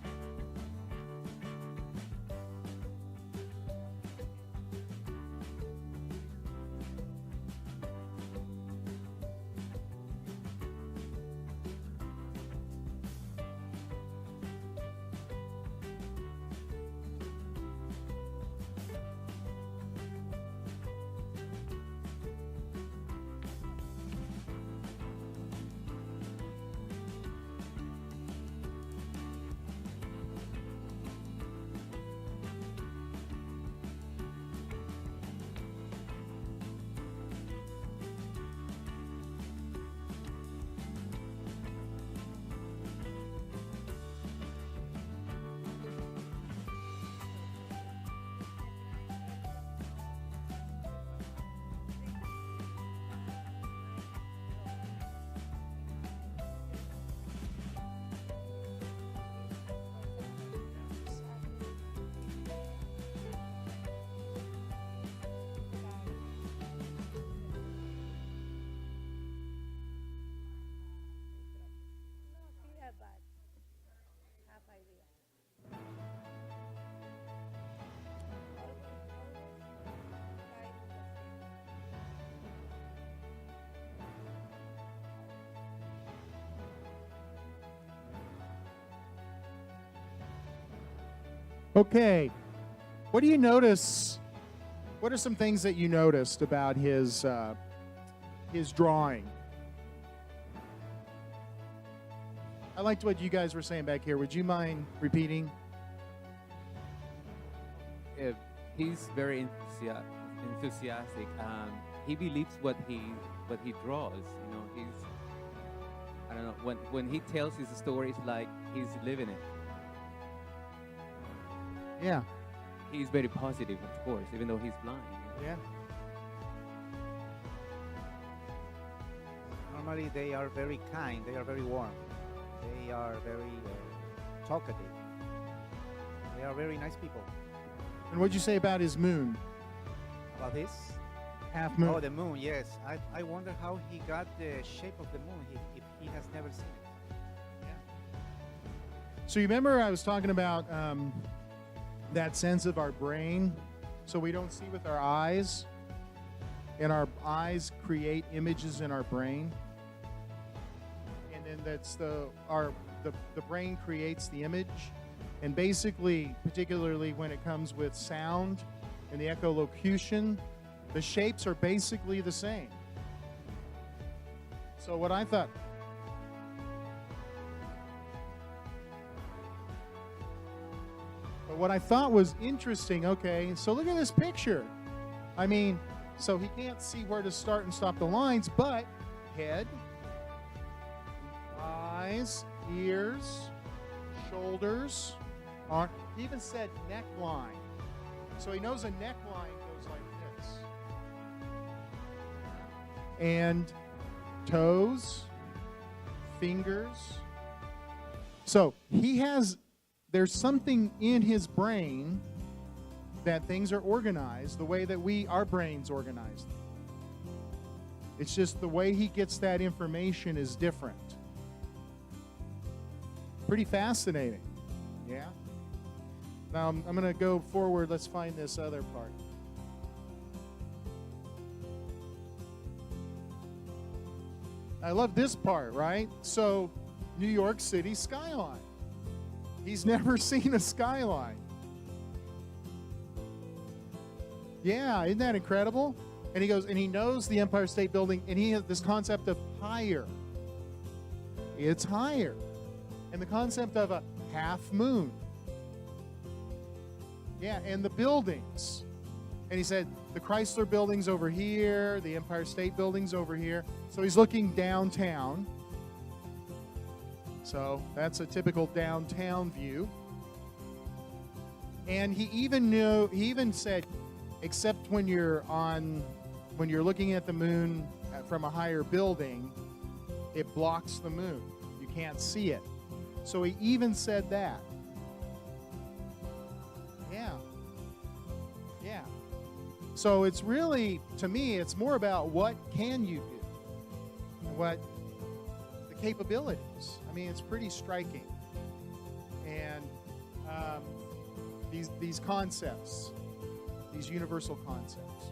Okay, what do you notice? What are some things that you noticed about his drawing? I liked what you guys were saying back here. Would you mind repeating? He's very enthusiastic. He believes what he draws. You know, I don't know, when he tells his stories, like he's living it. Yeah. He's very positive, of course, even though he's blind. Yeah. Normally they are very kind, they are very warm, they are very talkative. They are very nice people. And what'd you say about his moon? About this? Half moon. Oh, the moon, yes. I wonder how he got the shape of the moon if he has never seen it. Yeah. So you remember I was talking about that sense of our brain? So we don't see with our eyes, and our eyes create images in our brain. And then that's the brain creates the image. And basically, particularly when it comes with sound and the echolocution, the shapes are basically the same. So what I thought, was interesting, okay, so look at this picture. I mean, so he can't see where to start and stop the lines, but head, eyes, ears, shoulders, arm, he even said neckline. So he knows a neckline goes like this. And toes, fingers. So there's something in his brain that things are organized the way that our brains organized. It's just the way he gets that information is different. Pretty fascinating. Yeah? Now I'm going to go forward. Let's find this other part. I love this part, right? So, New York City skyline. He's never seen a skyline. Yeah, isn't that incredible? And he goes, and he knows the Empire State Building, and he has this concept of higher. it's higher. And the concept of a half moon. Yeah, and the buildings. And he said, the Chrysler Building's over here, the Empire State Building's over here. So he's looking downtown. So that's a typical downtown view. And he even said, except when you're looking at the moon from a higher building, it blocks the moon. You can't see it. So he even said that. Yeah. Yeah. So it's really, to me, it's more about what can you do? What the capabilities. I mean, it's pretty striking. And these concepts, these universal concepts.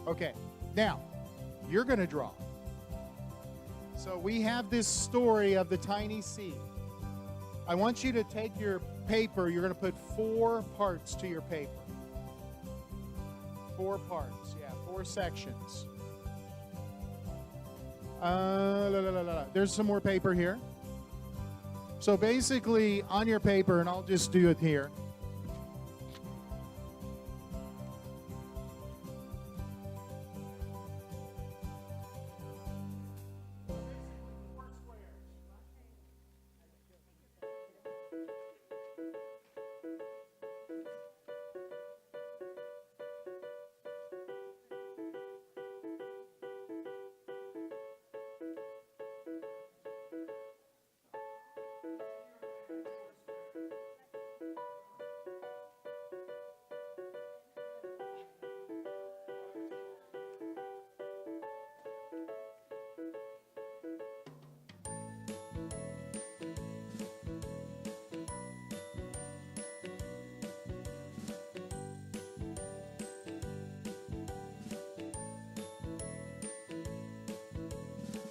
Okay, now, you're going to draw. So we have this story of the tiny seed. I want you to take your paper, you're going to put 4 parts to your paper. 4 parts, yeah, 4 sections. There's some more paper here. So basically, on your paper, and I'll just do it here.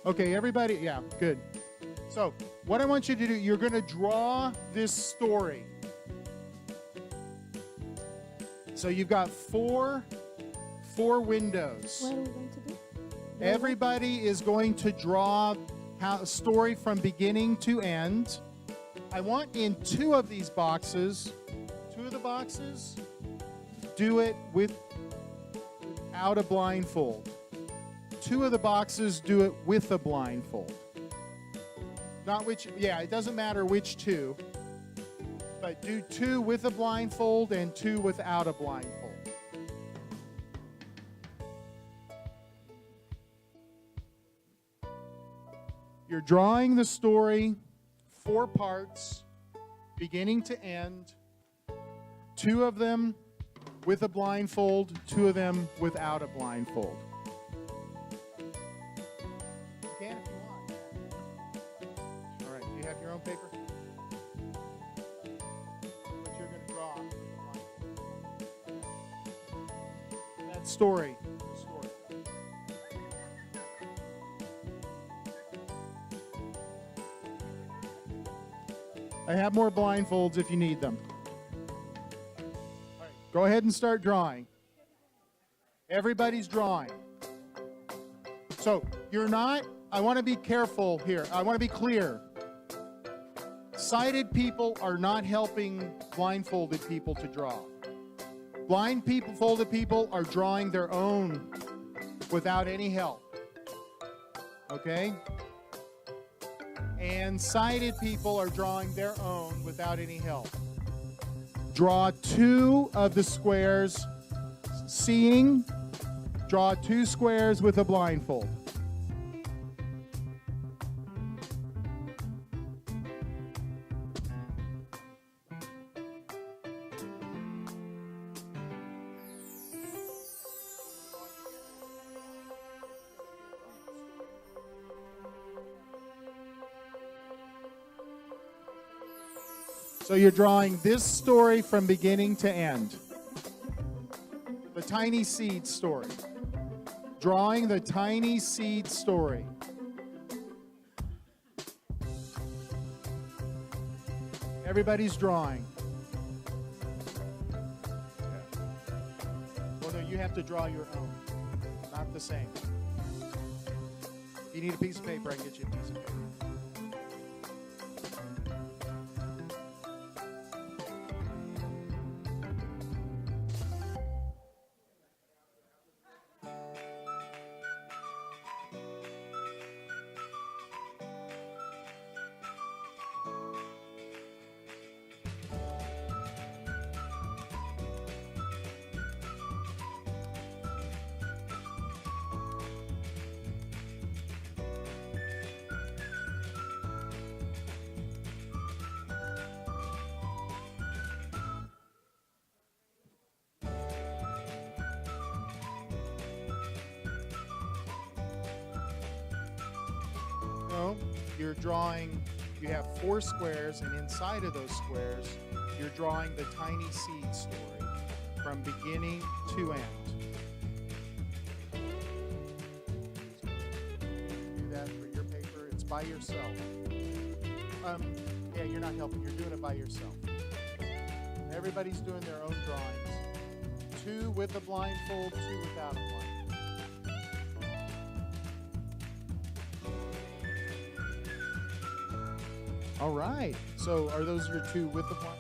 Okay, everybody, yeah, good. So, what I want you to do, you're going to draw this story. So you've got four windows. What are we going to do? Everybody is going to draw a story from beginning to end. I want in 2 of these boxes, 2 of the boxes, do it without a blindfold. 2 of the boxes do it with a blindfold. Not which, yeah, it doesn't matter which 2, but do 2 with a blindfold and 2 without a blindfold. You're drawing the story, 4 parts, beginning to end. 2 of them with a blindfold, 2 of them without a blindfold. You can if you want. All right, do you have your own paper? What you're going to draw. That story. I have more blindfolds if you need them. All right, go ahead and start drawing. Everybody's drawing. So you're not, I want to be careful here. I want to be clear. Sighted people are not helping blindfolded people to draw. Blindfolded people are drawing their own without any help. Okay? And sighted people are drawing their own without any help. Draw 2 of the squares seeing. Draw 2 squares with a blindfold. So you're drawing this story from beginning to end. The tiny seed story. Drawing the tiny seed story. Everybody's drawing. Yeah. Well, no, you have to draw your own, not the same. If you need a piece of paper, I can get you a piece of paper. No, you're drawing, you have 4 squares, and inside of those squares, you're drawing the tiny seed story from beginning to end. Do that for your paper. It's by yourself. Yeah, you're not helping. You're doing it by yourself. Everybody's doing their own drawings. 2 with a blindfold, 2 without a blindfold. All right. So are those your 2 with the blind?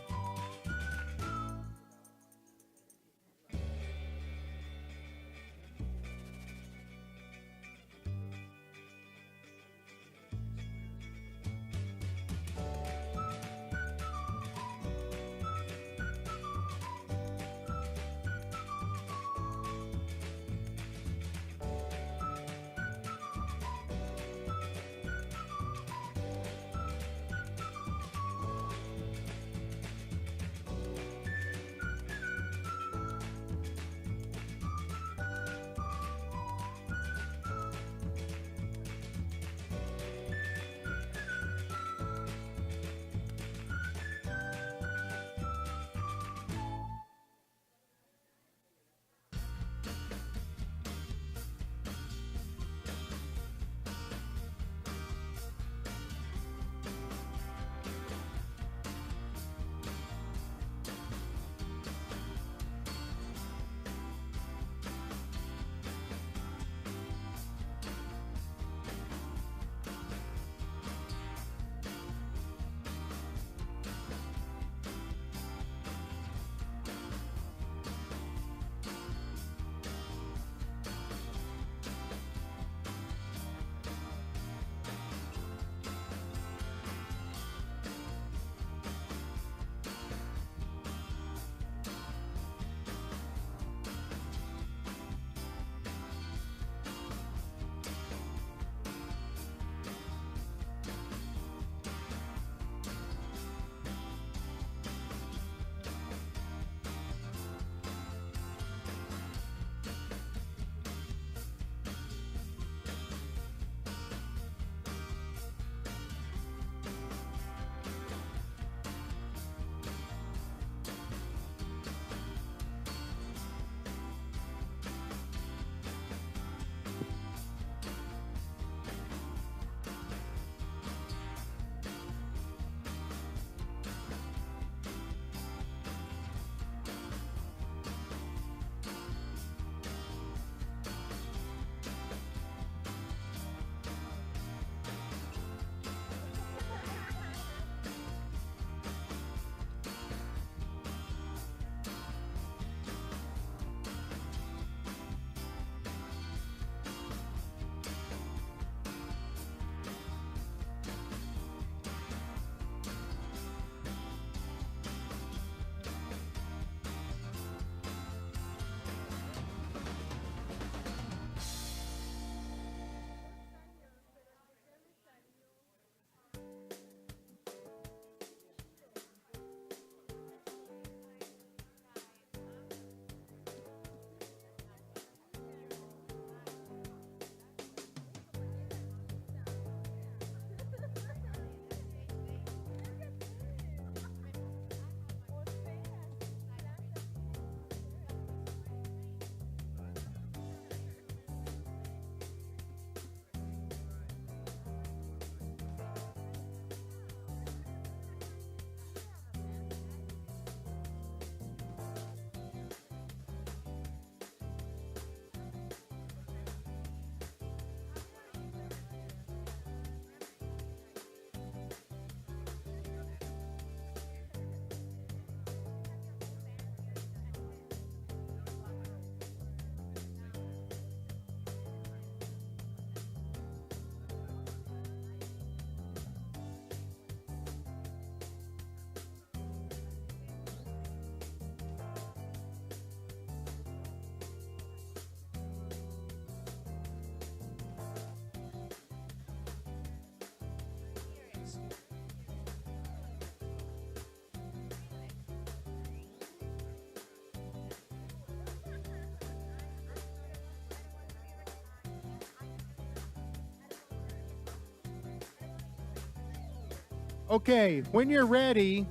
Okay, when you're ready,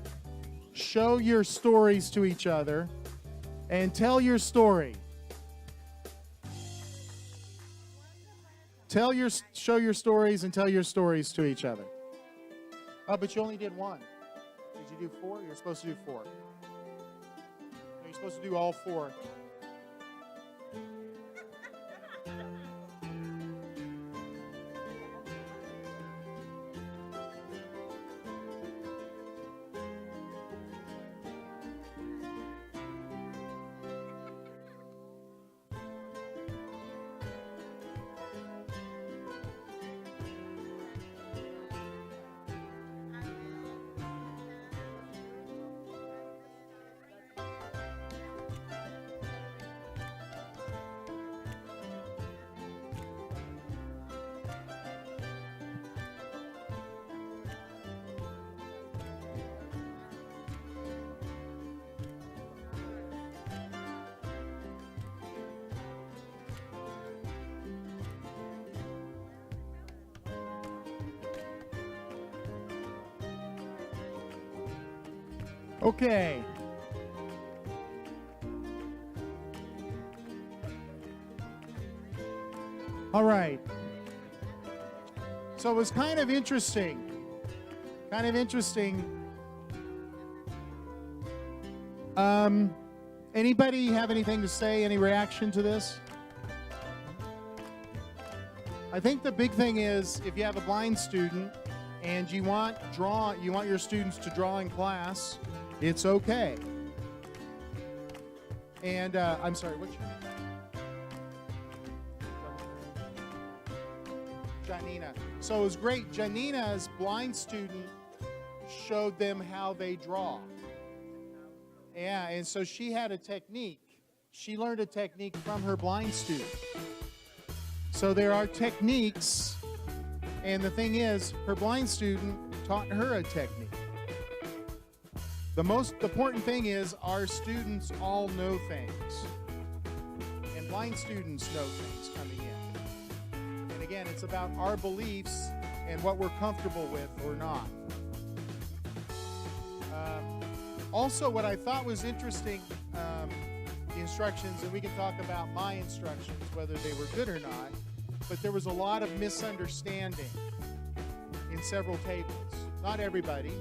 show your stories to each other and tell your story. Show your stories and tell your stories to each other. Oh, but you only did one. Did you do 4? You're supposed to do 4. No, you're supposed to do all 4. Okay. All right. So it was kind of interesting. Anybody have anything to say? Any reaction to this? I think the big thing is if you have a blind student and you want your students to draw in class, it's okay. And I'm sorry, what's your name? Janina. So it was great. Janina's blind student showed them how they draw. Yeah, and so she had a technique. She learned a technique from her blind student. So there are techniques, and the thing is, her blind student taught her a technique. The most important thing is our students all know things. And blind students know things coming in. And again, it's about our beliefs and what we're comfortable with or not. Also, what I thought was interesting, the instructions, and we can talk about my instructions, whether they were good or not, but there was a lot of misunderstanding in several tables. Not everybody.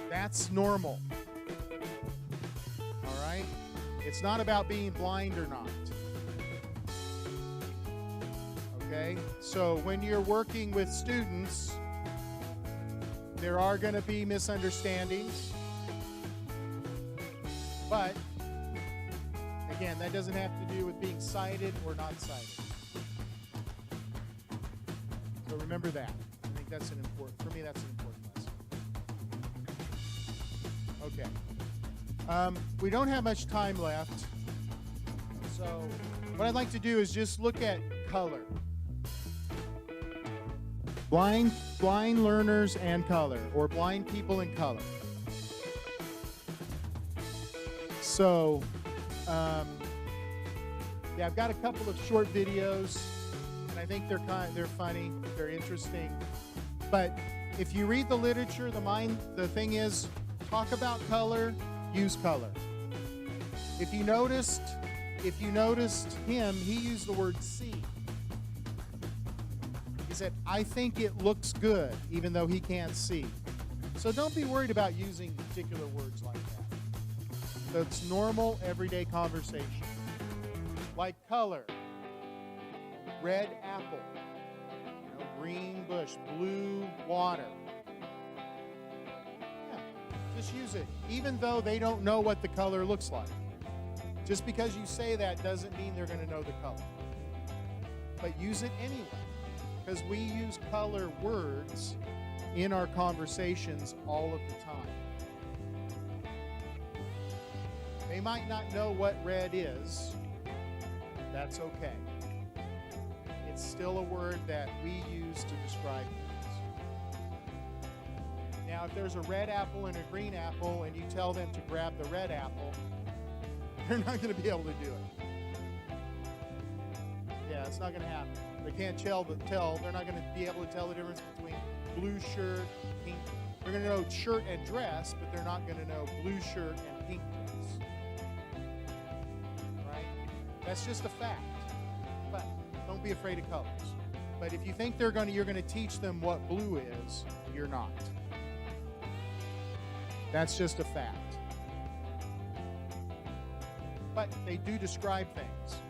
That's normal. All right? It's not about being blind or not. Okay? So when you're working with students, there are going to be misunderstandings. But, again, that doesn't have to do with being sighted or not sighted. So remember that. I think that's an important, for me, that's an important lesson. Okay. We don't have much time left. So what I'd like to do is just look at color. Blind learners and color, or blind people in color. So, yeah, I've got a couple of short videos, and I think they're funny, they're interesting. But if you read the literature, the thing is, talk about color, use color. If you noticed him, he used the word see. He said, I think it looks good, even though he can't see. So don't be worried about using particular words like that. That's normal, everyday conversation. Like color. Red apple. Green bush. Blue water. Yeah, just use it, even though they don't know what the color looks like. Just because you say that doesn't mean they're going to know the color. But use it anyway, because we use color words in our conversations all of the time. They might not know what red is. That's okay. It's still a word that we use to describe things. Now, if there's a red apple and a green apple and you tell them to grab the red apple, they're not going to be able to do it. Yeah, it's not going to happen. They can't tell. They're not going to be able to tell the difference between blue shirt, pink. They're going to know shirt and dress, but they're not going to know blue shirt and pink dress. Right? That's just a fact. But don't be afraid of colors. But if you think you're going to teach them what blue is, you're not. That's just a fact. But they do describe things.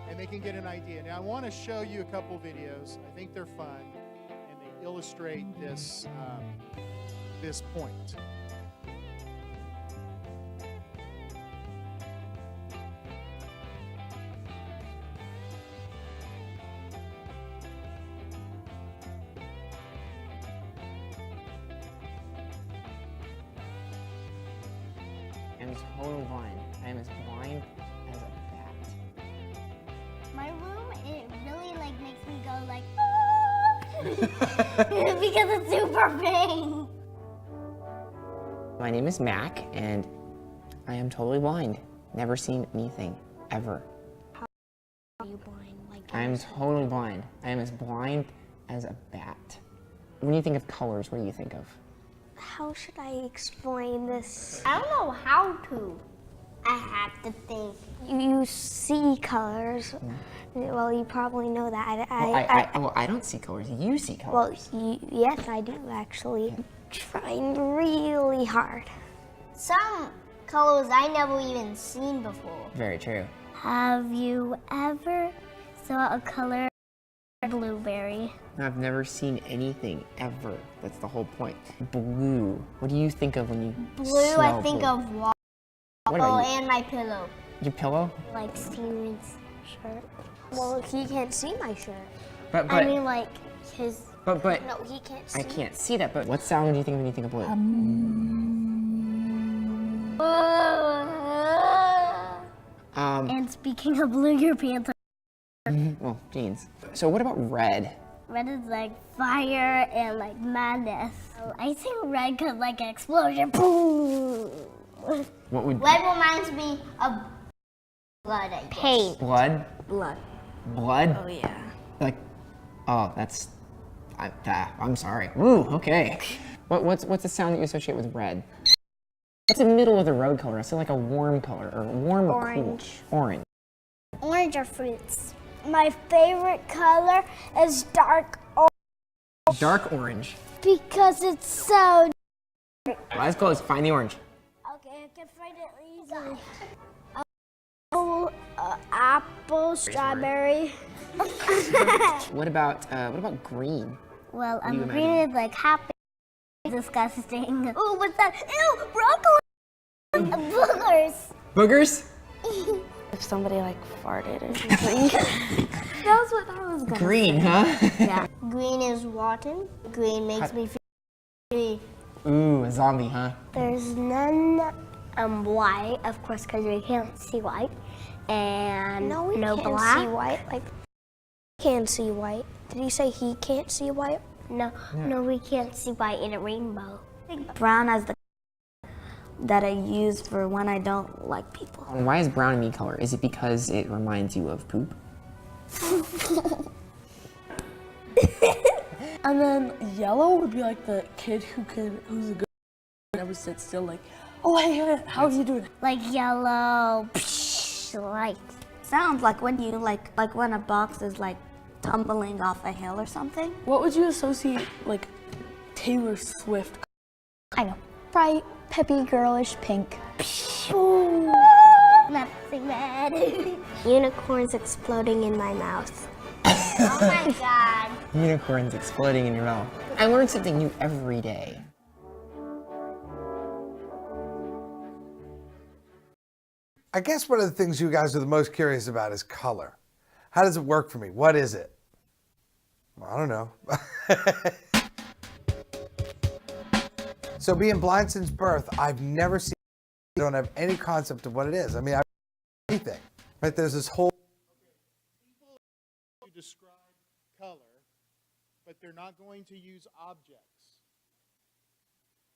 And they can get an idea. Now I want to show you a couple videos. I think they're fun, and they illustrate this this point. I'm totally blind. I am as blind as a bat. My room, it really like makes me go like, ah! because it's super big. My name is Mac, and I am totally blind. Never seen anything, ever. How are you blind? Like, I am totally blind. I am as blind as a bat. When you think of colors, what do you think of? how should I explain this? I don't know how to. I have to think. You see colors. Well, you probably know that. Well, I don't see colors. You see colors. Well, yes, I do actually. Trying really hard. Some colors I never even seen before. Very true. Have you ever saw a color blueberry? I've never seen anything ever. That's the whole point. Blue. What do you think of when you Blue, smell I think blue? of water. What about you? And my pillow. Your pillow? Like Steven's shirt. Well, he can't see my shirt. But I mean, like his. But no, he can't see. I can't see that. But what sound do you think when you think of blue? And speaking of blue, your pants are. Well, jeans. So what about red? Red is like fire and like madness. I think red could like an explosion. Boom. What would? Red reminds me of blood. I guess. Paint. Blood? Blood. Blood? Oh yeah. Like, oh, that's. I'm sorry. Ooh, okay. What's the sound that you associate with red? What's the middle of the road color? I say like a warm color or warm or Orange. cool. Orange. Orange are fruits. My favorite color is dark orange. Dark orange. Because it's so. Eyes closed. Find the orange. Okay, I can find it easily. Apple, strawberry. What about green? Well, What do you green imagine? is like happy. Disgusting. Oh, what's that? Ew, broccoli. Boogers. Boogers? If somebody like farted or something. That's what I was gonna Green, say. huh? Yeah. Green is rotten. Green makes me feel. Ooh, a zombie, huh? There's none white, of course, because we can't see white. And no black. See white. Like, can see white. Did he say he can't see white? No, we can't see white in a rainbow. Brown as the that I use for when I don't like people. And why is brown a meat color? Is it because it reminds you of poop? And then yellow would be like the kid who's a good never sits still, like, oh hey, how are you doing? Like yellow, light. Sounds like when you like when a box is like tumbling off a hill or something. What would you associate like Taylor Swift? I know. Bright, peppy, girlish, pink. Nothing bad. Unicorns exploding in my mouth. Oh my god. Unicorns exploding in your mouth. I learn something new every day. I guess one of the things you guys are the most curious about is color. How does it work for me? What is it? Well, I don't know. So being blind since birth, I've never seen, I don't have any concept of what it is. I mean, I don't know anything. Right? There's this whole To describe color, but they're not going to use objects.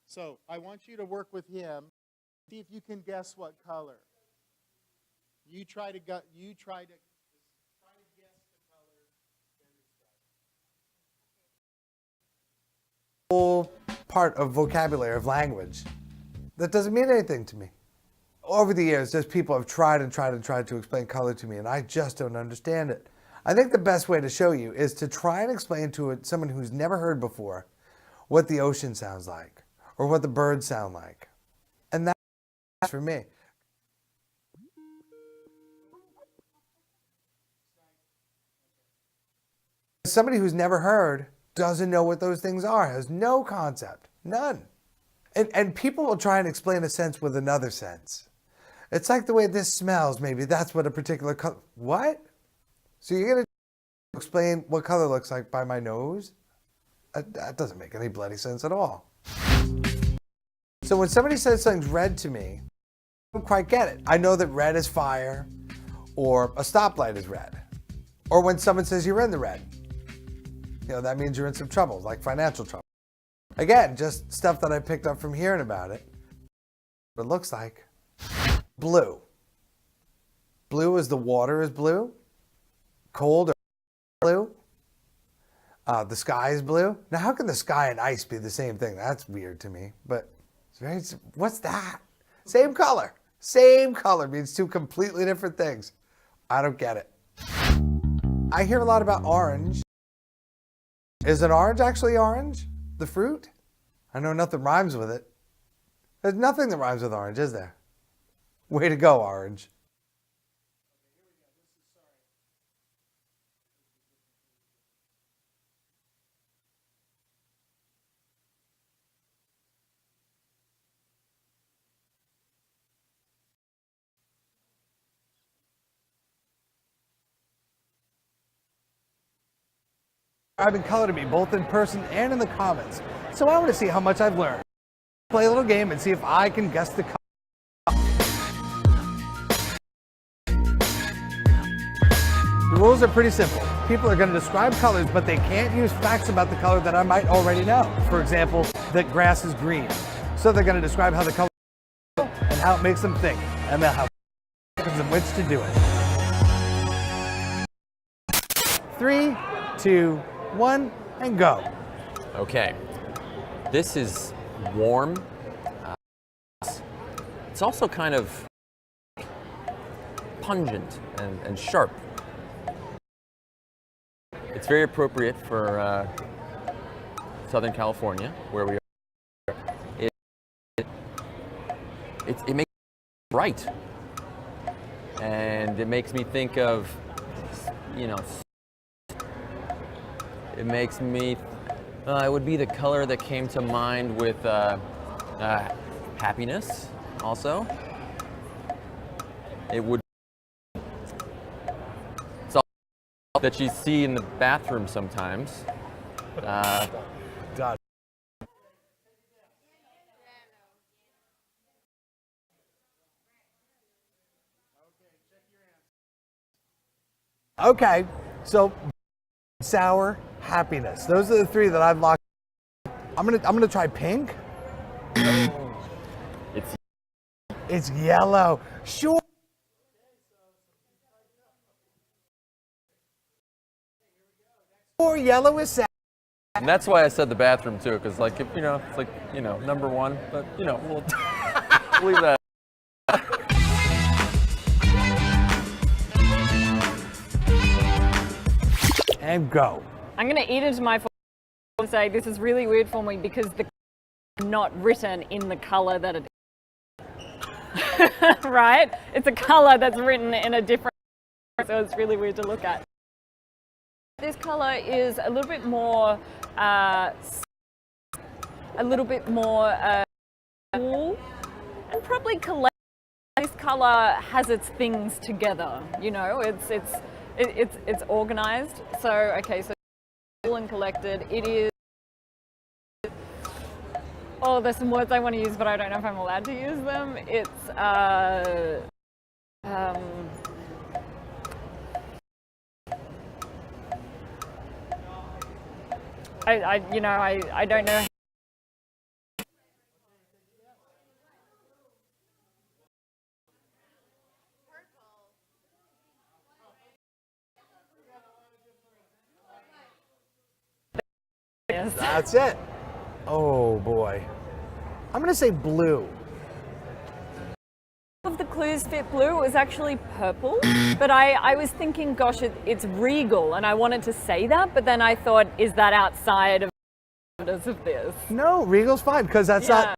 So I want you to work with him. See if you can guess what color. You try to guess the color. part of vocabulary of language that doesn't mean anything to me. Over the years, just people have tried and tried and tried to explain color to me, and I just don't understand it. I think the best way to show you is to try and explain to someone who's never heard before what the ocean sounds like or what the birds sound like. And that's for me. Somebody who's never heard doesn't know what those things are, has no concept, none. And people will try and explain a sense with another sense. It's like the way this smells, maybe that's what a particular color, what? So you're gonna explain what color looks like by my nose? That doesn't make any bloody sense at all. So when somebody says something's red to me, I don't quite get it. I know that red is fire, or a stoplight is red. Or when someone says you're in the red, you know, that means you're in some trouble, like financial trouble. Again, just stuff that I picked up from hearing about it. What it looks like. Blue. Blue is the water is blue. Cold or blue. The sky is blue. Now, how can the sky and ice be the same thing? That's weird to me. But it's very, what's that? Same color. Same color means two completely different things. I don't get it. I hear a lot about orange. Is an orange actually orange? The fruit? I know nothing rhymes with it. There's nothing that rhymes with orange, is there? Way to go, orange. Describing color to me, both in person and in the comments. So I want to see how much I've learned. Play a little game and see if I can guess the color. The rules are pretty simple. People are going to describe colors, but they can't use facts about the color that I might already know. For example, that grass is green. So they're going to describe how the color and how it makes them think, and they'll have seconds in which to do it. 3, 2, 1, and go. Okay, this is warm. It's also kind of pungent and sharp. It's very appropriate for Southern California, where we are. It makes me bright, and it makes me think of, you know, it makes me, it would be the color that came to mind with happiness also. It would, it's all that you see in the bathroom sometimes. God. Okay, so sour, happiness. Those are the three that I've locked. I'm gonna try pink. It's yellow. Sure. Sure, yellow is sad. And that's why I said the bathroom too, because like, if, you know, it's like, you know, number one, but you know, we'll leave that. And go. I'm going to eat into my phone and say this is really weird for me because the not written in the color that it is. Right? It's a color that's written in a different, so it's really weird to look at. This color is a little bit more cool and probably collected. This color has its things together, you know, it's organized. So, okay, so cool and collected. It is, oh, there's some words I want to use, but I don't know if I'm allowed to use them. It's, I don't know. Yes. That's it. Oh boy. I'm going to say blue. Of the clues fit blue, it was actually purple, but I was thinking, gosh, it's regal, and I wanted to say that, but then I thought, is that outside of this? No, regal's fine, because that's not,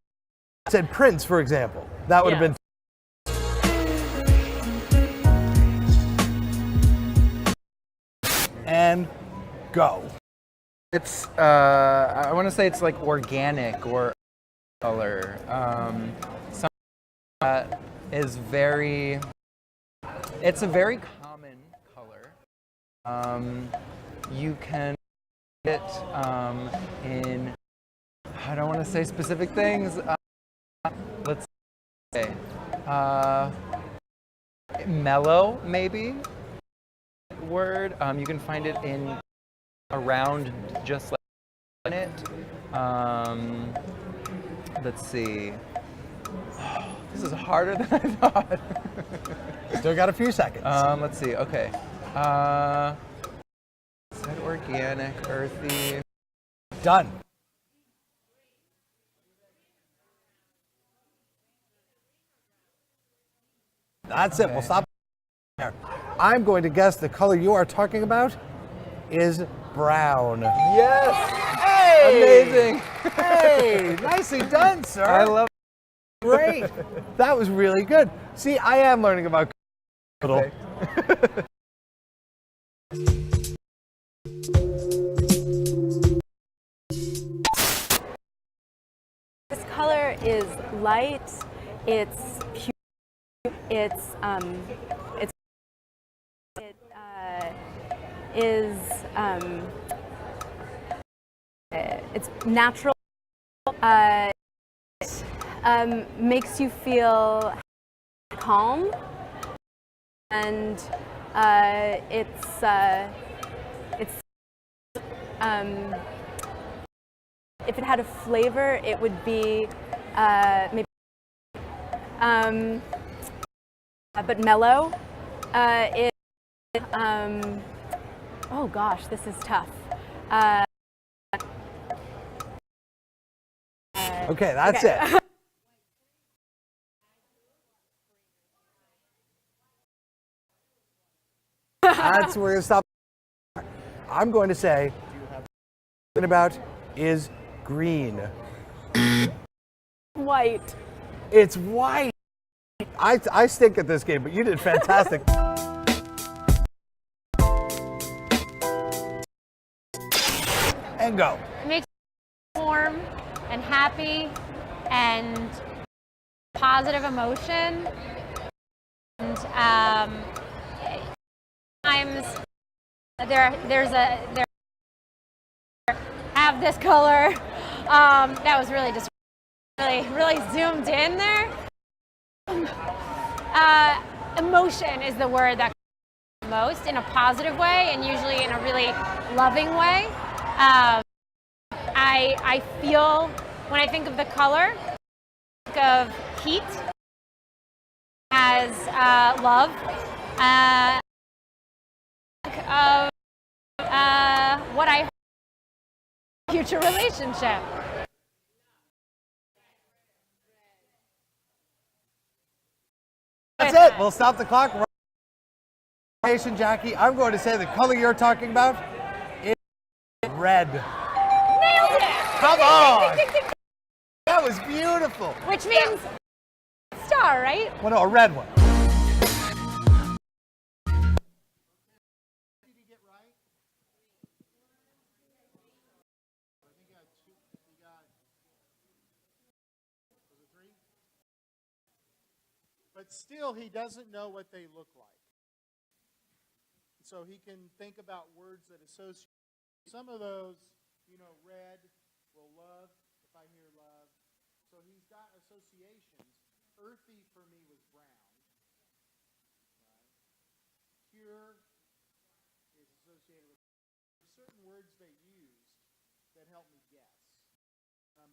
said Prince, for example. That would have been. And go. It's, I want to say it's like organic or color. Something that is very, it's a very common color. You can get in, I don't want to say specific things. Let's say, mellow, maybe, word. You can find it in around just like in it. Let's see. Oh, this is harder than I thought. Still got a few seconds. Let's see. Okay. Said organic, earthy. Done. That's it. We'll stop there. I'm going to guess the color you are talking about is brown. Yes! Hey! Amazing! Hey! Nicely done, sir. I love it. Great. That was really good. See, I am learning about color. This color is light, it's pure, it's natural. It makes you feel calm, and it's if it had a flavor, it would be maybe but mellow. Oh gosh, this is tough. Okay, that's it. That's where we're going to stop. I'm going to say, what about is green. White. It's white. I stink at this game, but you did fantastic. And go. It makes you warm and happy and positive emotion. And times there have this color that was really just really zoomed in there. Emotion is the word that comes most in a positive way, and usually in a really loving way. I feel, when I think of the color, I think of heat as love. Think of what I hope future relationship. That's it. We'll stop the clock. Jackie, I'm going to say the color you're talking about is red. Nailed it! Come on! That was beautiful. Which means star, right? Well, no, a red one. But still, he doesn't know what they look like. So he can think about words that associate. Some of those, red, will love, if I hear love. So he's got associations. Earthy for me was brown. Right? Pure is associated with certain words they used that help me guess.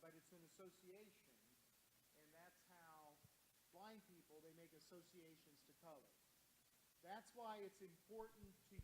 But it's an association, and that's how blind people, they make associations to color. That's why it's important to